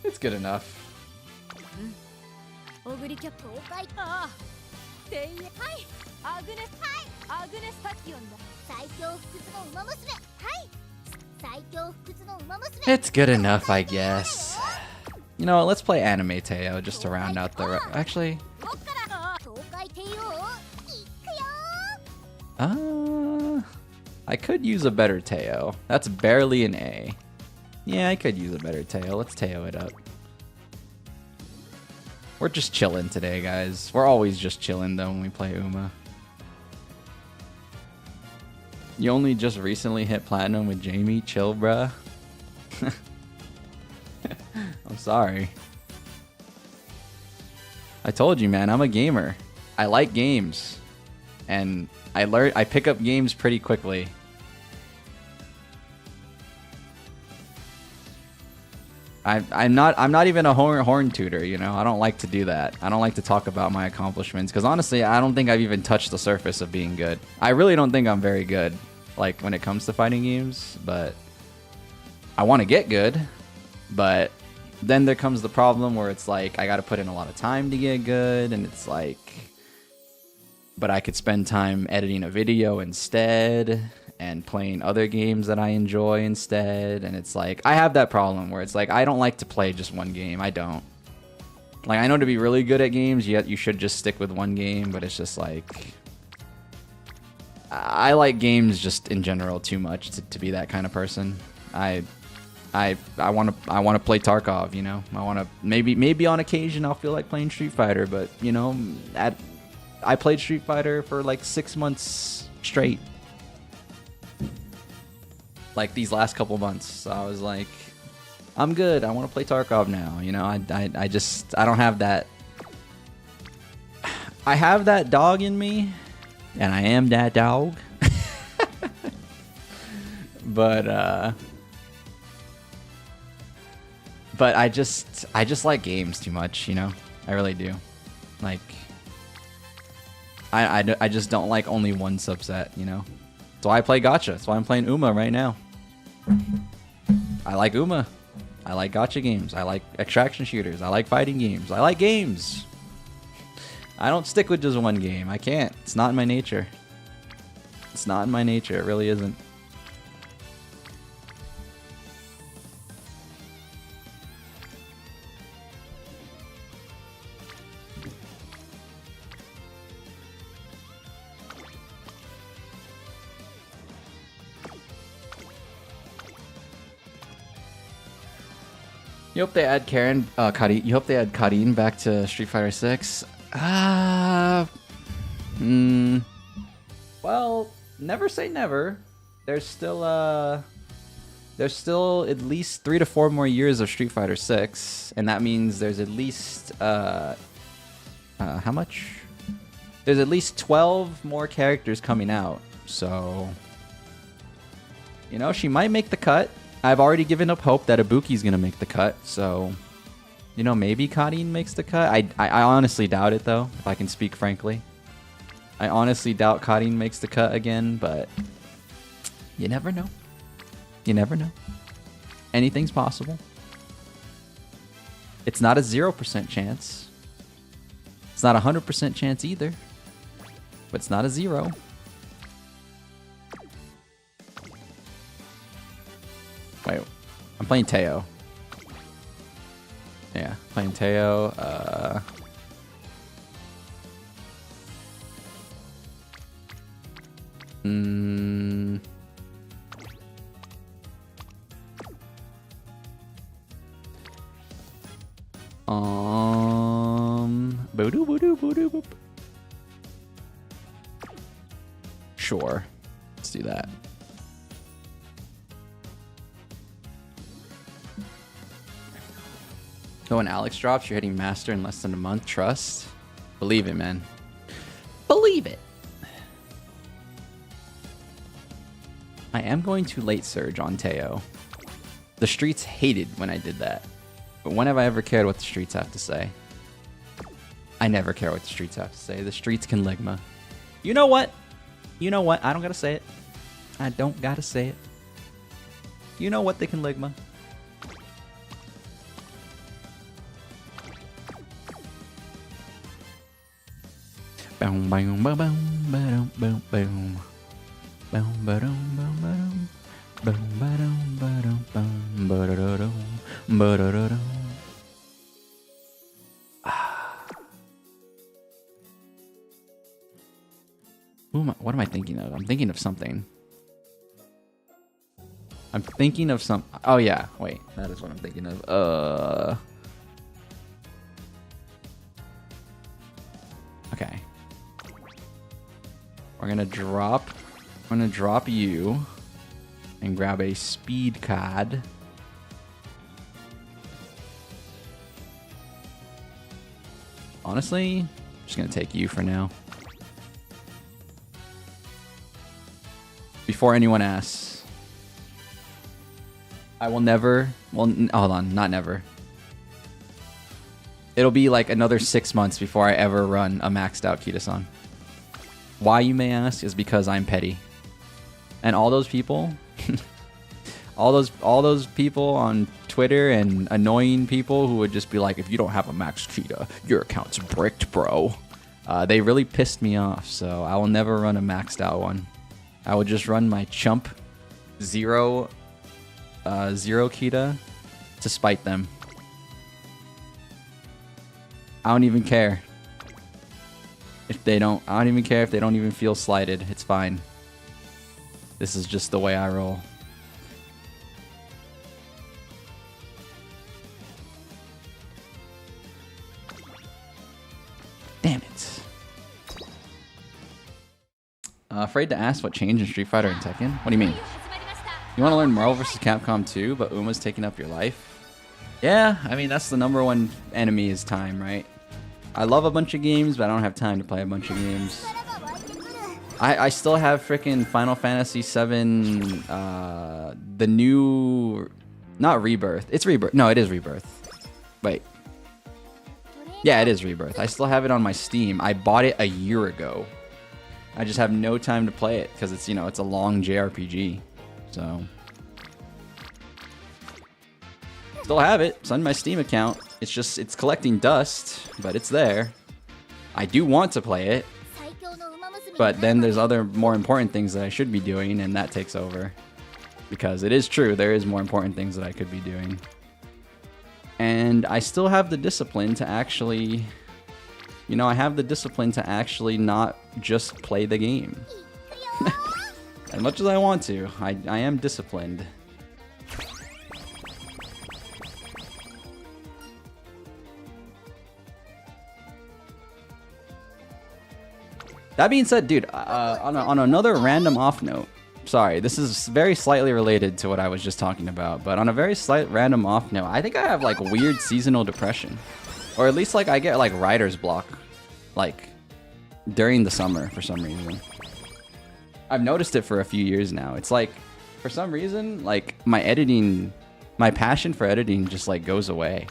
Speaker 1: It's good enough. It's good enough, I guess. You know what, let's play Anime Teo just to round out the... Actually... I could use a better Teo. That's barely an A. Yeah, I could use a better Teo. Let's Teo it up. We're just chilling today, guys. We're always just chilling, though, when we play Uma. You only just recently hit Platinum with Jamie? Chill, bruh. I'm sorry. I told you, man, I'm a gamer. I like games. And I pick up games pretty quickly. I'm not even a horn tutor, you know. I don't like to do that. I don't like to talk about my accomplishments because honestly, I don't think I've even touched the surface of being good. I really don't think I'm very good, like when it comes to fighting games. But I want to get good. But then there comes the problem where it's like I got to put in a lot of time to get good, and it's like, but I could spend time editing a video instead and playing other games that I enjoy instead. And it's like, I have that problem where it's like, I don't like to play just one game. I don't. Like, I know to be really good at games, you should just stick with one game, but it's just like, I like games just in general too much to be that kind of person. I want to play Tarkov, you know. I want to maybe on occasion I'll feel like playing Street Fighter, but you know, I played Street Fighter for like 6 months straight. Like these last couple months. So I was like, I'm good. I want to play Tarkov now. You know, I don't have that. I have that dog in me, and I am that dog. But I just like games too much, you know. I really do. Like, I just don't like only one subset, you know. That's why I play gacha. That's why I'm playing Uma right now. I like Uma. I like gacha games. I like extraction shooters. I like fighting games. I like games. I don't stick with just one game. I can't. It's not in my nature. It's not in my nature. It really isn't. You hope they add Karin, you hope they add Karin back to Street Fighter 6? Well, never say never. There's still there's still at least 3 to 4 more years of Street Fighter 6, and that means there's at least how much? There's at least 12 more characters coming out. So, you know, she might make the cut. I've already given up hope that Ibuki's gonna make the cut. So, you know, maybe Karin makes the cut. I honestly doubt it though, if I can speak frankly. I honestly doubt Karin makes the cut again, but you never know. You never know. Anything's possible. It's not a 0% chance. It's not a 100% chance either. But it's not a 0. Wait, I'm playing Teo. Yeah, playing Teo. Boop. Sure, let's do that. So when Alex drops, you're hitting master in less than a month. Trust, believe it, man. Believe it. I am going to late surge on Teo. The streets hated when I did that. But when have I ever cared what the streets have to say? I never care what the streets have to say. The streets can ligma. You know what? You know what? I don't gotta say it. I don't gotta say it. You know what they can ligma. Boom, boom, boom, boom, boom, boom, boom. Boom, ba-dum, boom, ba-dum. Boom, ba-dum, ba-dum, boom, ba-da-da-dum, ba-da-da-dum. What am I thinking of? I'm thinking of something. I'm thinking of some... Oh, yeah. Wait. That is what I'm thinking of. Okay. We're gonna drop... I'm gonna drop you and grab a speed card. Honestly, I'm just gonna take you for now. Before anyone asks, I will never... Well, hold on. Not never. It'll be like another 6 months before I ever run a maxed out Kita-san. Why, you may ask, is because I'm petty. And all those people, all those people on Twitter and annoying people who would just be like, if you don't have a max Kita, your account's bricked, bro. They really pissed me off, so I will never run a maxed out one. I would just run my chump zero Kita to spite them. I don't even care if they don't. I don't even care if they don't even feel slighted. It's fine. This is just the way I roll. Damn it. Afraid to ask what changed in Street Fighter and Tekken? What do you mean? You want to learn Marvel vs. Capcom 2, but Uma's taking up your life? Yeah, I mean, that's the #1 enemy is time, right? I love a bunch of games, but I don't have time to play a bunch of games. I still have freaking Final Fantasy VII, the new... Not Rebirth. It's Rebirth. No, it is Rebirth. Wait. Yeah, it is Rebirth. I still have it on my Steam. I bought it a year ago. I just have no time to play it because it's, you know, it's a long JRPG. So... Still have it. It's on my Steam account. It's just, it's collecting dust, but it's there. I do want to play it. But then there's other more important things that I should be doing, and that takes over. Because it is true, there is more important things that I could be doing. And I still have the discipline to actually... You know, I have the discipline to actually not just play the game. As much as I want to, I am disciplined. That being said, dude, on another random off note, sorry, this is very slightly related to what I was just talking about, but on a very slight random off note, I think I have like weird seasonal depression. Or at least like I get like writer's block like during the summer for some reason. I've noticed it for a few years now. It's like for some reason like my passion for editing just like goes away.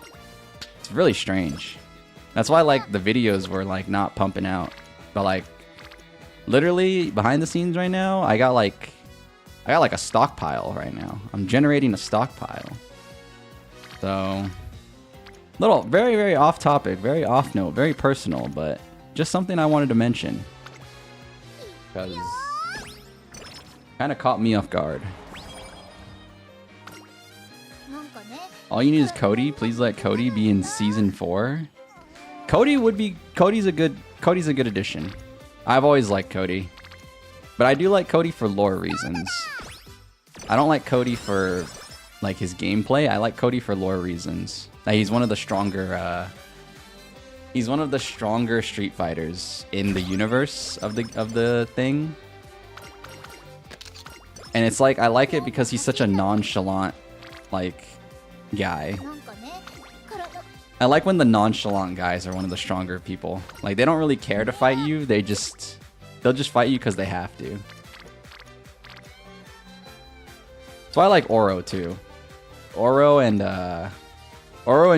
Speaker 1: It's really strange. That's why like the videos were like not pumping out. But like literally behind the scenes right now, I got like a stockpile right now. I'm generating a stockpile. So little very, very off topic, very off note, very personal, but just something I wanted to mention. Because kind of caught me off guard. All you need is Cody. Please let Cody be in season 4. Cody's a good addition. I've always liked Cody. But I do like Cody for lore reasons. I don't like Cody for like his gameplay. I like Cody for lore reasons. He's one of the stronger Street Fighters in the universe of the thing. And it's like I like it because he's such a nonchalant like guy. I like when the nonchalant guys are one of the stronger people. Like they don't really care to fight you. They'll just fight you because they have to. So I like Oro too. Oro and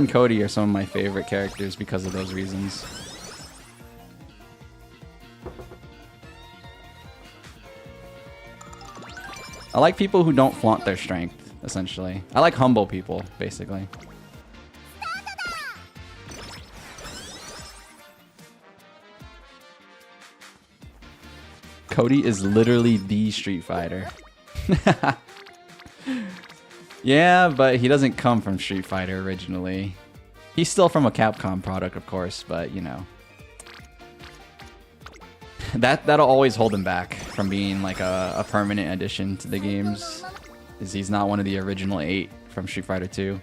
Speaker 1: Cody are some of my favorite characters because of those reasons. I like people who don't flaunt their strength, essentially. I like humble people, basically. Cody is literally the Street Fighter. Yeah, but he doesn't come from Street Fighter originally. He's still from a Capcom product, of course, but you know. That'll always hold him back from being like a permanent addition to the games. Is he's not one of the original 8 from Street Fighter 2.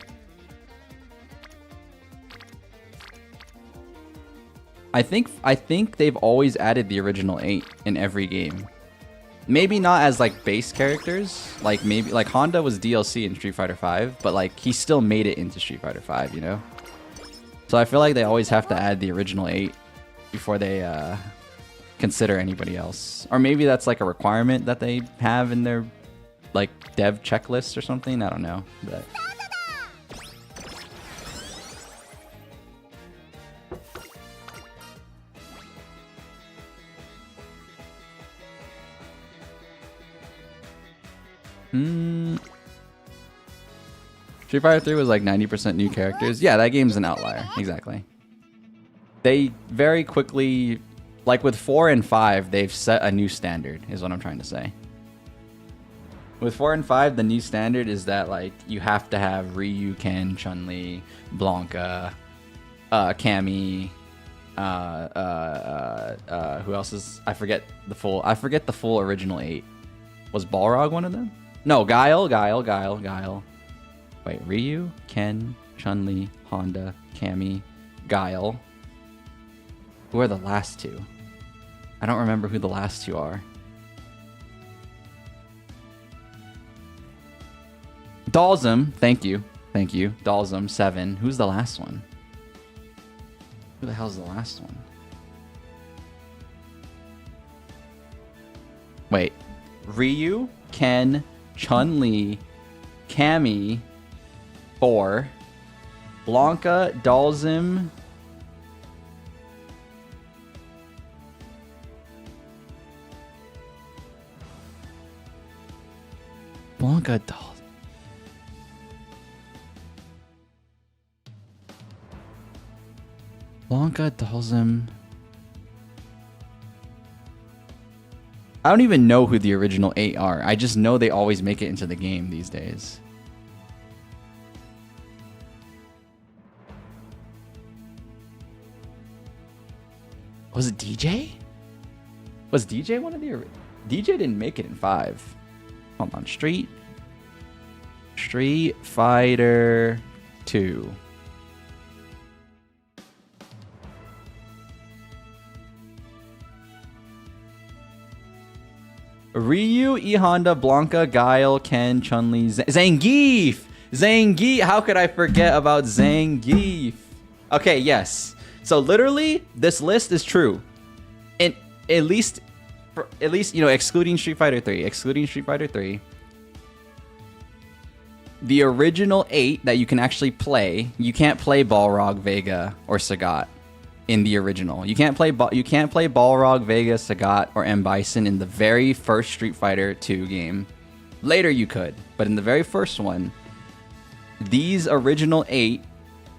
Speaker 1: I think they've always added the original 8 in every game. Maybe not as like base characters, like maybe like Honda was DLC in Street Fighter 5, but like he still made it into Street Fighter 5, you know? So I feel like they always have to add the original 8 before they consider anybody else. Or maybe that's like a requirement that they have in their like dev checklist or something, I don't know, but Street Fighter 3 was like 90% new characters. Yeah, that game's an outlier. Exactly. They very quickly, like with 4 and 5, they've set a new standard, is what I'm trying to say. With 4 and 5, the new standard is that like you have to have Ryu, Ken, Chun-Li, Blanca, Cammy, who else is, I forget the full original 8. Was Balrog one of them? No, Guile. Wait, Ryu, Ken, Chun-Li, Honda, Cammy, Guile. Who are the last 2? I don't remember who the last 2 are. Dalsum, thank you. Dalsum, 7. Who's the last one? Who the hell's the last one? Wait. Ryu, Ken, Chun-Li, Cammy, 4, Blanca, Dalsum, Blanca, Dalsum. I don't even know who the original 8 are. I just know they always make it into the game these days. Was it DJ? Was DJ one of the... DJ didn't make it in 5. Hold on. Street Fighter 2. Ryu, E Honda, Blanca, Guile, Ken, Chun-Li, Zangief! Zangief! How could I forget about Zangief? Okay, yes. So literally, this list is true. And at least, you know, excluding Street Fighter 3. Excluding Street Fighter 3. The original 8 that you can actually play, you can't play Balrog, Vega, or Sagat in the original. You can't play Balrog, Vega, Sagat, or M. Bison in the very first Street Fighter 2 game. Later you could, but in the very first one, these original 8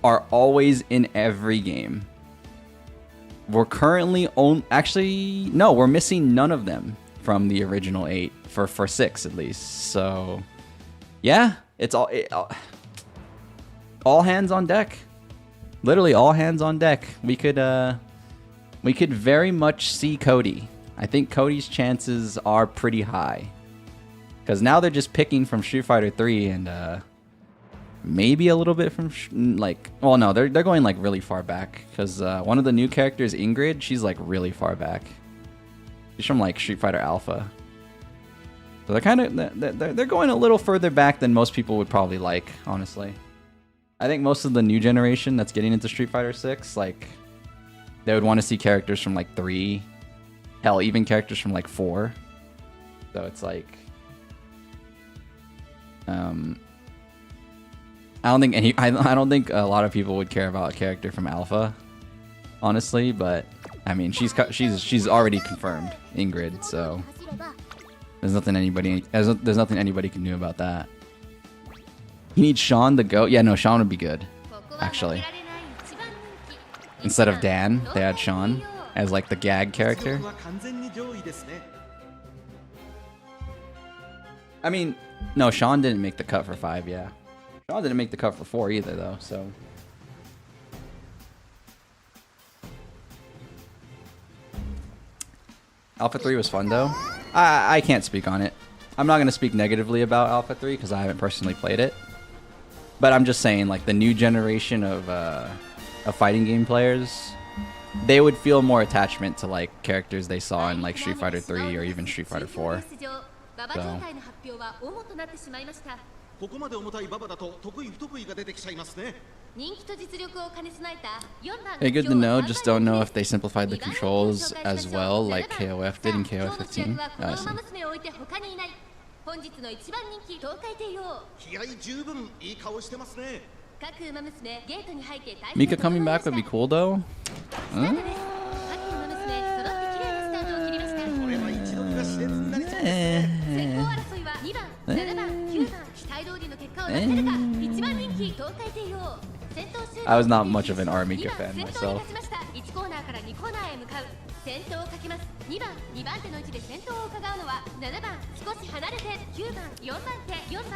Speaker 1: are always in every game. We're currently actually no, we're missing none of them from the original 8 for 6 at least. So yeah, it's all hands on deck. Literally all hands on deck. We could very much see Cody. I think Cody's chances are pretty high. Cuz now they're just picking from Street Fighter 3 and maybe a little bit from well, no, they're going like really far back cuz one of the new characters, Ingrid, she's like really far back. She's from like Street Fighter Alpha. So they're going a little further back than most people would probably like, honestly. I think most of the new generation that's getting into Street Fighter 6, like, they would want to see characters from like 3, hell, even characters from like 4. So it's like, I don't think a lot of people would care about a character from Alpha, honestly. But I mean, she's already confirmed, Ingrid. So there's nothing anybody can do about that. You need Sean the GOAT? Yeah, no, Sean would be good, actually. Instead of Dan, they had Sean as like the gag character. I mean, no, Sean didn't make the cut for 5, yeah. Sean didn't make the cut for 4 either, though, so. Alpha 3 was fun, though. I can't speak on it. I'm not going to speak negatively about Alpha 3 because I haven't personally played it. But I'm just saying, like, the new generation of fighting game players, they would feel more attachment to, like, characters they saw in, like, Street Fighter 3 or even Street Fighter 4. So. Hey, good to know. Just don't know if they simplified the controls as well, like KOF did in KOF 15. Oh, I see. Mika coming back would be cool, though. Huh? I was not much of an Armika fan myself.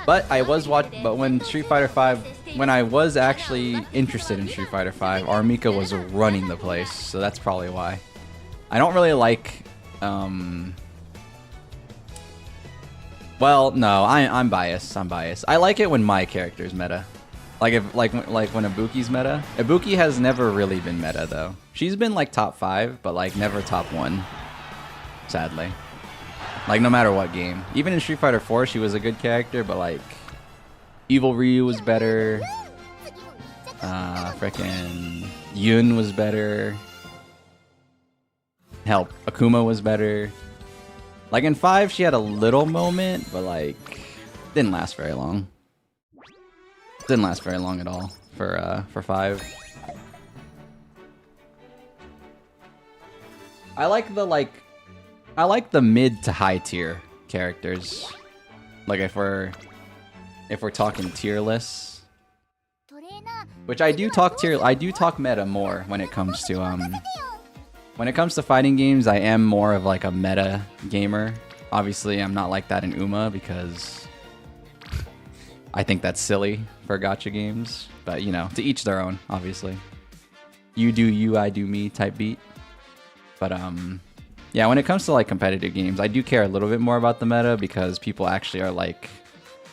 Speaker 1: But when Street Fighter 5, when I was actually interested in Street Fighter 5, Armika was running the place, so that's probably why. I don't really like well, no, I'm biased. I like it when my character's meta. Like when Ibuki's meta. Ibuki has never really been meta though. She's been like top 5, but like never top 1. Sadly. Like no matter what game. Even in Street Fighter 4 she was a good character, but like Evil Ryu was better. Frickin' Yun was better. Hell, Akuma was better. Like in 5 she had a little moment, but like didn't last very long. Didn't last very long at all for 5. I like the mid to high tier characters. Like if we're talking tier lists. Which I do talk meta more when it comes to fighting games. I am more of like a meta gamer. Obviously, I'm not like that in Uma because I think that's silly for gacha games. But you know, to each their own, obviously. You do you, I do me type beat. But yeah, when it comes to like competitive games, I do care a little bit more about the meta because people actually are like,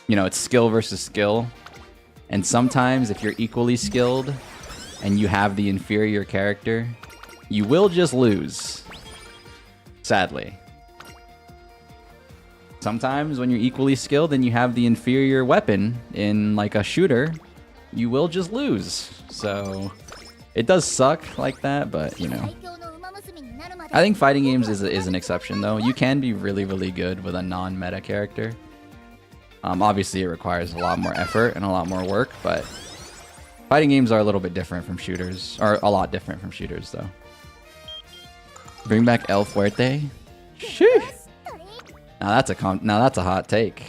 Speaker 1: you know, it's skill versus skill. And sometimes if you're equally skilled and you have the inferior character, you will just lose. Sadly. Sometimes when you're equally skilled and you have the inferior weapon in like a shooter, you will just lose. So it does suck like that, but you know. I think fighting games is an exception though. You can be really, really good with a non-meta character. Obviously it requires a lot more effort and a lot more work, but fighting games are a little bit different from shooters, or a lot different from shooters though. Bring back El Fuerte? Sheesh. Now that's a hot take.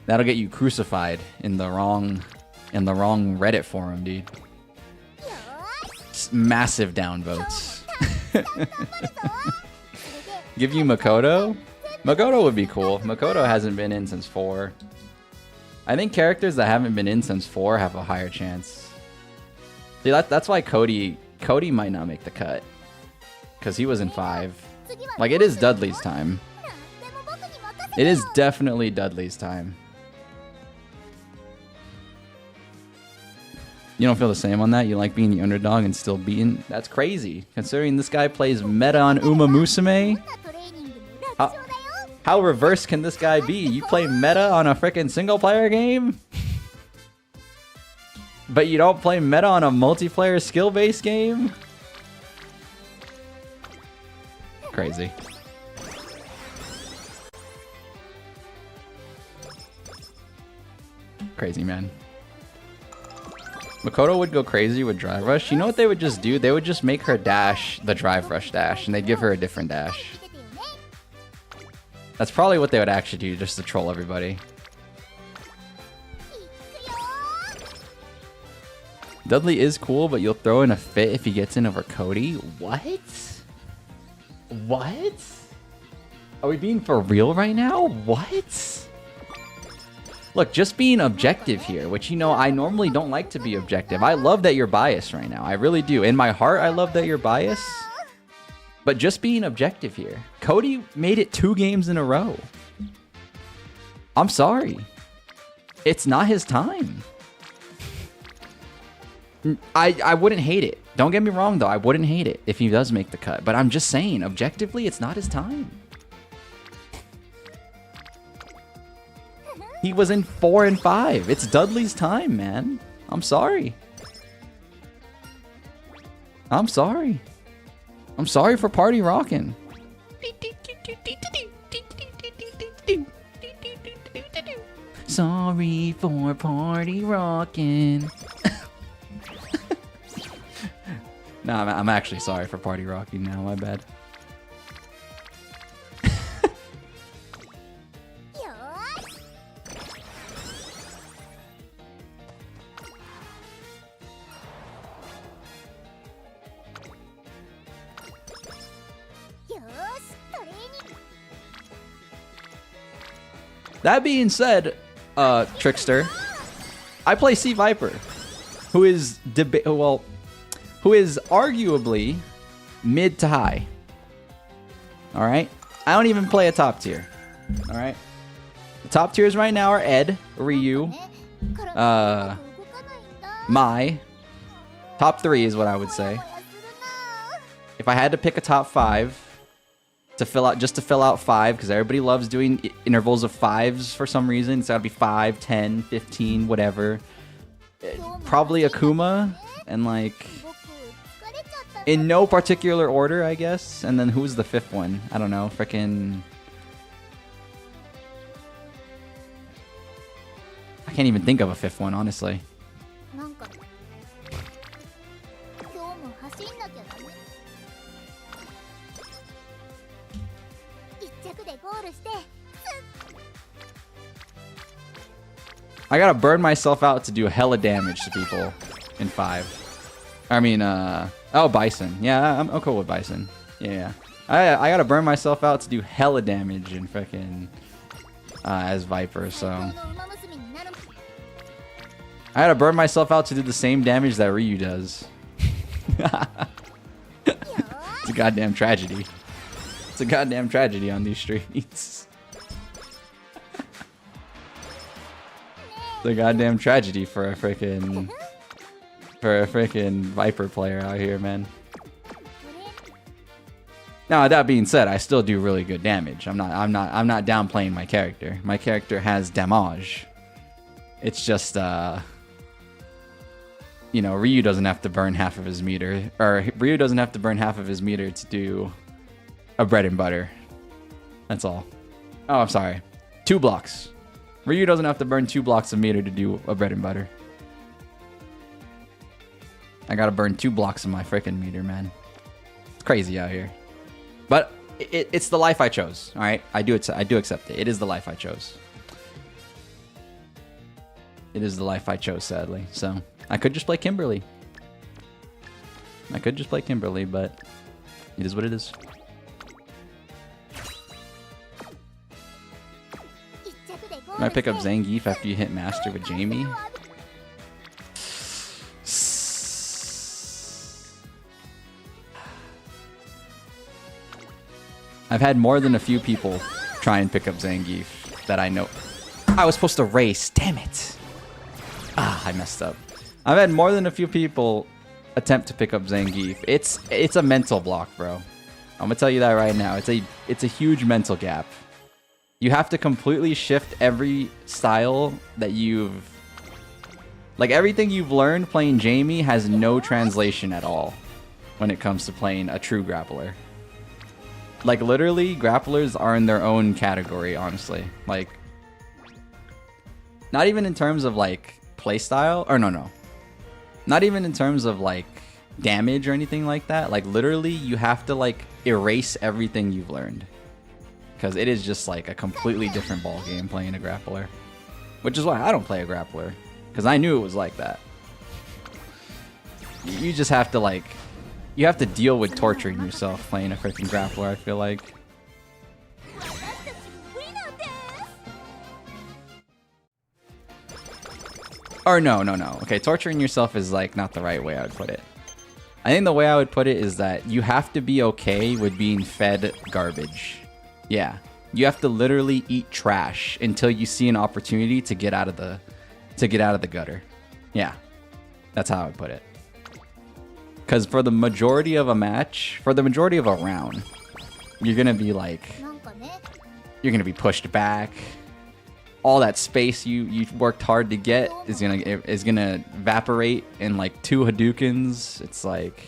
Speaker 1: That'll get you crucified in the wrong Reddit forum, dude. It's massive downvotes. Give you Makoto? Makoto would be cool. Makoto hasn't been in since 4. I think characters that haven't been in since 4 have a higher chance. See, that's why Cody might not make the cut. Because he was in 5. Like, it is Dudley's time. It is definitely Dudley's time. You don't feel the same on that? You like being the underdog and still beating? That's crazy. Considering this guy plays meta on Umamusume. How reverse can this guy be? You play meta on a freaking single player game? But you don't play meta on a multiplayer skill-based game? Crazy. Crazy, man. Makoto would go crazy with Drive Rush. You know what they would just do? They would just make her dash the Drive Rush dash, and they'd give her a different dash. That's probably what they would actually do, just to troll everybody. Dudley is cool, but you'll throw in a fit if he gets in over Cody? What? What? Are we being for real right now? What? Look, just being objective here, which, you know, I normally don't like to be objective. I love that you're biased right now. I really do. In my heart, I love that you're biased. But just being objective here. Cody made it 2 games in a row. I'm sorry. It's not his time. I wouldn't hate it. Don't get me wrong, though. I wouldn't hate it if he does make the cut. But I'm just saying, objectively, it's not his time. He was in 4 and 5. It's Dudley's time, man. I'm sorry. I'm sorry. I'm sorry for party rocking. Sorry for party rocking. No, I'm actually sorry for party rocking now. My bad. That being said, Trickster, I play C Viper, who is arguably mid to high. All right, I don't even play a top tier. All right, the top tiers right now are Ed, Ryu, Mai. Top 3 is what I would say. If I had to pick a top 5 to fill out 5, because everybody loves doing intervals of 5s for some reason. It's got to be 5, 10, 15, whatever. Probably Akuma, and like in no particular order, I guess. And then who's the 5th one? I don't know. Frickin'. I can't even think of a 5th one, honestly. I gotta burn myself out to do hella damage to people in 5. I mean, oh, Bison. Yeah, I'm cool with Bison. Yeah. I gotta burn myself out to do hella damage in frickin' as Viper, so. I gotta burn myself out to do the same damage that Ryu does. It's a goddamn tragedy. It's a goddamn tragedy on these streets. It's a goddamn tragedy for a freaking Viper player out here, man. Now, that being said, I still do really good damage. I'm not downplaying my character. My character has damage. It's just you know, Ryu doesn't have to burn half of his meter, or Ryu doesn't have to burn half of his meter to do a bread and butter. That's all. Oh, I'm sorry. 2 blocks. Ryu doesn't have to burn 2 blocks of meter to do a bread and butter. I gotta burn 2 blocks of my freaking meter, man. It's crazy out here. But it's the life I chose. All right, I do accept it. It is the life I chose. It is the life I chose, sadly. So I could just play Kimberly. I could just play Kimberly, but it is what it is. Might pick up Zangief after you hit Master with Jamie. I've had more than a few people try and pick up Zangief that I know. I was supposed to race. Damn it. Ah, I messed up. I've had more than a few people attempt to pick up Zangief. It's a mental block, bro. I'm gonna tell you that right now. It's a huge mental gap. You have to completely shift every style that you've... Like, everything you've learned playing Jamie has no translation at all when it comes to playing a true grappler. Like, literally, grapplers are in their own category, honestly. Like, not even in terms of, like, playstyle. Or, no. Not even in terms of, like, damage or anything like that. Like, literally, you have to, like, erase everything you've learned. Because it is just, like, a completely different ballgame playing a grappler. Which is why I don't play a grappler. Because I knew it was like that. You just have to, like... You have to deal with torturing yourself playing a freaking grappler, I feel like. Or no. Okay, torturing yourself is like not the right way I would put it. I think the way I would put it is that you have to be okay with being fed garbage. Yeah. You have to literally eat trash until you see an opportunity to get out of the gutter. Yeah. That's how I would put it. Because for the majority of a match, for the majority of a round, you're going to be like, you're going to be pushed back. All that space you worked hard to get is gonna evaporate in like 2 Hadoukens. It's like,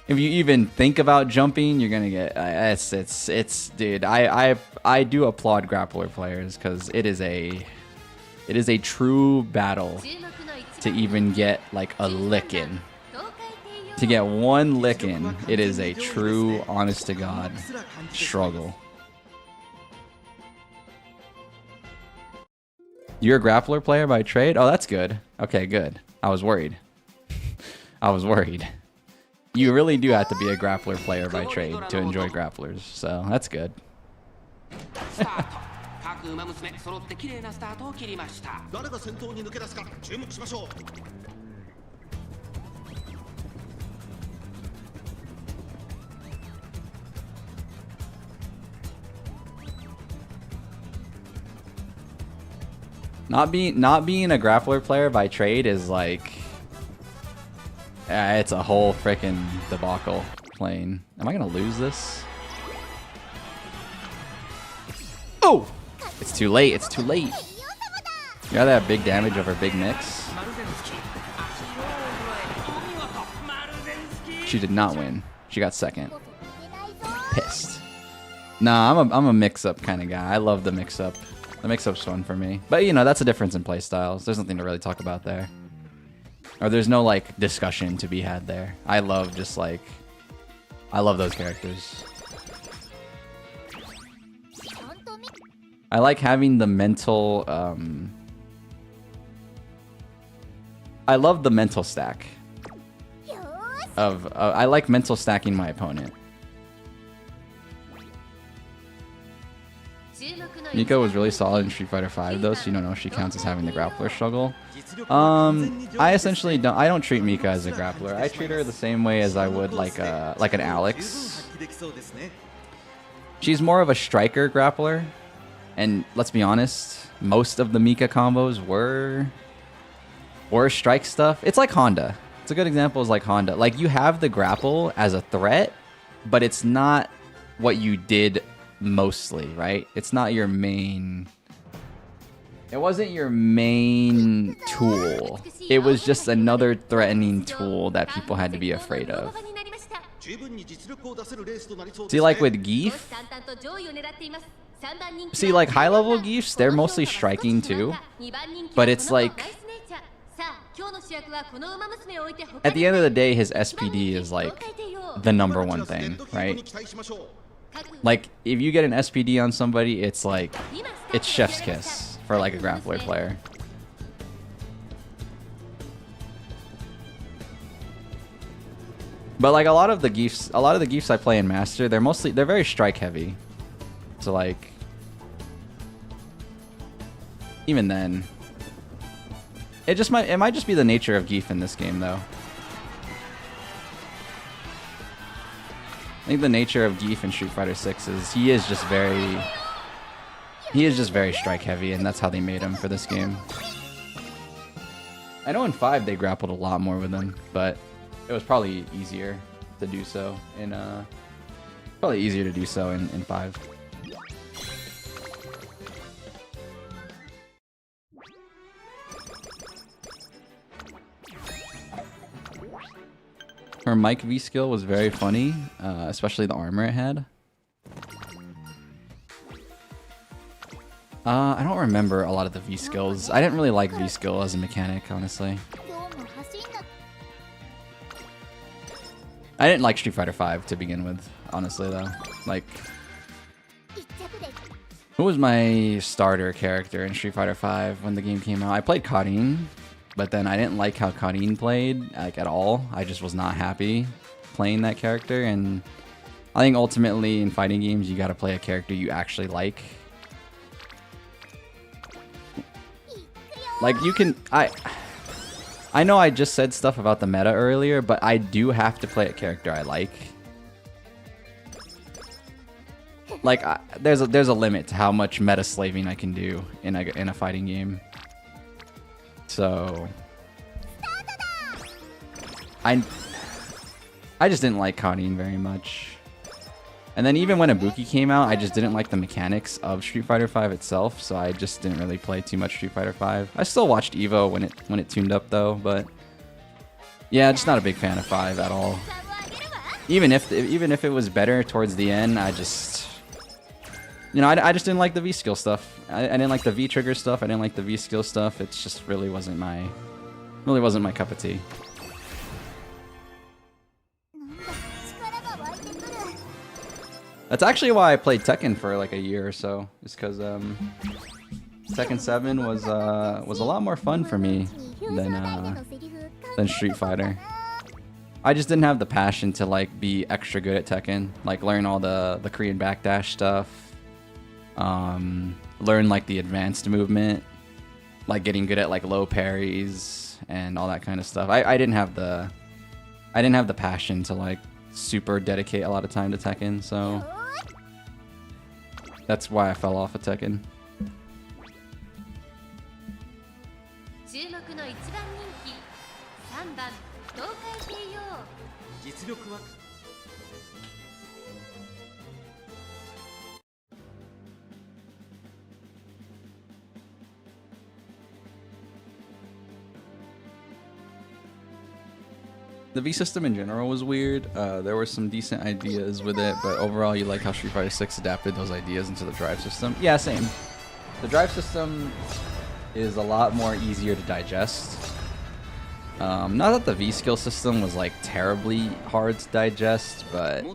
Speaker 1: if you even think about jumping, you're gonna get, it's dude, I do applaud grappler players because it is a true battle to even get like a lick in. To get one lick in, it is a true, honest to God struggle. You're a grappler player by trade? Oh, that's good. Okay, good. I was worried. I was worried. You really do have to be a grappler player by trade to enjoy grapplers, so that's good. Not being a grappler player by trade is like, it's a whole freaking debacle playing. Am I gonna lose this? Oh! It's too late. It's too late. You gotta have big damage over big mix. She did not win. She got second. Pissed. Nah, I'm a mix-up kind of guy. I love the mix-up. The mix-up's fun for me. But, you know, that's a difference in play styles. There's nothing to really talk about there. Or there's no, like, discussion to be had there. I love just, like... I love those characters. I like having the mental, I love the mental stack. I like mental stacking my opponent. Miko was really solid in Street Fighter V though, so you don't know if she counts as having the grappler struggle. I essentially don't treat Mika as a grappler. I treat her the same way as I would like an Alex. She's more of a striker grappler, and let's be honest, most of the Mika combos were strike stuff. It's like Honda. It's a good example is like Honda. Like, you have the grapple as a threat, but it's not what you did mostly, right? It's not your main... It wasn't your main tool. It was just another threatening tool that people had to be afraid of. See, like with Geef, see, like high-level Geefs, they're mostly striking too. But it's like, at the end of the day, his SPD is like the #1 thing, right? Like, if you get an SPD on somebody, it's like, it's chef's kiss for like a grappler player. But like a lot of the Geefs I play in Master, they're very strike heavy. So like, even then, it might just be the nature of Geef in this game though. I think the nature of Geef in Street Fighter 6 is he is just very strike heavy, and that's how they made him for this game. I know in 5 they grappled a lot more with him, but it was probably easier to do so in 5. Her Mike V skill was very funny, especially the armor it had. I don't remember a lot of the V skills. I didn't really like V skill as a mechanic, honestly. I didn't like Street Fighter 5 to begin with, honestly though. Like, who was my starter character in Street Fighter 5 when the game came out? I played Karin, but then I didn't like how Karin played, like, at all. I just was not happy playing that character, and I think ultimately in fighting games you gotta play a character you actually like. Like, you can... I know I just said stuff about the meta earlier, but I do have to play a character I like. Like, there's a limit to how much meta slaving I can do in a fighting game. So I just didn't like Karin very much. And then even when Ibuki came out, I just didn't like the mechanics of Street Fighter 5 itself, so I just didn't really play too much Street Fighter 5. I still watched Evo when it tuned up though, but yeah, just not a big fan of 5 at all. Even if it was better towards the end, I just, you know, I just didn't like the V skill stuff. I didn't like the V trigger stuff. I didn't like the V skill stuff. It just really wasn't my cup of tea. That's actually why I played Tekken for like a year or so. Just because Tekken 7 was a lot more fun for me than Street Fighter. I just didn't have the passion to like be extra good at Tekken, like learn all the Korean backdash stuff, learn like the advanced movement, like getting good at like low parries and all that kind of stuff. I didn't have the passion to like super dedicate a lot of time to Tekken, so that's why I fell off of Tekken. The V system in general was weird. There were some decent ideas with it, but overall you like how Street Fighter 6 adapted those ideas into the drive system. Yeah, same. The drive system is a lot more easier to digest. Not that the V skill system was like terribly hard to digest, but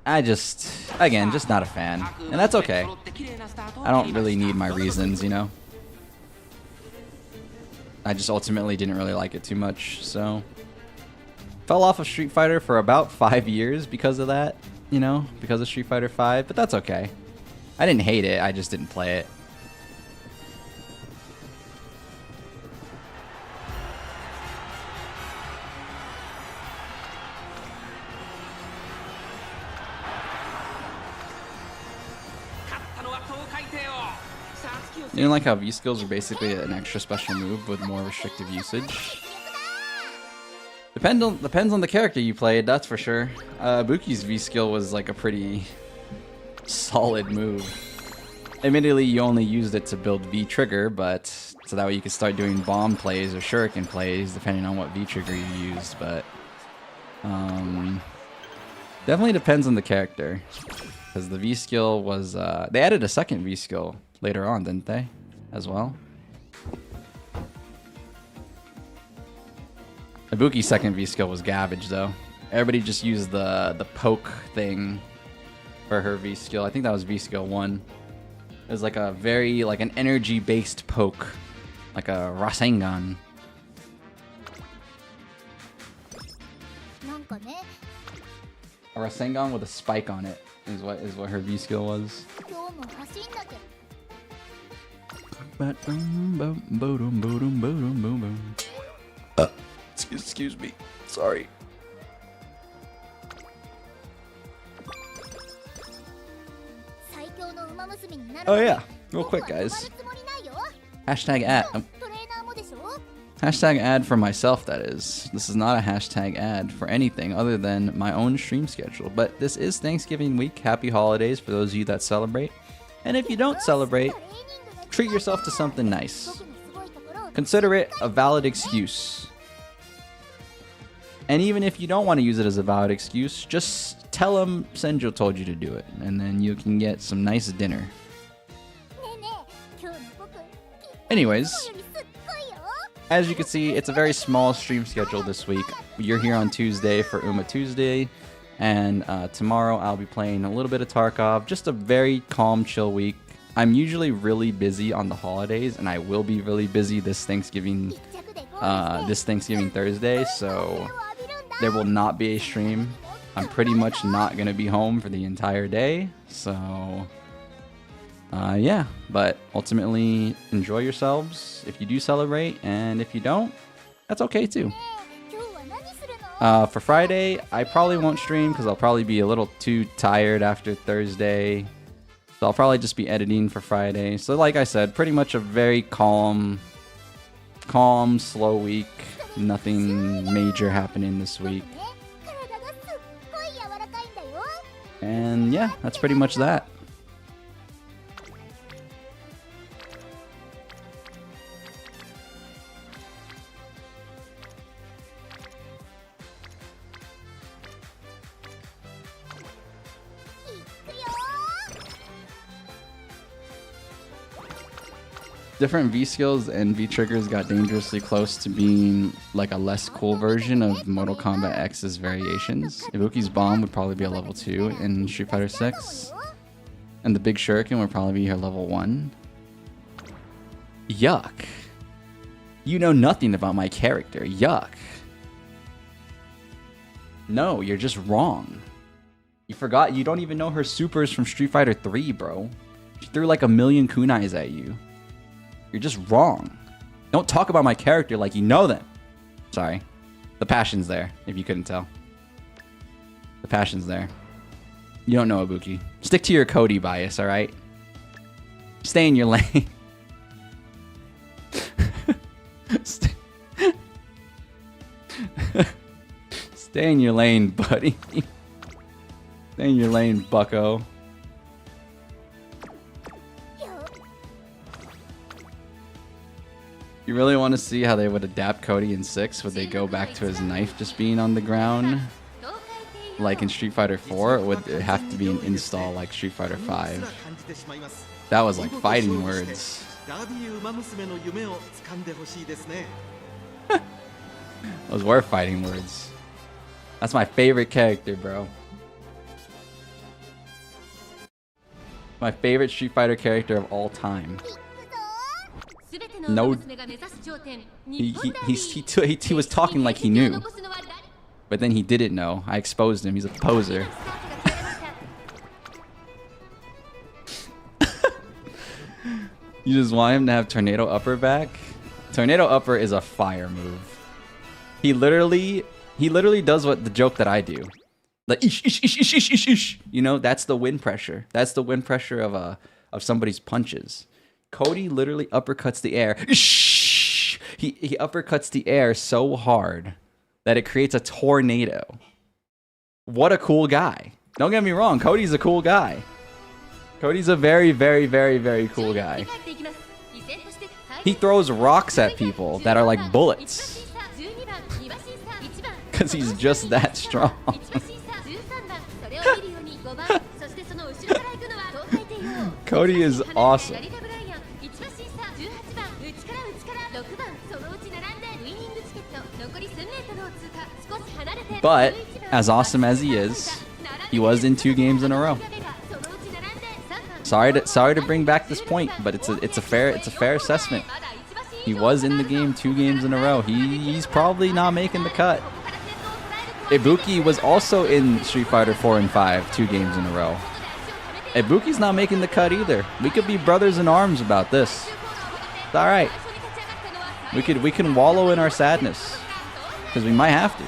Speaker 1: I just, again, just not a fan, and that's okay. I don't really need my reasons, you know. I just ultimately didn't really like it too much, so fell off of Street Fighter for about 5 years because of that, you know, because of Street Fighter 5, but that's okay. I didn't hate it, I just didn't play it. You know, like how V skills are basically an extra special move with more restrictive usage. Depends on the character you played, that's for sure. Buki's V skill was like a pretty solid move. Admittedly, you only used it to build V trigger, but so that way you could start doing bomb plays or shuriken plays depending on what V trigger you used. But definitely depends on the character, because the V skill was they added a second V skill later on, didn't they? As well. Ibuki's second V skill was garbage though. Everybody just used the poke thing for her V skill. I think that was V skill 1. It was like a very, like an energy based poke. Like a Rasengan. A Rasengan with a spike on it is what her V skill was. Excuse me. Sorry. Oh yeah, real quick guys. Hashtag ad. Hashtag ad for myself, that is. This is not a hashtag ad for anything other than my own stream schedule. But this is Thanksgiving week. Happy holidays for those of you that celebrate. And if you don't celebrate, treat yourself to something nice. Consider it a valid excuse. And even if you don't want to use it as a valid excuse, just tell them Senjo told you to do it. And then you can get some nice dinner. Anyways, as you can see, it's a very small stream schedule this week. You're here on Tuesday for Uma Tuesday. And tomorrow I'll be playing a little bit of Tarkov. Just a very calm, chill week. I'm usually really busy on the holidays, and I will be really busy this Thanksgiving Thursday, so there will not be a stream. I'm pretty much not going to be home for the entire day, so yeah. But ultimately, enjoy yourselves if you do celebrate, and if you don't, that's okay too. For Friday, I probably won't stream because I'll probably be a little too tired after Thursday. So I'll probably just be editing for Friday. So like I said, pretty much a very calm, slow week. Nothing major happening this week. And yeah, that's pretty much that. Different V skills and V triggers got dangerously close to being like a less cool version of Mortal Kombat X's variations. Ibuki's bomb would probably be a level 2 in Street Fighter 6. And the big shuriken would probably be her level 1. Yuck. You know nothing about my character. Yuck. No, you're just wrong. You forgot you don't even know her supers from Street Fighter 3, bro. She threw like a million kunais at you. You're just wrong. Don't talk about my character like you know them. Sorry. The passion's there, if you couldn't tell. The passion's there. You don't know Ibuki. Stick to your Cody bias, alright? Stay in your lane. Stay in your lane, buddy. Stay in your lane, bucko. You really want to see how they would adapt Cody in 6? Would they go back to his knife just being on the ground? Like in Street Fighter 4? Or would it have to be an install like Street Fighter 5? That was like fighting words. Those were fighting words. That's my favorite character, bro. My favorite Street Fighter character of all time. No, he was talking like he knew, but then he didn't know. I exposed him. He's a poser. You just want him to have Tornado Upper back? Tornado Upper is a fire move. He literally does what the joke that I do. Like ish, ish, ish, ish, ish, ish, ish. You know, that's the wind pressure. That's the wind pressure of somebody's punches. Cody literally uppercuts the air. Shh! He uppercuts the air so hard that it creates a tornado. What a cool guy. Don't get me wrong, Cody's a cool guy. Cody's a very, very, very, very cool guy. He throws rocks at people that are like bullets. Because he's just that strong. Cody is awesome. But as awesome as he is, he was in 2 games in a row. Sorry to bring back this point, but it's a fair assessment. He was in the game 2 games in a row. He's probably not making the cut. Ibuki was also in Street Fighter 4 and 5 2 games in a row. Ibuki's not making the cut either. We could be brothers in arms about this. It's all right. We can wallow in our sadness because we might have to.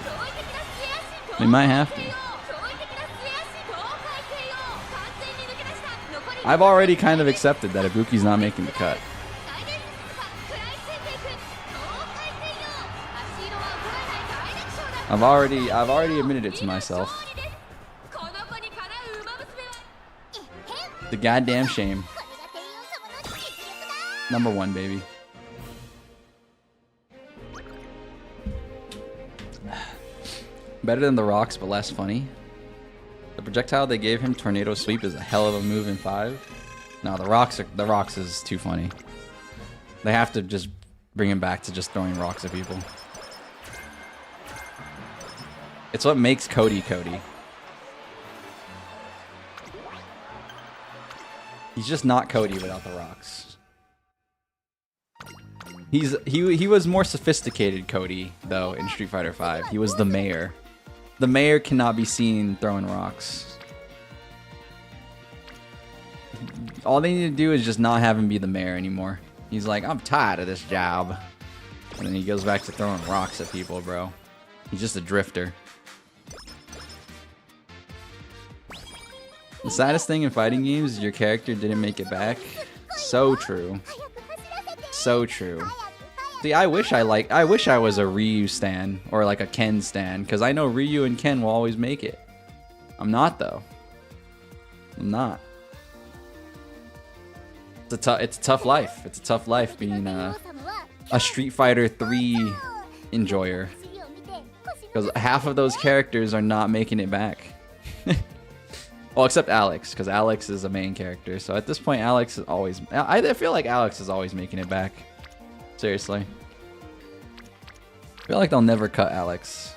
Speaker 1: We might have to. I've already kind of accepted that Ibuki's not making the cut. I've already admitted it to myself. The goddamn shame. Number 1, baby. Better than the rocks, but less funny. The projectile they gave him, Tornado Sweep, is a hell of a move in 5. No, the rocks is too funny. They have to just bring him back to just throwing rocks at people. It's what makes Cody Cody. He's just not Cody without the rocks. He was more sophisticated Cody though in Street Fighter 5. He was the mayor. The mayor cannot be seen throwing rocks. All they need to do is just not have him be the mayor anymore. He's like, I'm tired of this job. And then he goes back to throwing rocks at people, bro. He's just a drifter. The saddest thing in fighting games is your character didn't make it back. So true. So true. See, I wish I was a Ryu stan or like a Ken stan, because I know Ryu and Ken will always make it. I'm not though. I'm not. It's a tough life. It's a tough life being a Street Fighter 3 enjoyer, because half of those characters are not making it back. Well, except Alex, because Alex is a main character. So at this point, Alex is always... I feel like Alex is always making it back. Seriously. I feel like they'll never cut Alex.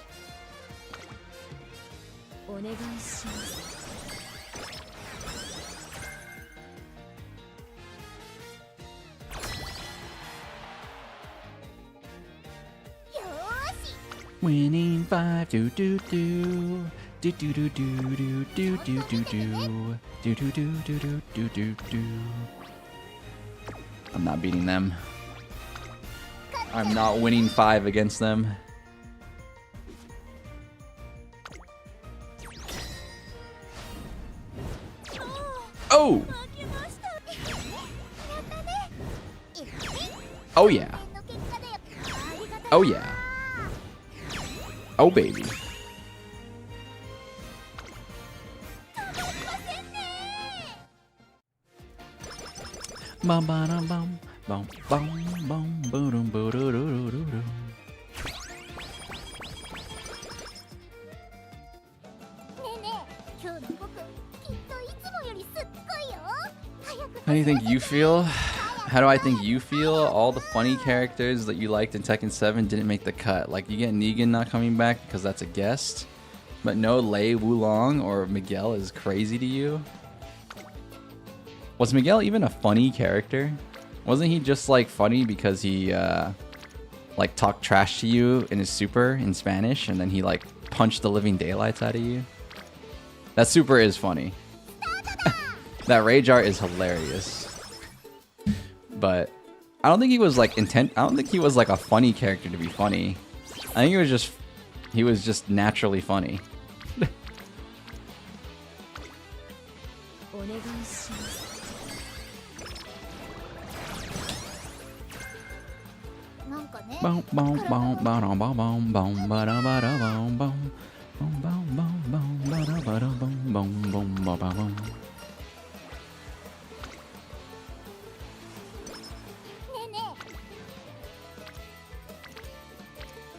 Speaker 1: Winning 5, do do do. Do do do do do do do do do do do do do do do do. I'm not beating them. I'm not winning 5 against them. Oh! Oh yeah. Oh yeah. Oh baby. Bum bum bum bum bum bum boom boom boom. How do you think you feel? How do I think you feel? All the funny characters that you liked in Tekken 7 didn't make the cut. Like, you get Negan not coming back because that's a guest, but no Lei Wulong or Miguel is crazy to you? Was Miguel even a funny character? Wasn't he just like funny because he like talked trash to you in his super in Spanish and then he like punched the living daylights out of you? That super is funny. That rage art is hilarious. But I don't think he was like I don't think he was like a funny character to be funny. I think he was just naturally funny.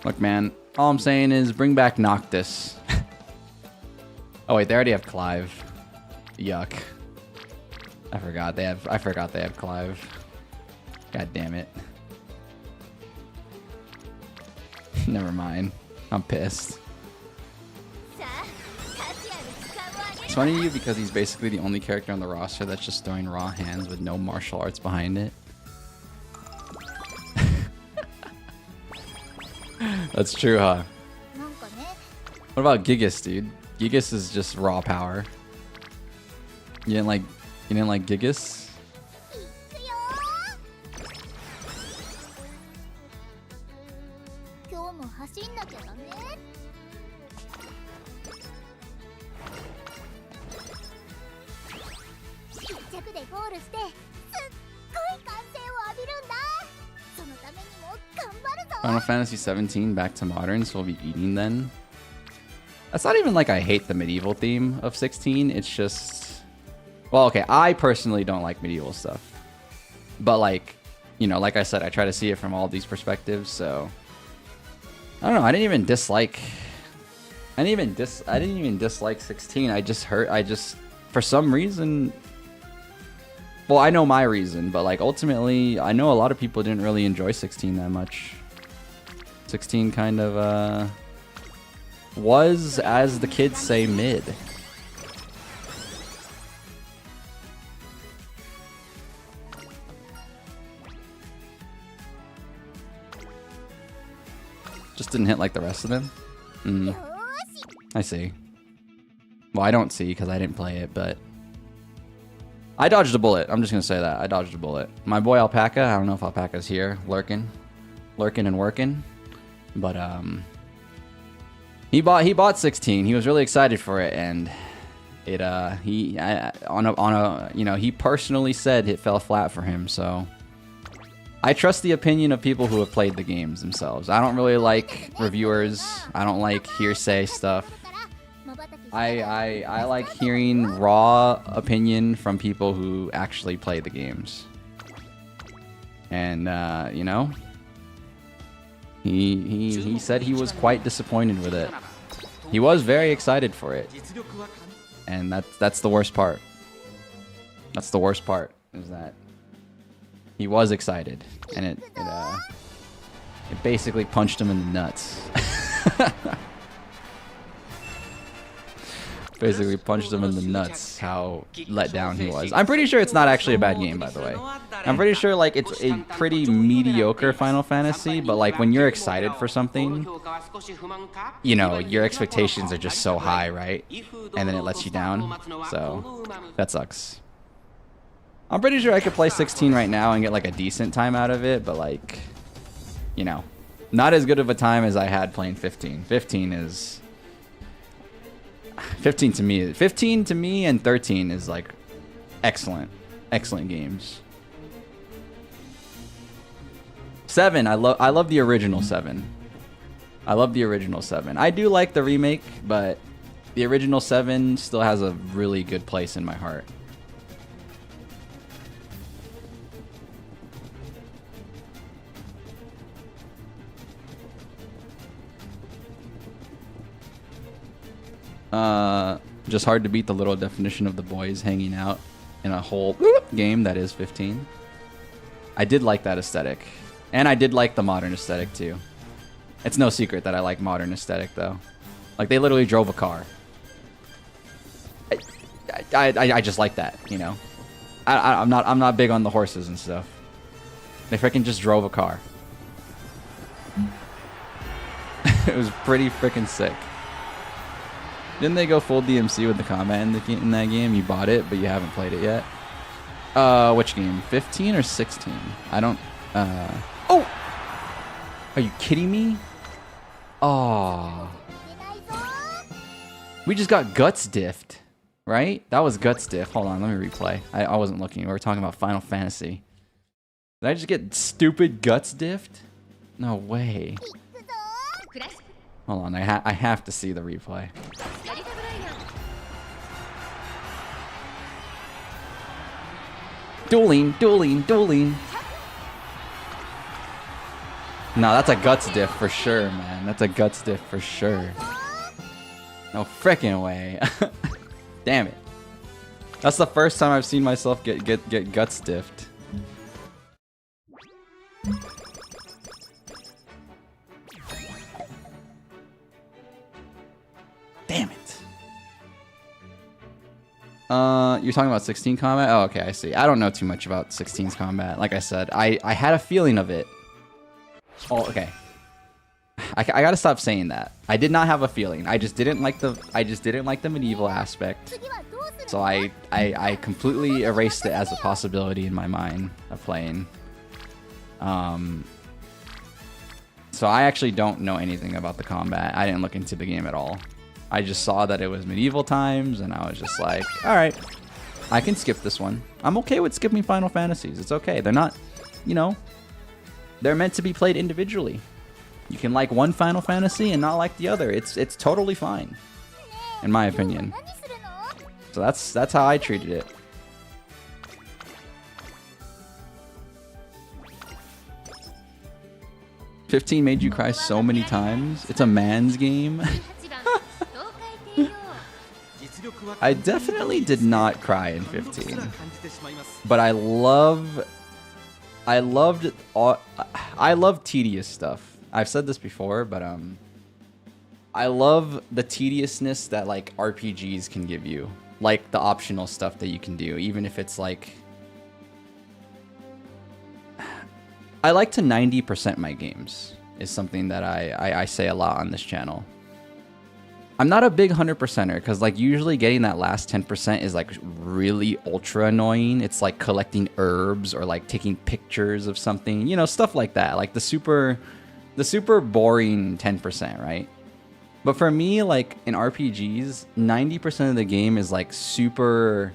Speaker 1: Look, man, all I'm saying is bring back Noctis. Oh wait, they already have Clive. Yuck. I forgot they have Clive. God damn it. Never mind. I'm pissed. It's funny to you because he's basically the only character on the roster that's just throwing raw hands with no martial arts behind it. That's true, huh? What about Gigas, dude? Gigas is just raw power. You didn't like Gigas? Final Fantasy 17 back to modern, so we'll be eating then. That's not even like I hate the medieval theme of 16. It's just, well, okay, I personally don't like medieval stuff, but like, you know, like I said, I try to see it from all these perspectives. So I don't know. I didn't even dislike 16. I just for some reason. Well, I know my reason, but like ultimately, I know a lot of people didn't really enjoy 16 that much. 16 kind of was, as the kids say, mid. Just didn't hit like the rest of them. I see. Well, I don't see because I didn't play it, but I dodged a bullet. I'm just gonna say that I dodged a bullet. My boy Alpaca. I don't know if Alpaca's here, lurking and working, but he bought 16. He was really excited for it, and it he personally said it fell flat for him. So I trust the opinion of people who have played the games themselves. I don't really like reviewers. I don't like hearsay stuff. I like hearing raw opinion from people who actually play the games. And you know, he said he was quite disappointed with it. He was very excited for it. And that's the worst part. That's the worst part, is that he was excited, and it basically punched him in the nuts. Basically punched him in the nuts how let down he was. I'm pretty sure it's not actually a bad game, by the way. I'm pretty sure like it's a pretty mediocre Final Fantasy, but like when you're excited for something, you know, your expectations are just so high, right? And then it lets you down. So that sucks. I'm pretty sure I could play 16 right now and get like a decent time out of it, but like, you know, not as good of a time as I had playing 15. 15 to me and 13 is like excellent games. 7, I love the original 7. I love the original 7. I do like the remake, but the original 7 still has a really good place in my heart. Just hard to beat the little definition of the boys hanging out in a whole game that is 15. I did like that aesthetic. And I did like the modern aesthetic too. It's no secret that I like modern aesthetic though. Like they literally drove a car. I just like that, you know. I'm not big on the horses and stuff. They freaking just drove a car. It was pretty freaking sick. Didn't they go full DMC with the combat in that game? You bought it, but you haven't played it yet. Which game? 15 or 16? I don't. Oh! Are you kidding me? Oh. We just got Guts diffed, right? That was Guts diff. Hold on, let me replay. I wasn't looking. We were talking about Final Fantasy. Did I just get stupid Guts diffed? No way. Hold on, I have to see the replay. Dueling. No, that's a guts diff for sure, man. That's a guts diff for sure. No frickin' way. Damn it. That's the first time I've seen myself get guts diffed. Damn it. You're talking about 16 combat? Oh, okay, I see. I don't know too much about 16's combat. Like I said, I had a feeling of it. Oh, okay. I gotta stop saying that. I did not have a feeling. I just didn't like the medieval aspect. So I completely erased it as a possibility in my mind of playing. So I actually don't know anything about the combat. I didn't look into the game at all. I just saw that it was medieval times, and I was just like, alright, I can skip this one. I'm okay with skipping Final Fantasies. It's okay. They're not, you know, they're meant to be played individually. You can like one Final Fantasy and not like the other. It's totally fine, in my opinion. So that's how I treated it. "15 made you cry so many times. It's a man's game." I definitely did not cry in 15, but I love tedious stuff. I've said this before, but I love the tediousness that like RPGs can give you, like the optional stuff that you can do, even if it's like, I like to 90% my games is something that I say a lot on this channel. I'm not a big 100%er because like usually getting that last 10% is like really ultra annoying. It's like collecting herbs or like taking pictures of something, you know, stuff like that. Like the super boring 10%, right? But for me, like in RPGs, 90% of the game is like super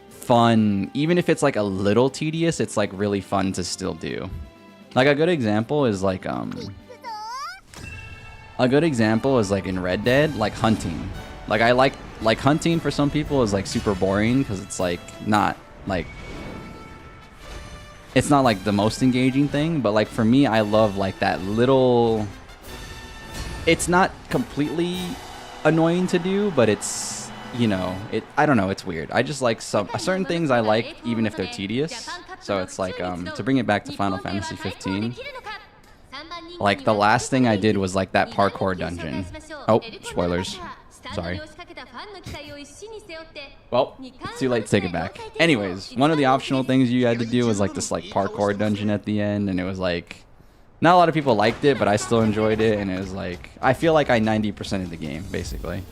Speaker 1: fun. Even if it's like a little tedious, it's like really fun to still do. Like a good example is like in Red Dead, like hunting. Like I like hunting for some people is like super boring because it's like not like, it's not like the most engaging thing, but like for me, I love like that little, it's not completely annoying to do, but it's, you know, I don't know, it's weird. I just like certain things I like even if they're tedious. So it's like to bring it back to Final Fantasy 15, like the last thing I did was like that parkour dungeon. Oh, spoilers. Sorry. Well, it's too late to take it back. Anyways, one of the optional things you had to do was like this like parkour dungeon at the end, and it was like, not a lot of people liked it, but I still enjoyed it, and it was like, I feel like I 90%ed the game, basically.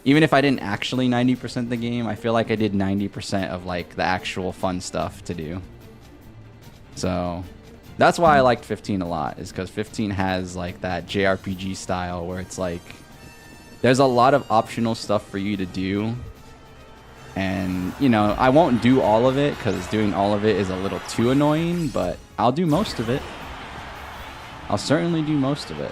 Speaker 1: Even if I didn't actually 90% the game, I feel like I did 90% of like the actual fun stuff to do. So that's why I liked 15 a lot, is because 15 has like that JRPG style where it's like, there's a lot of optional stuff for you to do. And, you know, I won't do all of it because doing all of it is a little too annoying, but I'll do most of it. I'll certainly do most of it.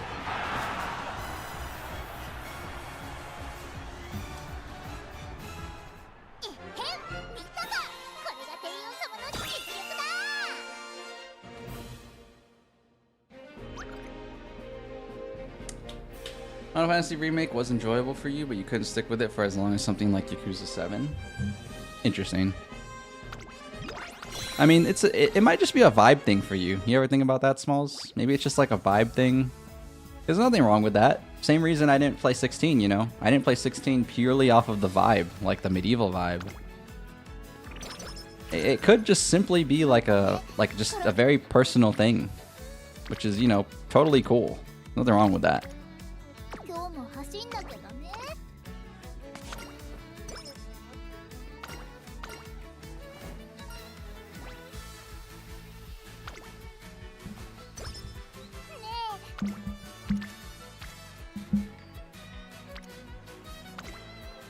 Speaker 1: Final Fantasy Remake was enjoyable for you, but you couldn't stick with it for as long as something like Yakuza 7. Interesting. I mean, it might just be a vibe thing for you. You ever think about that, Smalls? Maybe it's just like a vibe thing. There's nothing wrong with that. Same reason I didn't play 16, you know? I didn't play 16 purely off of the vibe, like the medieval vibe. It could just simply be like just a very personal thing, which is, you know, totally cool. Nothing wrong with that.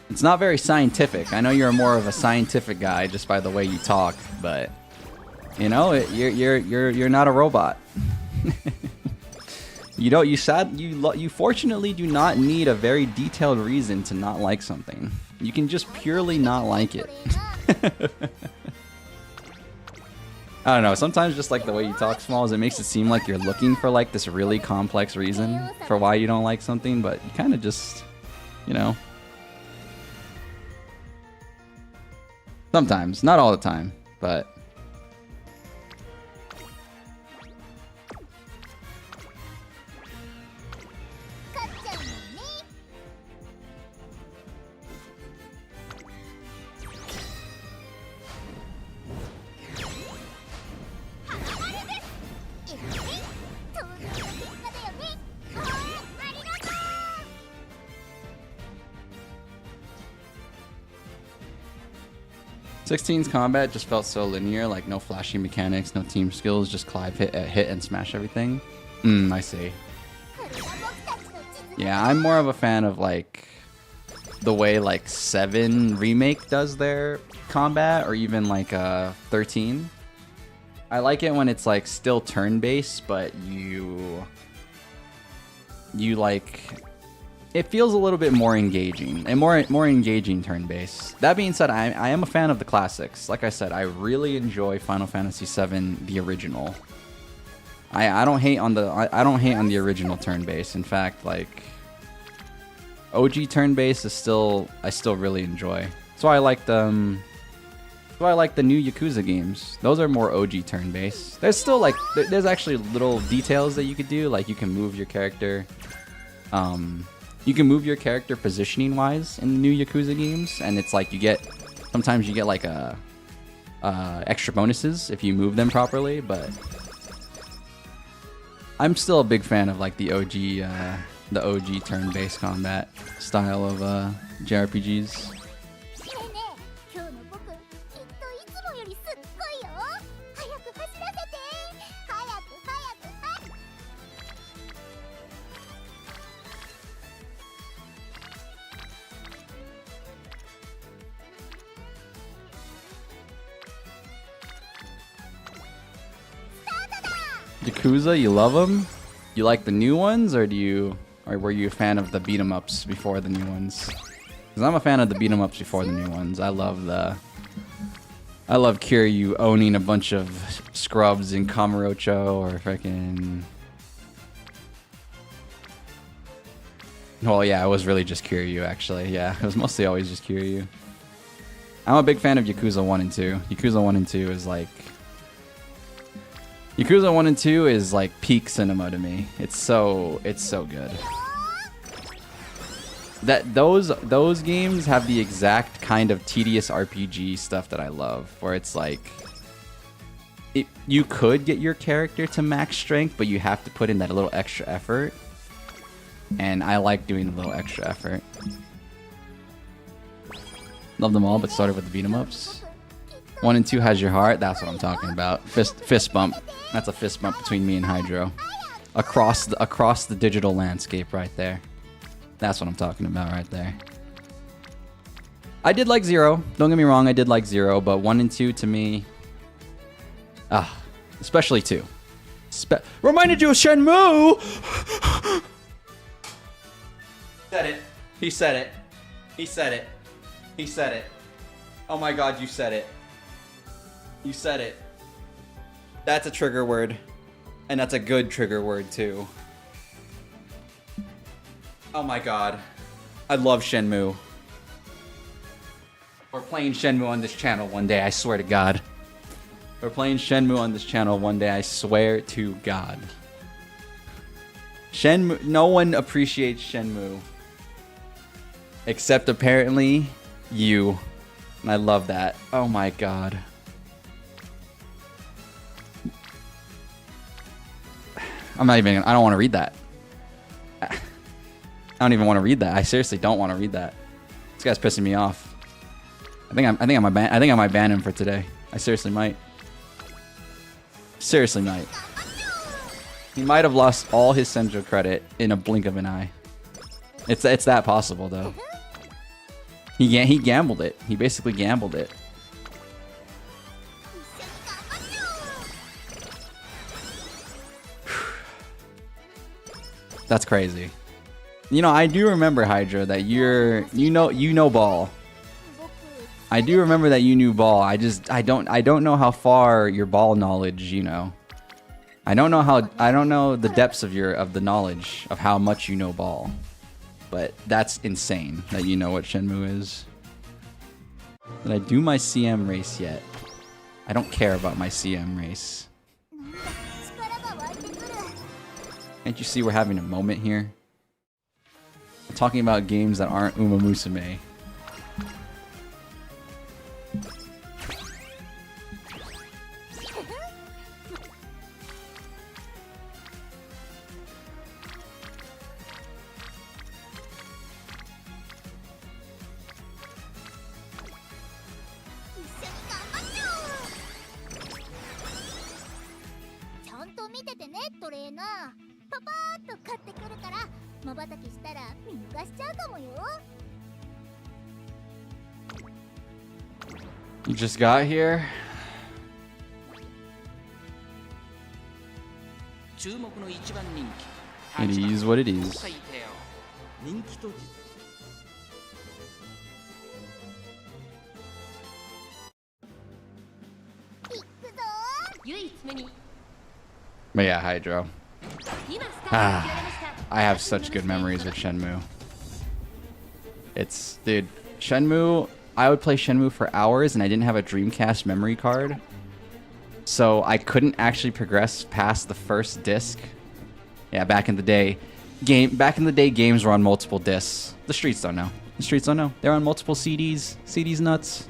Speaker 1: It's not very scientific. I know you're more of a scientific guy just by the way you talk, but you know, you're not a robot. You fortunately do not need a very detailed reason to not like something. You can just purely not like it. I don't know, sometimes just like the way you talk, Smalls, it makes it seem like you're looking for like this really complex reason for why you don't like something, but you kind of just, you know. Sometimes, not all the time, but... '16's combat just felt so linear, like no flashy mechanics, no team skills, just Clive hit and smash everything. I see. Yeah, I'm more of a fan of like the way like 7 Remake does their combat, or even like 13. I like it when it's like still turn-based, but you like... It feels a little bit more engaging, and more engaging turn-based. That being said, I am a fan of the classics. Like I said, I really enjoy Final Fantasy VII, the original. I don't hate on the original turn-based. In fact, like OG turn-based is I still really enjoy. So I like the new Yakuza games. Those are more OG turn-based. There's still like there's actually little details that you could do, like you can move your character. You can move your character positioning wise in the new Yakuza games, and it's like sometimes you get like extra bonuses if you move them properly, but I'm still a big fan of like the OG turn-based combat style of JRPGs. Yakuza, you love them? You like the new ones, or were you a fan of the beat 'em ups before the new ones? Because I'm a fan of the beat 'em ups before the new ones. I love Kiryu owning a bunch of scrubs in Kamurocho, or freaking... Well, yeah, it was really just Kiryu, actually. Yeah, it was mostly always just Kiryu. I'm a big fan of Yakuza 1 and 2. Yakuza 1 and 2 is like... Yakuza 1 and 2 is like peak cinema to me. It's so good. Those games have the exact kind of tedious RPG stuff that I love, where it's like you could get your character to max strength, but you have to put in that little extra effort. And I like doing a little extra effort. Love them all, but started with the beat 'em ups. 1 and 2 has your heart. That's what I'm talking about. Fist bump. That's a fist bump between me and Hydro. Across the digital landscape right there. That's what I'm talking about right there. I did like 0. Don't get me wrong, I did like 0, but 1 and 2 to me... especially 2. Reminded you of Shenmue! Said it. He said it. He said it. He said it. Oh my god, you said it. You said it. That's a trigger word. And that's a good trigger word, too. Oh my god. I love Shenmue. We're playing Shenmue on this channel one day, I swear to God. We're playing Shenmue on this channel one day, I swear to God. Shenmue... No one appreciates Shenmue. Except apparently you. And I love that. Oh my god. I don't want to read that. I don't even want to read that. I seriously don't want to read that. This guy's pissing me off. I think I might ban him for today. I seriously might. Seriously might. He might have lost all his Senjo credit in a blink of an eye. It's that possible though. He gambled it. He basically gambled it. That's crazy. You know, I do remember, Hydra, that you know ball. I do remember that you knew ball. I don't know how far your ball knowledge, you know. I don't know the depths of the knowledge of how much you know ball. But that's insane that you know what Shenmue is. Did I do my CM race yet? I don't care about my CM race. Can't you see we're having a moment here? I'm talking about games that aren't Umamusume. You just got here? It is what it is. But yeah, Hydro. I have such good memories with Shenmue. Dude, Shenmue, I would play Shenmue for hours and I didn't have a Dreamcast memory card. So I couldn't actually progress past the first disc. Yeah, back in the day, games were on multiple discs. The streets don't know. The streets don't know. They're on multiple CDs. CDs nuts.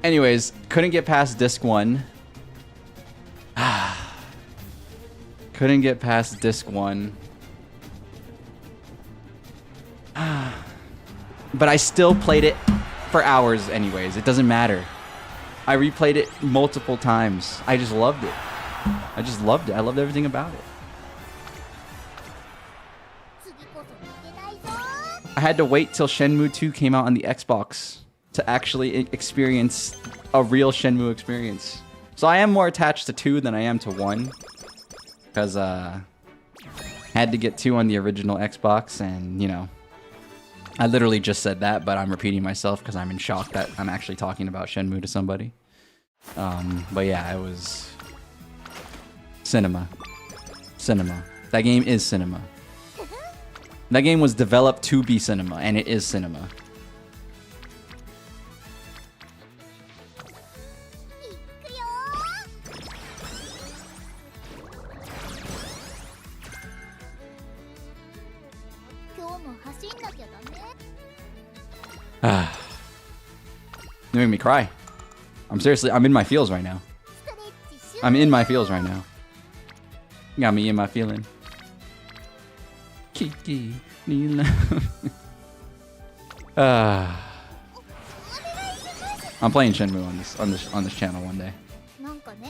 Speaker 1: Anyways, couldn't get past disc 1. Couldn't get past disc 1. But I still played it for hours anyways. It doesn't matter. I replayed it multiple times. I just loved it. I just loved it. I loved everything about it. I had to wait till Shenmue 2 came out on the Xbox to actually experience a real Shenmue experience. So I am more attached to 2 than I am to 1. Because had to get 2 on the original Xbox, and you know, I literally just said that, but I'm repeating myself because I'm in shock that I'm actually talking about Shenmue to somebody. But yeah, it was cinema. Cinema. That game is cinema. That game was developed to be cinema, and it is cinema. You made me cry. I'm in my feels right now. I'm in my feels right now. Got me in my feeling. Kiki, I'm playing Shenmue on this channel one day.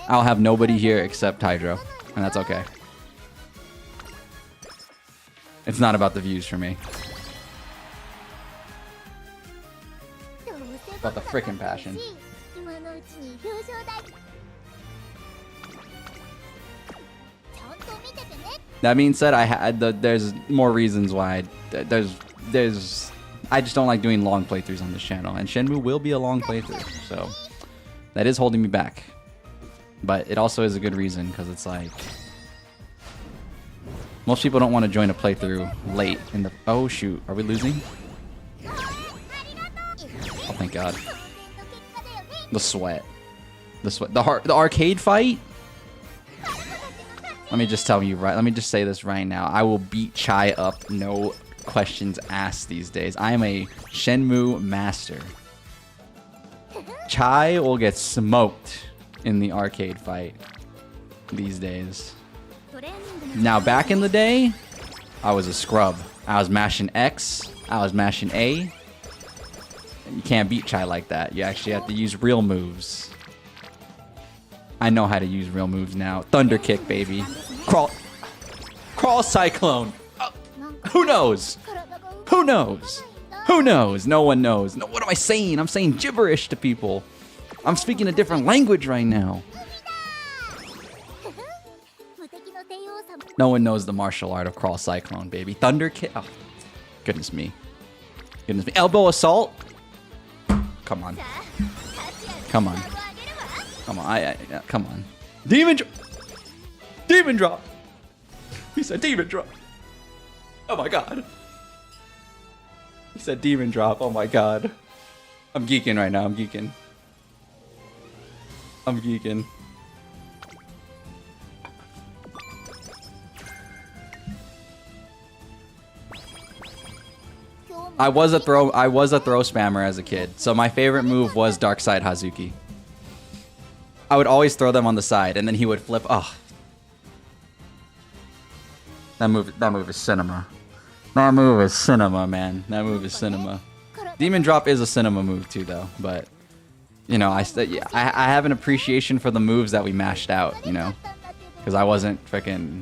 Speaker 1: I'll have nobody here except Hydro, and that's okay. It's not about the views for me. About the frickin' passion. That being said, there's more reasons why. I just don't like doing long playthroughs on this channel, and Shenmue will be a long playthrough, so that is holding me back. But it also is a good reason, because it's like most people don't want to join a playthrough late in the. Oh shoot, are we losing? Oh, thank God. The sweat. The arcade fight? Let me just tell you let me just say this right now. I will beat Chai up, no questions asked these days. I am a Shenmue master. Chai will get smoked in the arcade fight these days. Now, back in the day, I was a scrub. I was mashing X. I was mashing A. You can't beat Chai like that. You actually have to use real moves. I know how to use real moves now. Thunder kick, baby. Crawl cyclone. Who knows? Who knows? Who knows? No one knows. No, what am I saying? I'm saying gibberish to people. I'm speaking a different language right now. No one knows the martial art of Crawl Cyclone, baby. Thunder kick. Oh, goodness me. Goodness me. Elbow assault. Come on. Come on. Come on. Come on. Demon drop. Demon drop. He said demon drop. Oh my god. He said demon drop. Oh my god. I'm geeking right now. I'm geeking. I'm geeking. I was a throw spammer as a kid, so my favorite move was Dark Side Hazuki. I would always throw them on the side, and then he would flip. Oh, that move is cinema. That move is cinema, man. That move is cinema. Demon Drop is a cinema move too, though. But you know, I have an appreciation for the moves that we mashed out. You know, because I wasn't freaking.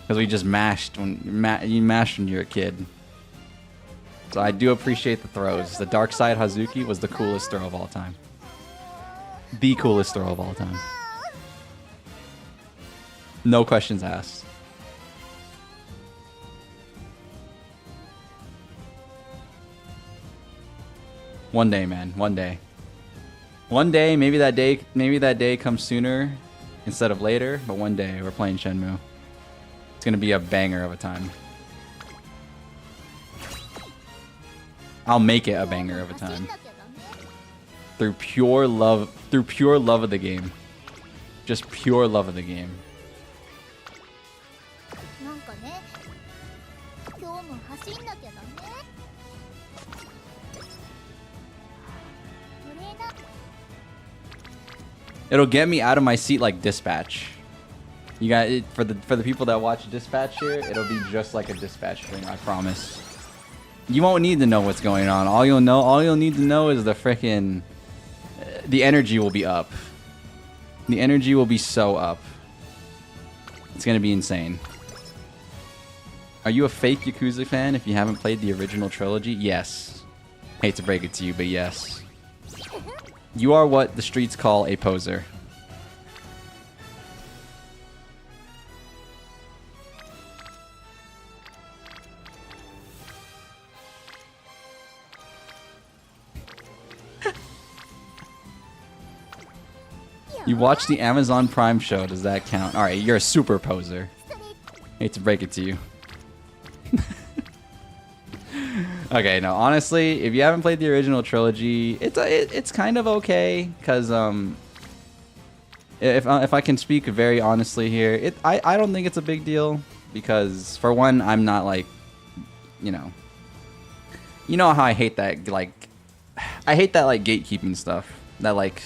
Speaker 1: Because we just mashed when you mashed when you're a kid. So I do appreciate the throws. The Dark Side Hazuki was the coolest throw of all time. The coolest throw of all time. No questions asked. One day, man. One day. One day, maybe that day comes sooner instead of later, but one day we're playing Shenmue. It's gonna be a banger of a time. I'll make it a banger of a time. Through pure love of the game. Just pure love of the game. It'll get me out of my seat like Dispatch. You got it for the people that watch Dispatch here, it'll be just like a Dispatch thing, I promise. You won't need to know what's going on. All you'll need to know is the frickin' the energy will be up. The energy will be so up. It's gonna be insane. Are you a fake Yakuza fan if you haven't played the original trilogy? Yes. Hate to break it to you, but yes. You are what the streets call a poser. You watched the Amazon Prime show, does that count? Alright, you're a super poser. Hate to break it to you. Okay, no, honestly, if you haven't played the original trilogy, it's kind of okay, because if I can speak very honestly here, I don't think it's a big deal, because for one, I'm not like, you know how I hate that, like, I hate that like gatekeeping stuff, that like,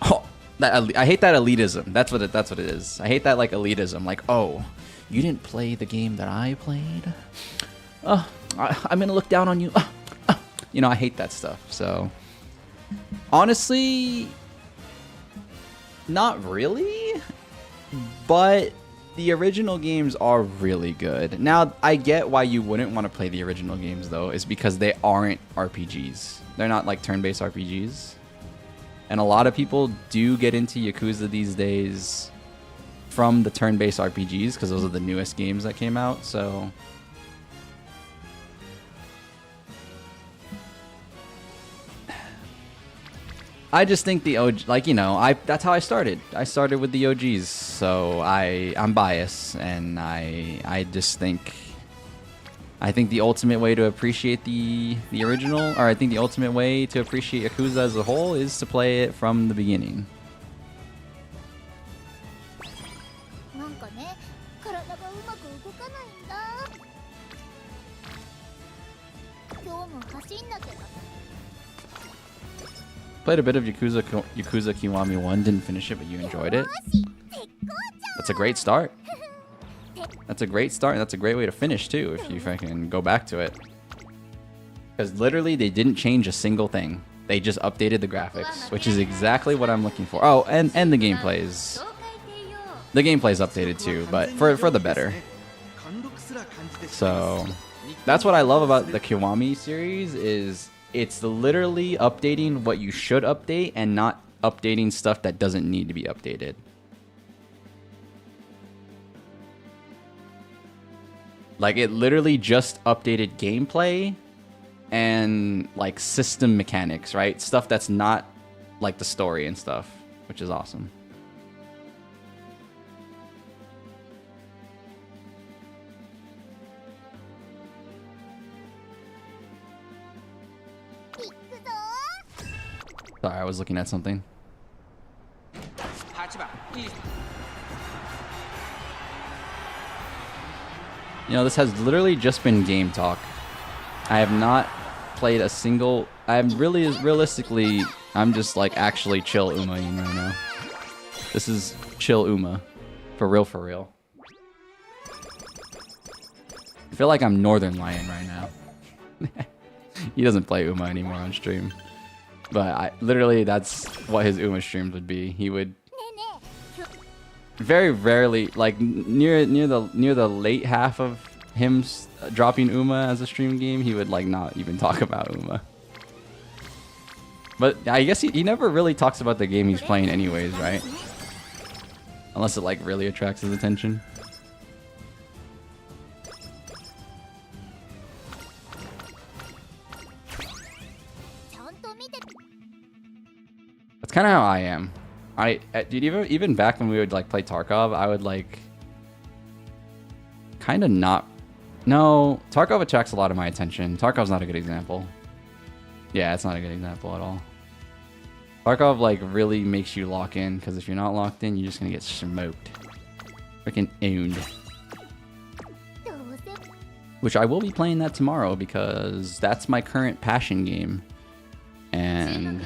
Speaker 1: oh, I hate that elitism. That's what it is. I hate that like elitism. Like, oh, you didn't play the game that I played. Oh, I'm gonna look down on you. You know, I hate that stuff. So, honestly, not really. But the original games are really good. Now, I get why you wouldn't want to play the original games though. Is because they aren't RPGs. They're not like turn-based RPGs. And a lot of people do get into Yakuza these days from the turn-based RPGs because those are the newest games that came out. So I just think the OG, like, you know, that's how I started. I started with the OGs, so I'm biased, and I just think the ultimate way to appreciate the original, or I think the ultimate way to appreciate Yakuza as a whole is to play it from the beginning. Played a bit of Yakuza Kiwami 1, didn't finish it, but you enjoyed it. That's a great start. That's a great start, and that's a great way to finish too, if you fucking go back to it. Because literally, they didn't change a single thing. They just updated the graphics, which is exactly what I'm looking for. Oh, and the gameplay's... The gameplay's updated too, but for the better. So, that's what I love about the Kiwami series, is it's literally updating what you should update and not updating stuff that doesn't need to be updated. Like, it literally just updated gameplay and, like, system mechanics, right? Stuff that's not, like, the story and stuff, which is awesome. Sorry, I was looking at something. You know, this has literally just been game talk. I have not played a single... realistically, I'm just like actually chill Umaing right now. This is chill Uma. For real, for real. I feel like I'm Northern Lion right now. He doesn't play Uma anymore on stream. But literally, that's what his Uma streams would be. He would very rarely, like near the late half of him dropping Uma as a stream game, he would like not even talk about Uma. But I guess he never really talks about the game he's playing anyways, right? Unless it like really attracts his attention. That's kind of how I am. Dude, even back when we would like play Tarkov, I would like kind of not. No, Tarkov attracts a lot of my attention. Tarkov's not a good example. Yeah, it's not a good example at all. Tarkov like really makes you lock in, because if you're not locked in, you're just gonna get smoked, freaking owned. Which I will be playing that tomorrow because that's my current passion game, and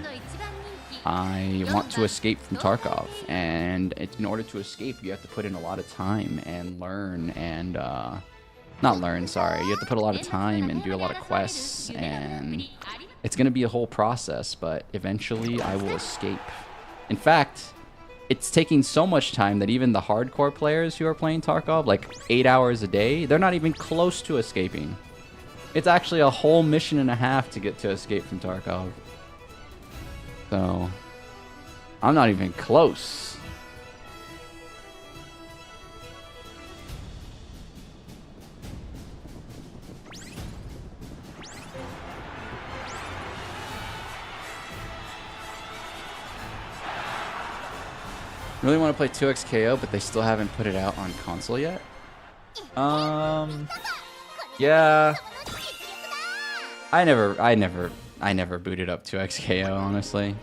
Speaker 1: I want to escape from Tarkov, and in order to escape, you have to put in a lot of time and learn and, not learn, sorry. You have to put a lot of time and do a lot of quests, and it's going to be a whole process, but eventually I will escape. In fact, it's taking so much time that even the hardcore players who are playing Tarkov, like 8 hours a day, they're not even close to escaping. It's actually a whole mission and a half to get to escape from Tarkov. So, I'm not even close. Really want to play 2XKO, but they still haven't put it out on console yet. Yeah. I never booted up 2XKO, honestly.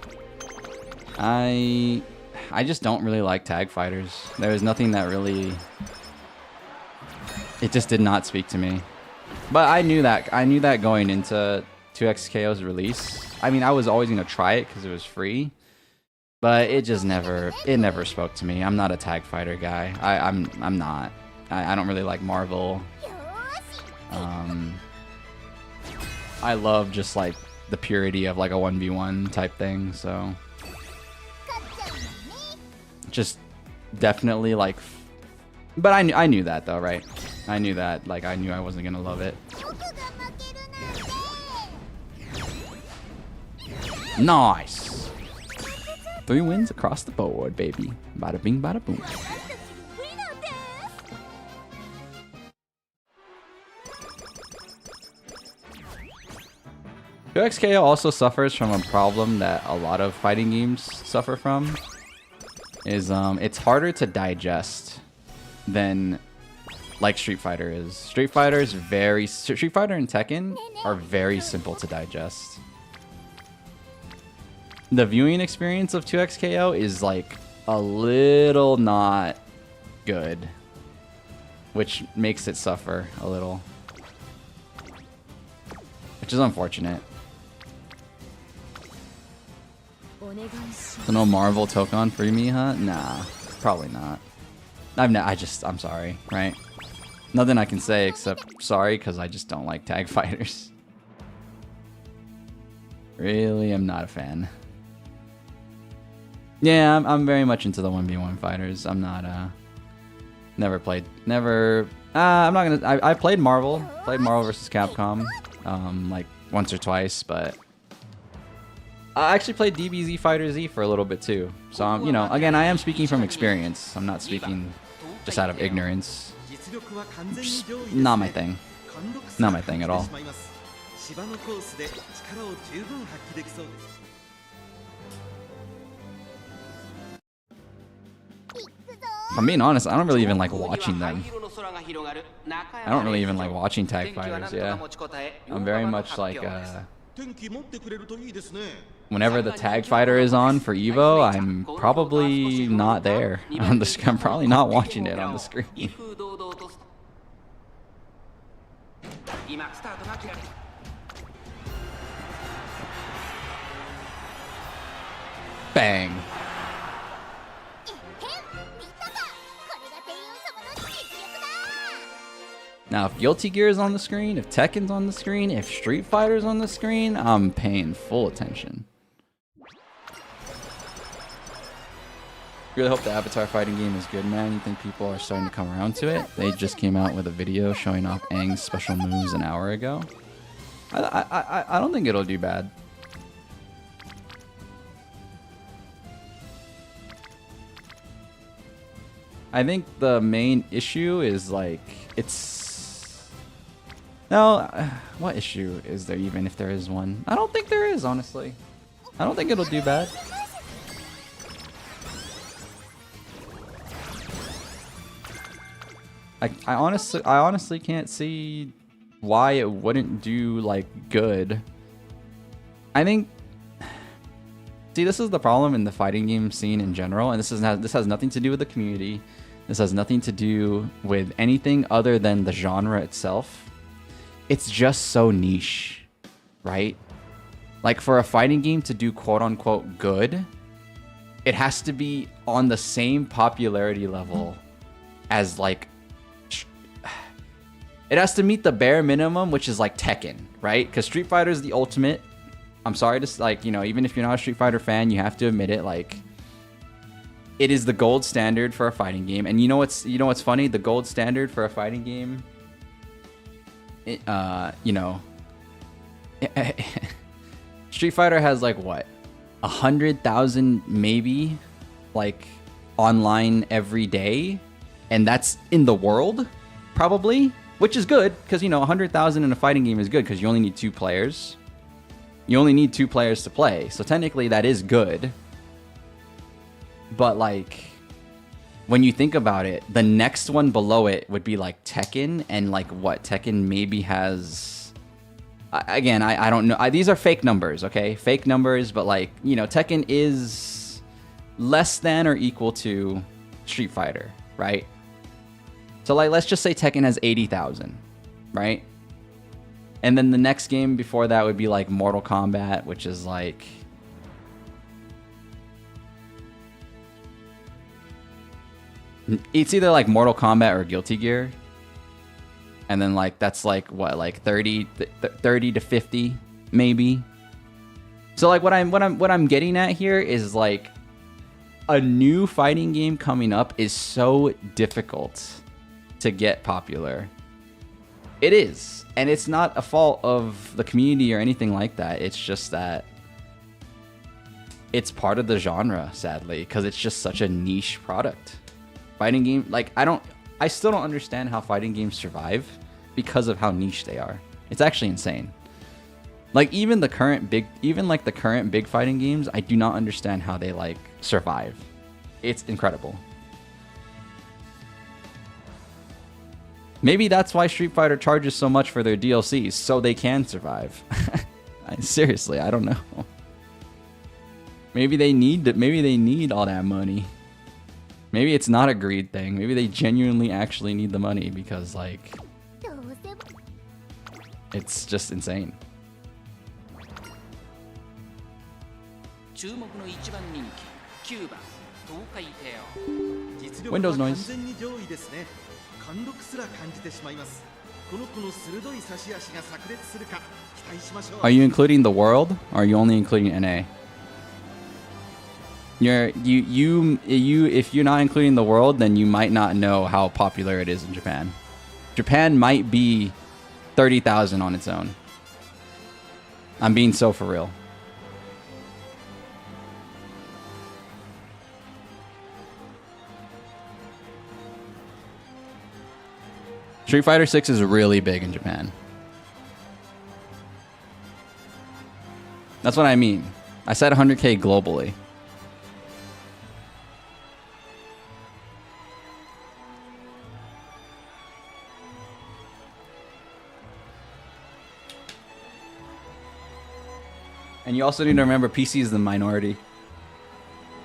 Speaker 1: I just don't really like tag fighters. There was nothing that really... It just did not speak to me. But I knew that going into 2XKO's release. I mean, I was always going to try it because it was free. But it just never spoke to me. I'm not a tag fighter guy. I'm not. I don't really like Marvel. I love just like the purity of like a 1v1 type thing, so just definitely like, but I knew that though, right? I knew that, like I knew I wasn't gonna love it. Nice. 3 wins across the board, baby. Bada bing, bada boom. XKO also suffers from a problem that a lot of fighting games suffer from. Is it's harder to digest than like Street Fighter is. Street Fighter and Tekken are very simple to digest. The viewing experience of 2XKO is like a little not good, which makes it suffer a little, which is unfortunate. So no Marvel Tokon for me, huh? Nah, probably not. I'm sorry, right? Nothing I can say except sorry, because I just don't like tag fighters. Really, I'm not a fan. Yeah, I'm very much into the 1v1 fighters. I'm not, I'm not gonna, I played Marvel vs. Capcom, like once or twice, but I actually played DBZ Fighter Z for a little bit too. So, you know, again, I am speaking from experience. I'm not speaking just out of ignorance. Not my thing. Not my thing at all. If I'm being honest, I don't really even like watching them. I don't really even like watching tag fighters, yeah. I'm very much like, whenever the tag fighter is on for Evo, I'm probably not there. I'm probably not watching it on the screen. Bang. Now, if Guilty Gear is on the screen, if Tekken's on the screen, if Street Fighter's on the screen, I'm paying full attention. Really hope the Avatar fighting game is good, man. You think people are starting to come around to it? They just came out with a video showing off Aang's special moves an hour ago. I don't think it'll do bad. I think the main issue is like no, what issue is there even if there is one? I don't think there is, honestly. I don't think it'll do bad. I honestly can't see why it wouldn't do like good. I think, see, this is the problem in the fighting game scene in general, and this has nothing to do with the community. This has nothing to do with anything other than the genre itself. It's just so niche, right? Like, for a fighting game to do quote-unquote good, it has to be on the same popularity level as, like, it has to meet the bare minimum, which is like Tekken, right? Because Street Fighter is the ultimate. I'm sorry to, like, you know, even if you're not a Street Fighter fan, you have to admit it, like, it is the gold standard for a fighting game. And you know what's funny? The gold standard for a fighting game, you know, Street Fighter has like what, 100,000 maybe, like, online every day, and that's in the world, probably, which is good because, you know, 100,000 in a fighting game is good because you only need 2 players. You only need 2 players to play, so technically that is good. But like, when you think about it, the next one below it would be like Tekken, and like what Tekken maybe has. Again, I don't know. These are fake numbers, okay? Fake numbers, but like, you know, Tekken is less than or equal to Street Fighter, right? So like, let's just say Tekken has 80,000, right? And then the next game before that would be like Mortal Kombat, which is like, it's either like Mortal Kombat or Guilty Gear. And then like, that's like what, like 30 to 50 maybe. So like, what I'm getting at here is like, a new fighting game coming up is so difficult to get popular. It is, and it's not a fault of the community or anything like that. It's just that it's part of the genre, sadly, because it's just such a niche product. Fighting game, like, I still don't understand how fighting games survive because of how niche they are. It's actually insane. Like, even the current big fighting games, I do not understand how they like survive. It's incredible. Maybe that's why Street Fighter charges so much for their DLCs, so they can survive. Seriously, I don't know. Maybe they need all that money. Maybe it's not a greed thing. Maybe they genuinely actually need the money because, like, it's just insane. Windows noise. Are you including the world, or are you only including NA? If you're not including the world, then you might not know how popular it is in Japan. Japan might be 30,000 on its own. I'm being so for real. Street Fighter 6 is really big in Japan. That's what I mean. I said 100K globally. And you also need to remember PC is the minority.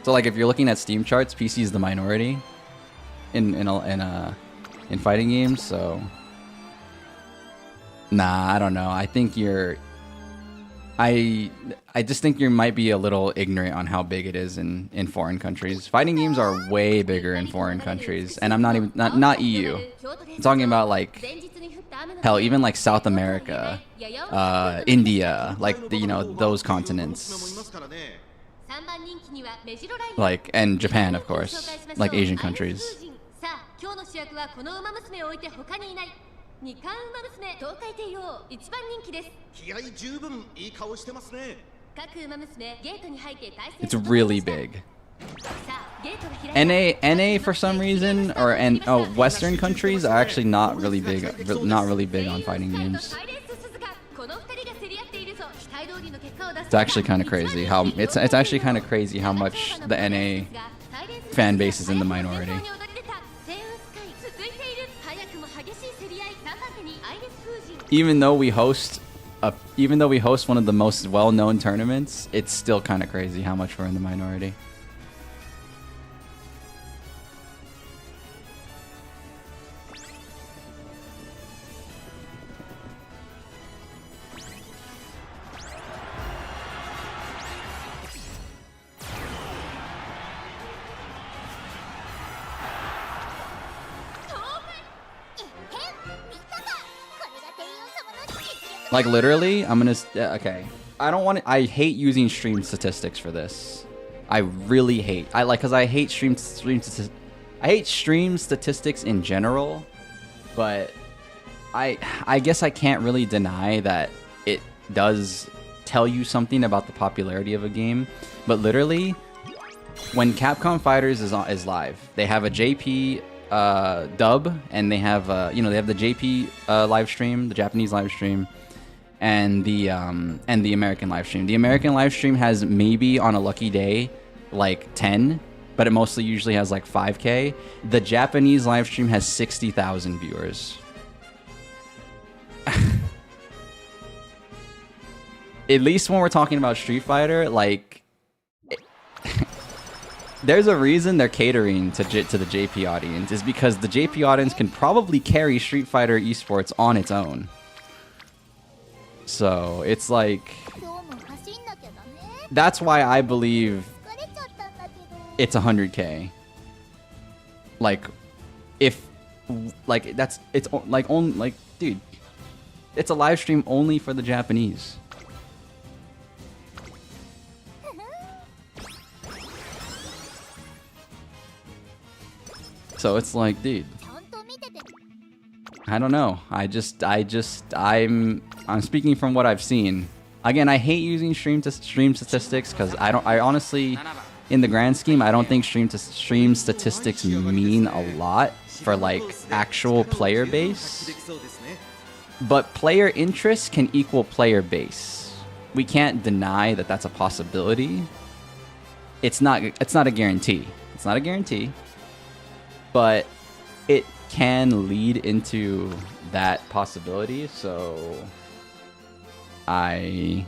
Speaker 1: So like if you're looking at Steam charts, PC is the minority in fighting games. So nah, I don't know. I think I just think you might be a little ignorant on how big it is in foreign countries. Fighting games are way bigger in foreign countries, and I'm not EU. I'm talking about like hell, even like South America, India, like those continents, like, and Japan, of course, like Asian countries. It's really big. NA for some reason, or Western countries are actually not really big on fighting games. It's actually kind of crazy how it's actually kind of crazy how much the NA fan base is in the minority. Even though we host one of the most well-known tournaments, it's still kind of crazy how much we're in the minority. Like literally, I'm gonna okay. I hate using stream statistics for this. I really hate. Cause I hate stream statistics in general, but I guess I can't really deny that it does tell you something about the popularity of a game. But literally, when Capcom Fighters is live, they have a JP dub, and they have they have the JP live stream, the Japanese live stream, and the American live stream. The American live stream has maybe on a lucky day like 10, but it mostly usually has like 5K. The Japanese live stream has 60,000 viewers. At least when we're talking about Street Fighter, like there's a reason they're catering to the JP audience, is because the JP audience can probably carry Street Fighter esports on its own. So it's like, that's why I believe it's 100K. Like, if like it's like only like, dude, it's a live stream only for the Japanese. So it's like, dude, I don't know. I'm speaking from what I've seen. Again, I hate using stream statistics because I honestly, in the grand scheme, I don't think stream statistics mean a lot for like actual player base. But player interest can equal player base. We can't deny that that's a possibility. It's not a guarantee. It's not a guarantee. But it can lead into that possibility, so I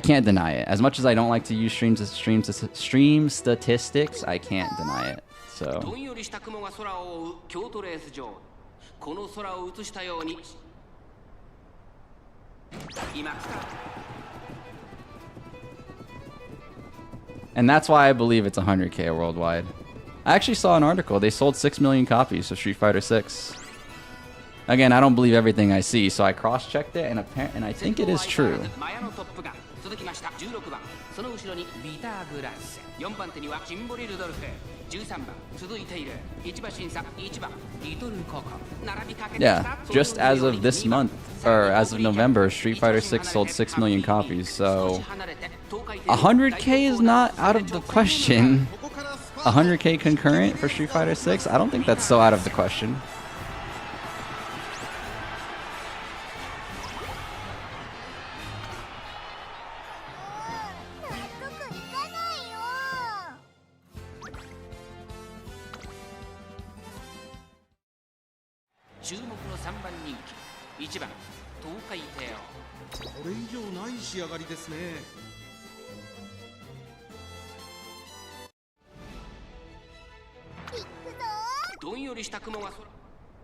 Speaker 1: can't deny it. As much as I don't like to use stream statistics, I can't deny it. So and that's why I believe it's 100K worldwide. I actually saw an article. They sold 6 million copies of Street Fighter 6. Again, I don't believe everything I see, so I cross-checked it, and I think it is true. Yeah, just as of this month, or as of November, Street Fighter 6 sold 6 million copies, so 100K is not out of the question. 100k concurrent for Street Fighter 6? I don't think that's so out of the question.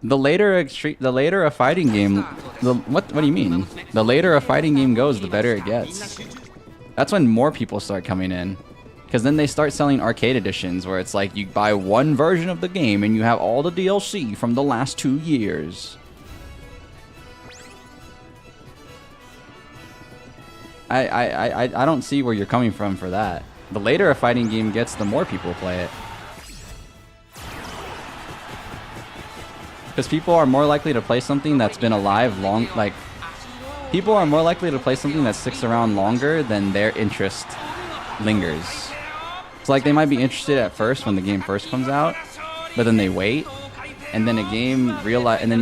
Speaker 1: The later a fighting game, what do you mean? The later a fighting game goes, the better it gets. That's when more people start coming in, because then they start selling arcade editions where it's like you buy one version of the game and you have all the DLC from the last 2 years. I don't see where you're coming from for that. The later a fighting game gets, the more people play it. Because people are more likely to play something that's been alive long, like, people are more likely to play something that sticks around longer than their interest lingers. It's like they might be interested at first when the game first comes out, but then they wait, and then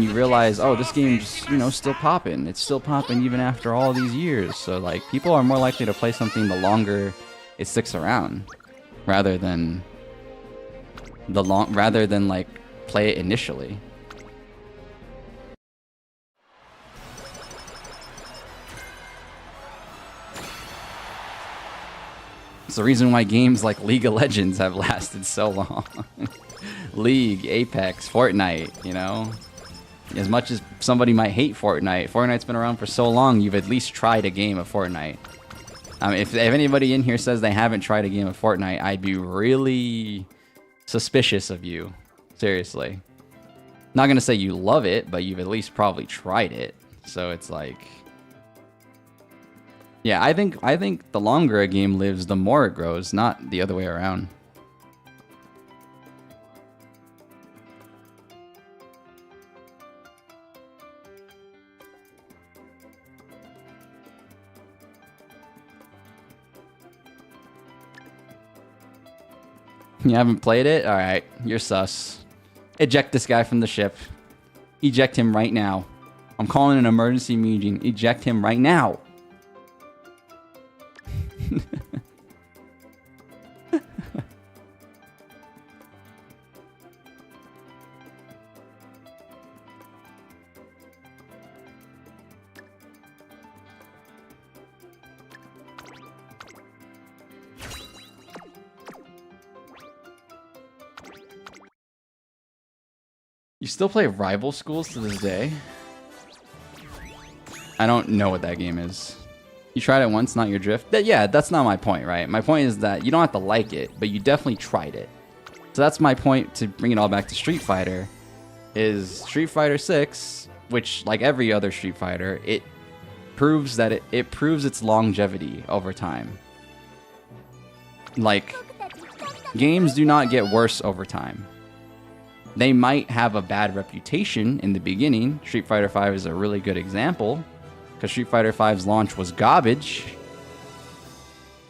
Speaker 1: you realize, oh, this game's, you know, still popping. It's still popping even after all these years. So like, people are more likely to play something the longer it sticks around, rather than like play it initially. It's the reason why games like League of Legends have lasted so long. League, Apex, Fortnite, you know? As much as somebody might hate Fortnite, Fortnite's been around for so long, you've at least tried a game of Fortnite. I mean, if anybody in here says they haven't tried a game of Fortnite, I'd be really suspicious of you. Seriously. Not gonna say you love it, but you've at least probably tried it. So it's like... Yeah, I think the longer a game lives, the more it grows, not the other way around. You haven't played it? Alright, you're sus. Eject this guy from the ship. Eject him right now. I'm calling an emergency meeting. Eject him right now. You still play Rival Schools to this day? I don't know what that game is. You tried it once, not your drift? Yeah, that's not my point, right? My point is that you don't have to like it, but you definitely tried it. So that's my point to bring it all back to Street Fighter, is Street Fighter 6, which, like every other Street Fighter, it proves that it proves its longevity over time. Like, games do not get worse over time. They might have a bad reputation in the beginning. Street Fighter V is a really good example, because Street Fighter V's launch was garbage.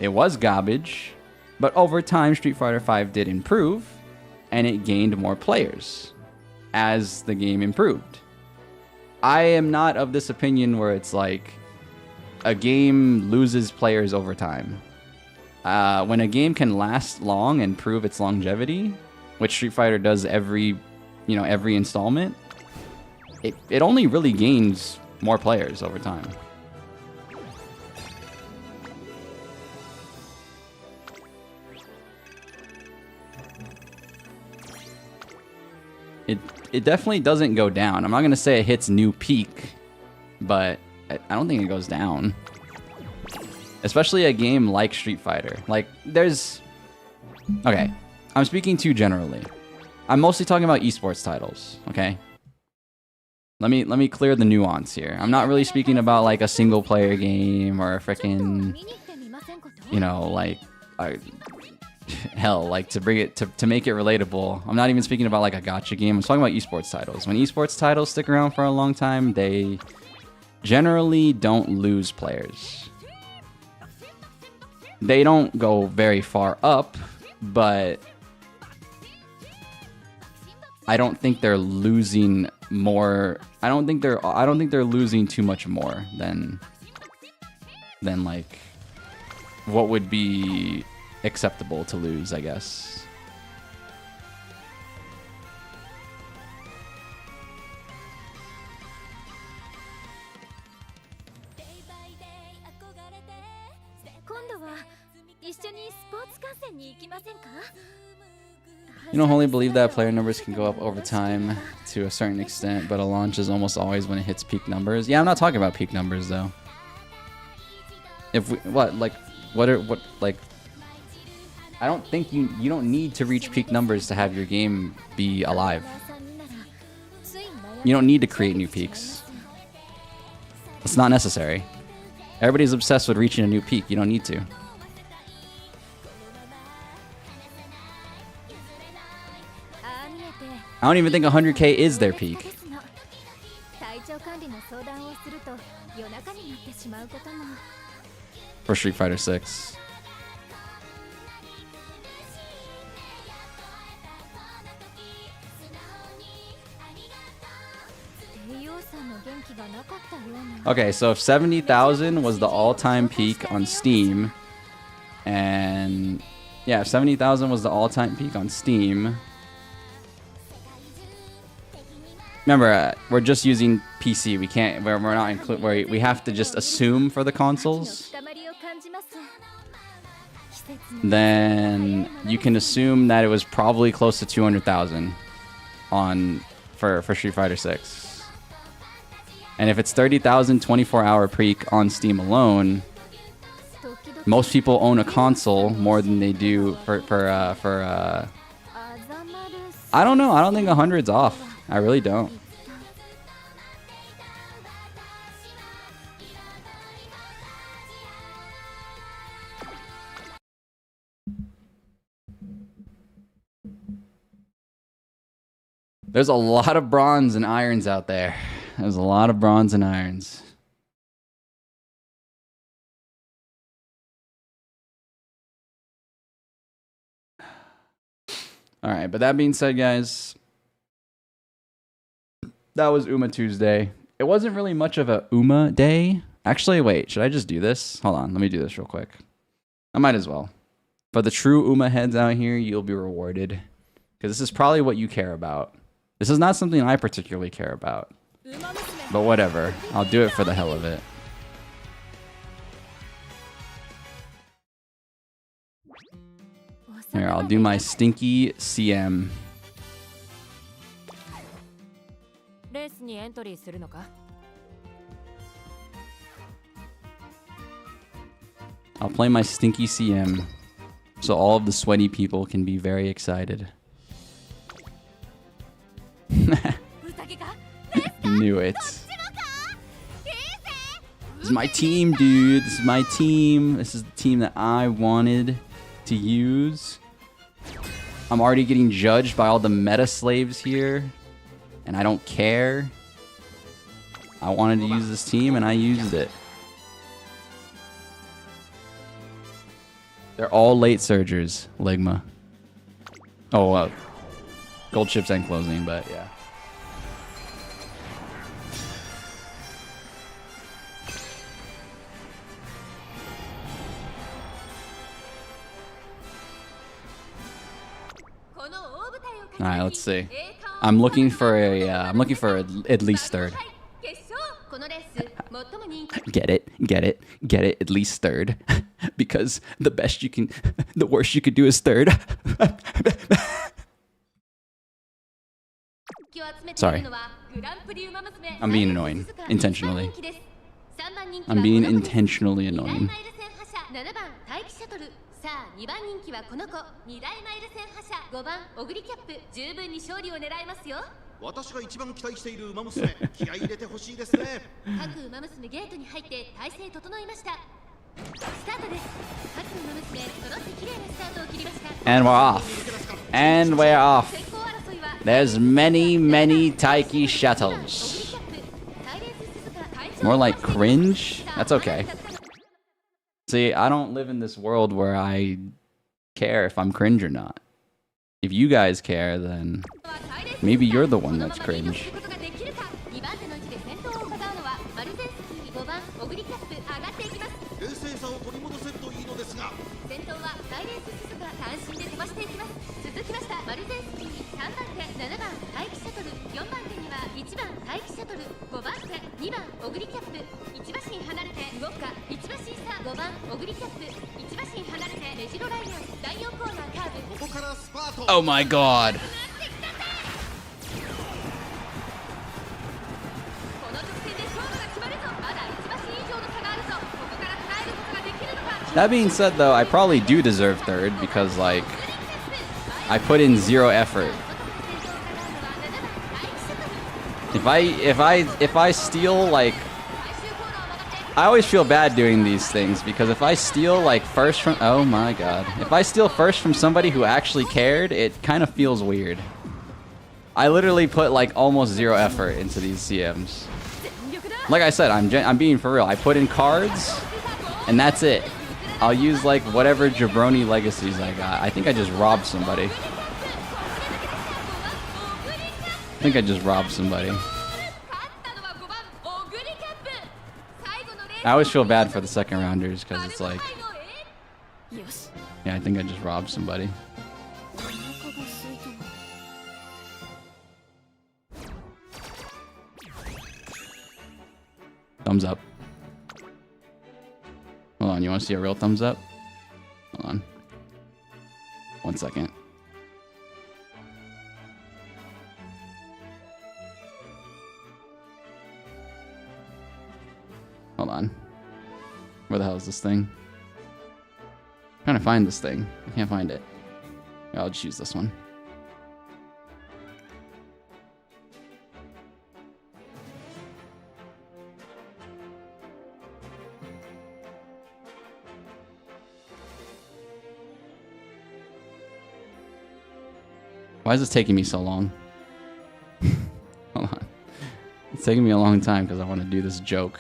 Speaker 1: It was garbage, but over time Street Fighter V did improve, and it gained more players as the game improved. I am not of this opinion where it's like a game loses players over time. When a game can last long and prove its longevity, which Street Fighter does every installment, it only really gains more players over time. It definitely doesn't go down. I'm not gonna say it hits new peak, but I don't think it goes down. Especially a game like Street Fighter. Like, okay, I'm speaking too generally. I'm mostly talking about esports titles, okay? Let me clear the nuance here. I'm not really speaking about like a single player game or a freaking, you know, like hell, like to bring it to make it relatable. I'm not even speaking about like a gacha game. I'm talking about esports titles. When esports titles stick around for a long time, they generally don't lose players. They don't go very far up, but I don't think they're losing more. I don't think they're losing too much more than like what would be acceptable to lose, I guess. You don't wholly believe that player numbers can go up over time to a certain extent, but a launch is almost always when it hits peak numbers. Yeah, I'm not talking about peak numbers though. If we, like I don't think you don't need to reach peak numbers to have your game be alive. You don't need to create new peaks. It's not necessary. Everybody's obsessed with reaching a new peak. You don't need to. I don't even think 100k is their peak. For Street Fighter 6. Okay, so if 70,000 was the all-time peak on Steam, and yeah, if 70,000 was the all-time peak on Steam. Remember, we're just using PC. We can't. We're not include. We have to just assume for the consoles. Then you can assume that it was probably close to 200,000 on for Street Fighter 6. And if it's 30,000 24-hour peak on Steam alone, most people own a console more than they do for I don't know. I don't think 100's off. I really don't. There's a lot of bronze and irons out there. There's a lot of bronze and irons. All right, but that being said, guys, that was Uma Tuesday. It wasn't really much of a Uma day. Actually, wait, should I just do this? Hold on, let me do this real quick. I might as well. For the true Uma heads out here, you'll be rewarded. Because this is probably what you care about. This is not something I particularly care about. But whatever, I'll do it for the hell of it. Here, I'll do my stinky CM. I'll play my stinky CM so all of the sweaty people can be very excited. Knew it. This is my team, dude. This is my team. This is the team that I wanted to use. I'm already getting judged by all the meta slaves here, and I don't care. I wanted to use this team, and I used it. They're all late surgers, Ligma. Oh, gold chips and closing, but yeah. All right, let's see. I'm looking for at least third. Get it, at least third. Because the worst you could do is third. Sorry. I'm being annoying, intentionally. I'm being intentionally annoying. And we're off. And we're off. There's many Taiki shuttles. More like cringe? That's okay. See, I don't live in this world where I care if I'm cringe or not. if you guys care, then maybe you're the one that's cringe. Oh my god. That being said, though, I probably do deserve third because, like, I put in 0 effort. If I steal, like, I always feel bad doing these things because if I steal, like, first from, oh my god, if I steal first from somebody who actually cared, it kind of feels weird. I literally put, like, almost 0 effort into these CMs. Like I said, I'm being for real. I put in cards, and that's it. I'll use, like, whatever jabroni legacies I got. I think I just robbed somebody. I always feel bad for the second rounders because it's like, yeah, I think I just robbed somebody. Thumbs up. Hold on, you want to see a real thumbs up? Hold on. 1 second. Hold on. Where the hell is this thing? I'm trying to find this thing. I can't find it. I'll just use this one. Why is this taking me so long? Hold on. It's taking me a long time because I want to do this joke.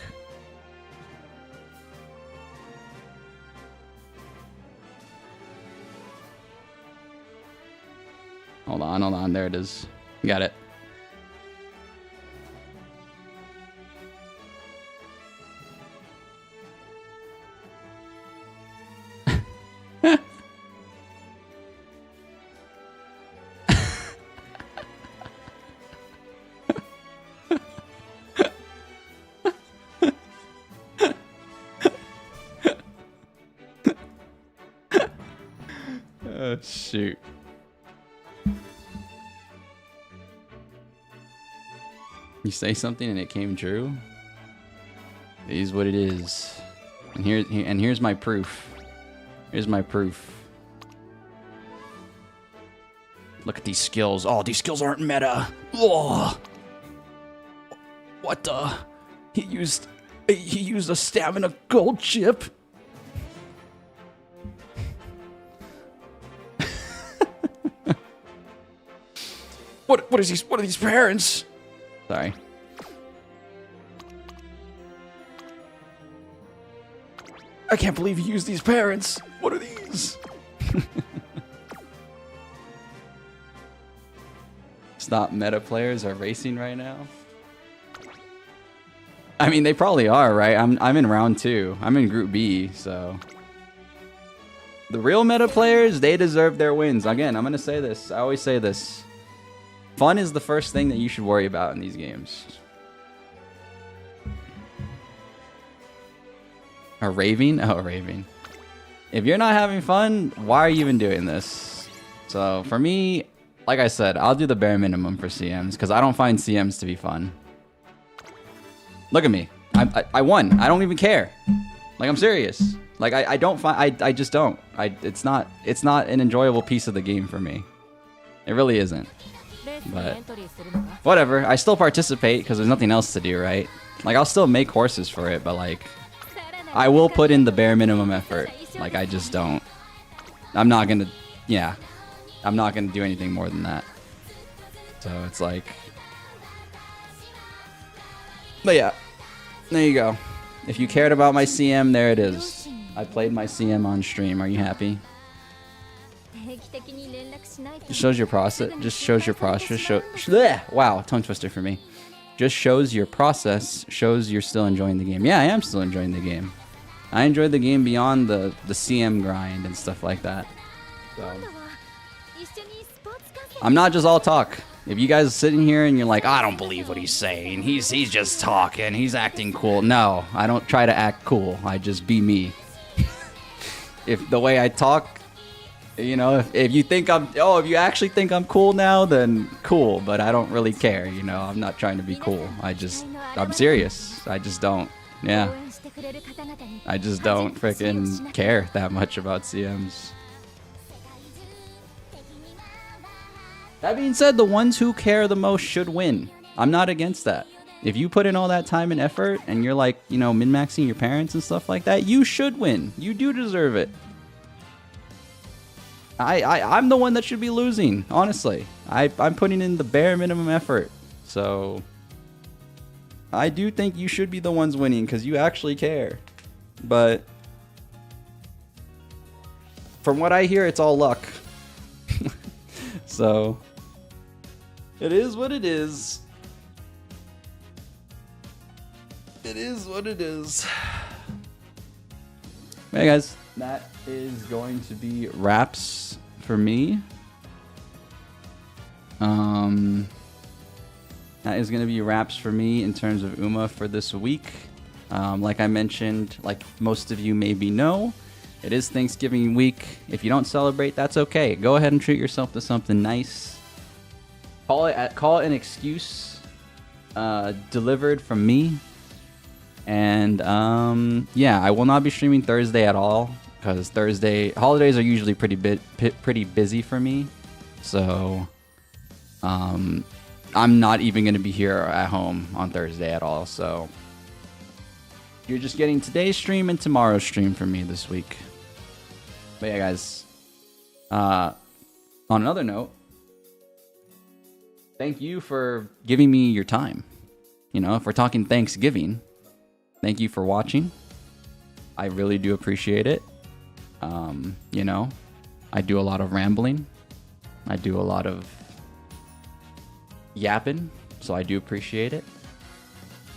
Speaker 1: Hold on, there it is. Got it. Oh, shoot. You say something and it came true? It is what it is. And here's my proof. Here's my proof. Look at these skills. Oh, these skills aren't meta. Oh. What the? He used a stamina gold chip. What are these parents? Sorry. I can't believe you used these parents. What are these? Stop meta players are racing right now. I mean, they probably are, right? I'm in round 2. I'm in group B, so the real meta players, they deserve their wins. Again, I'm gonna say this. I always say this. Fun is the first thing that you should worry about in these games. A raving? Oh, raving. If you're not having fun, why are you even doing this? So for me, like I said, I'll do the bare minimum for CMs because I don't find CMs to be fun. Look at me. I won. I don't even care. Like, I'm serious. Like, I don't find... I just don't. It's not an enjoyable piece of the game for me. It really isn't. But whatever, I still participate because there's nothing else to do, right? Like, I'll still make horses for it, but like, I will put in the bare minimum effort. Like, I just don't. I'm not gonna, yeah, I'm not gonna do anything more than that. So it's like, but yeah, there you go. If you cared about my CM, there it is. I played my CM on stream. Are you happy? Just shows your process. Just shows your process. Wow, tongue twister for me. Just shows your process. Shows you're still enjoying the game. Yeah, I am still enjoying the game. I enjoyed the game beyond the CM grind and stuff like that. So I'm not just all talk. If you guys are sitting here and you're like, I don't believe what he's saying. He's just talking. He's acting cool. No, I don't try to act cool. I just be me. If the way I talk, you know, if you think if you actually think I'm cool now, then cool. But I don't really care. You know, I'm not trying to be cool. I'm serious. I just don't. Yeah. I just don't freaking care that much about CMs. That being said, the ones who care the most should win. I'm not against that. If you put in all that time and effort and you're like, you know, min-maxing your parents and stuff like that, you should win. You do deserve it. I'm the one that should be losing, honestly. I'm putting in the bare minimum effort. So I do think you should be the ones winning because you actually care. But from what I hear, it's all luck. So it is what it is. It is what it is. Hey guys, that is going to be wraps for me. That is going to be wraps for me in terms of Uma for this week. Like I mentioned, like most of you maybe know, it is Thanksgiving week. If you don't celebrate, that's okay. Go ahead and treat yourself to something nice. Call it an excuse delivered from me. And yeah, I will not be streaming Thursday at all because holidays are usually pretty busy for me. So I'm not even going to be here at home on Thursday at all. So you're just getting today's stream and tomorrow's stream from me this week. But yeah, guys, on another note, thank you for giving me your time. You know, if we're talking Thanksgiving, thank you for watching. I really do appreciate it. You know, I do a lot of rambling. I do a lot of yapping, so I do appreciate it.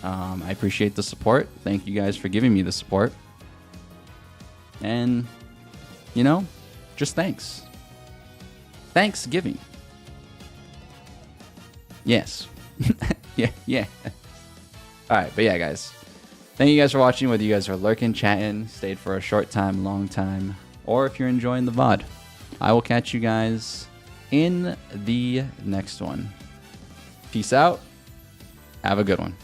Speaker 1: I appreciate the support. Thank you guys for giving me the support. And, you know, just thanks. Thanksgiving. Yes. Yeah. Alright, but yeah, guys. Thank you guys for watching, whether you guys are lurking, chatting, stayed for a short time, long time, or if you're enjoying the VOD. I will catch you guys in the next one. Peace out. Have a good one.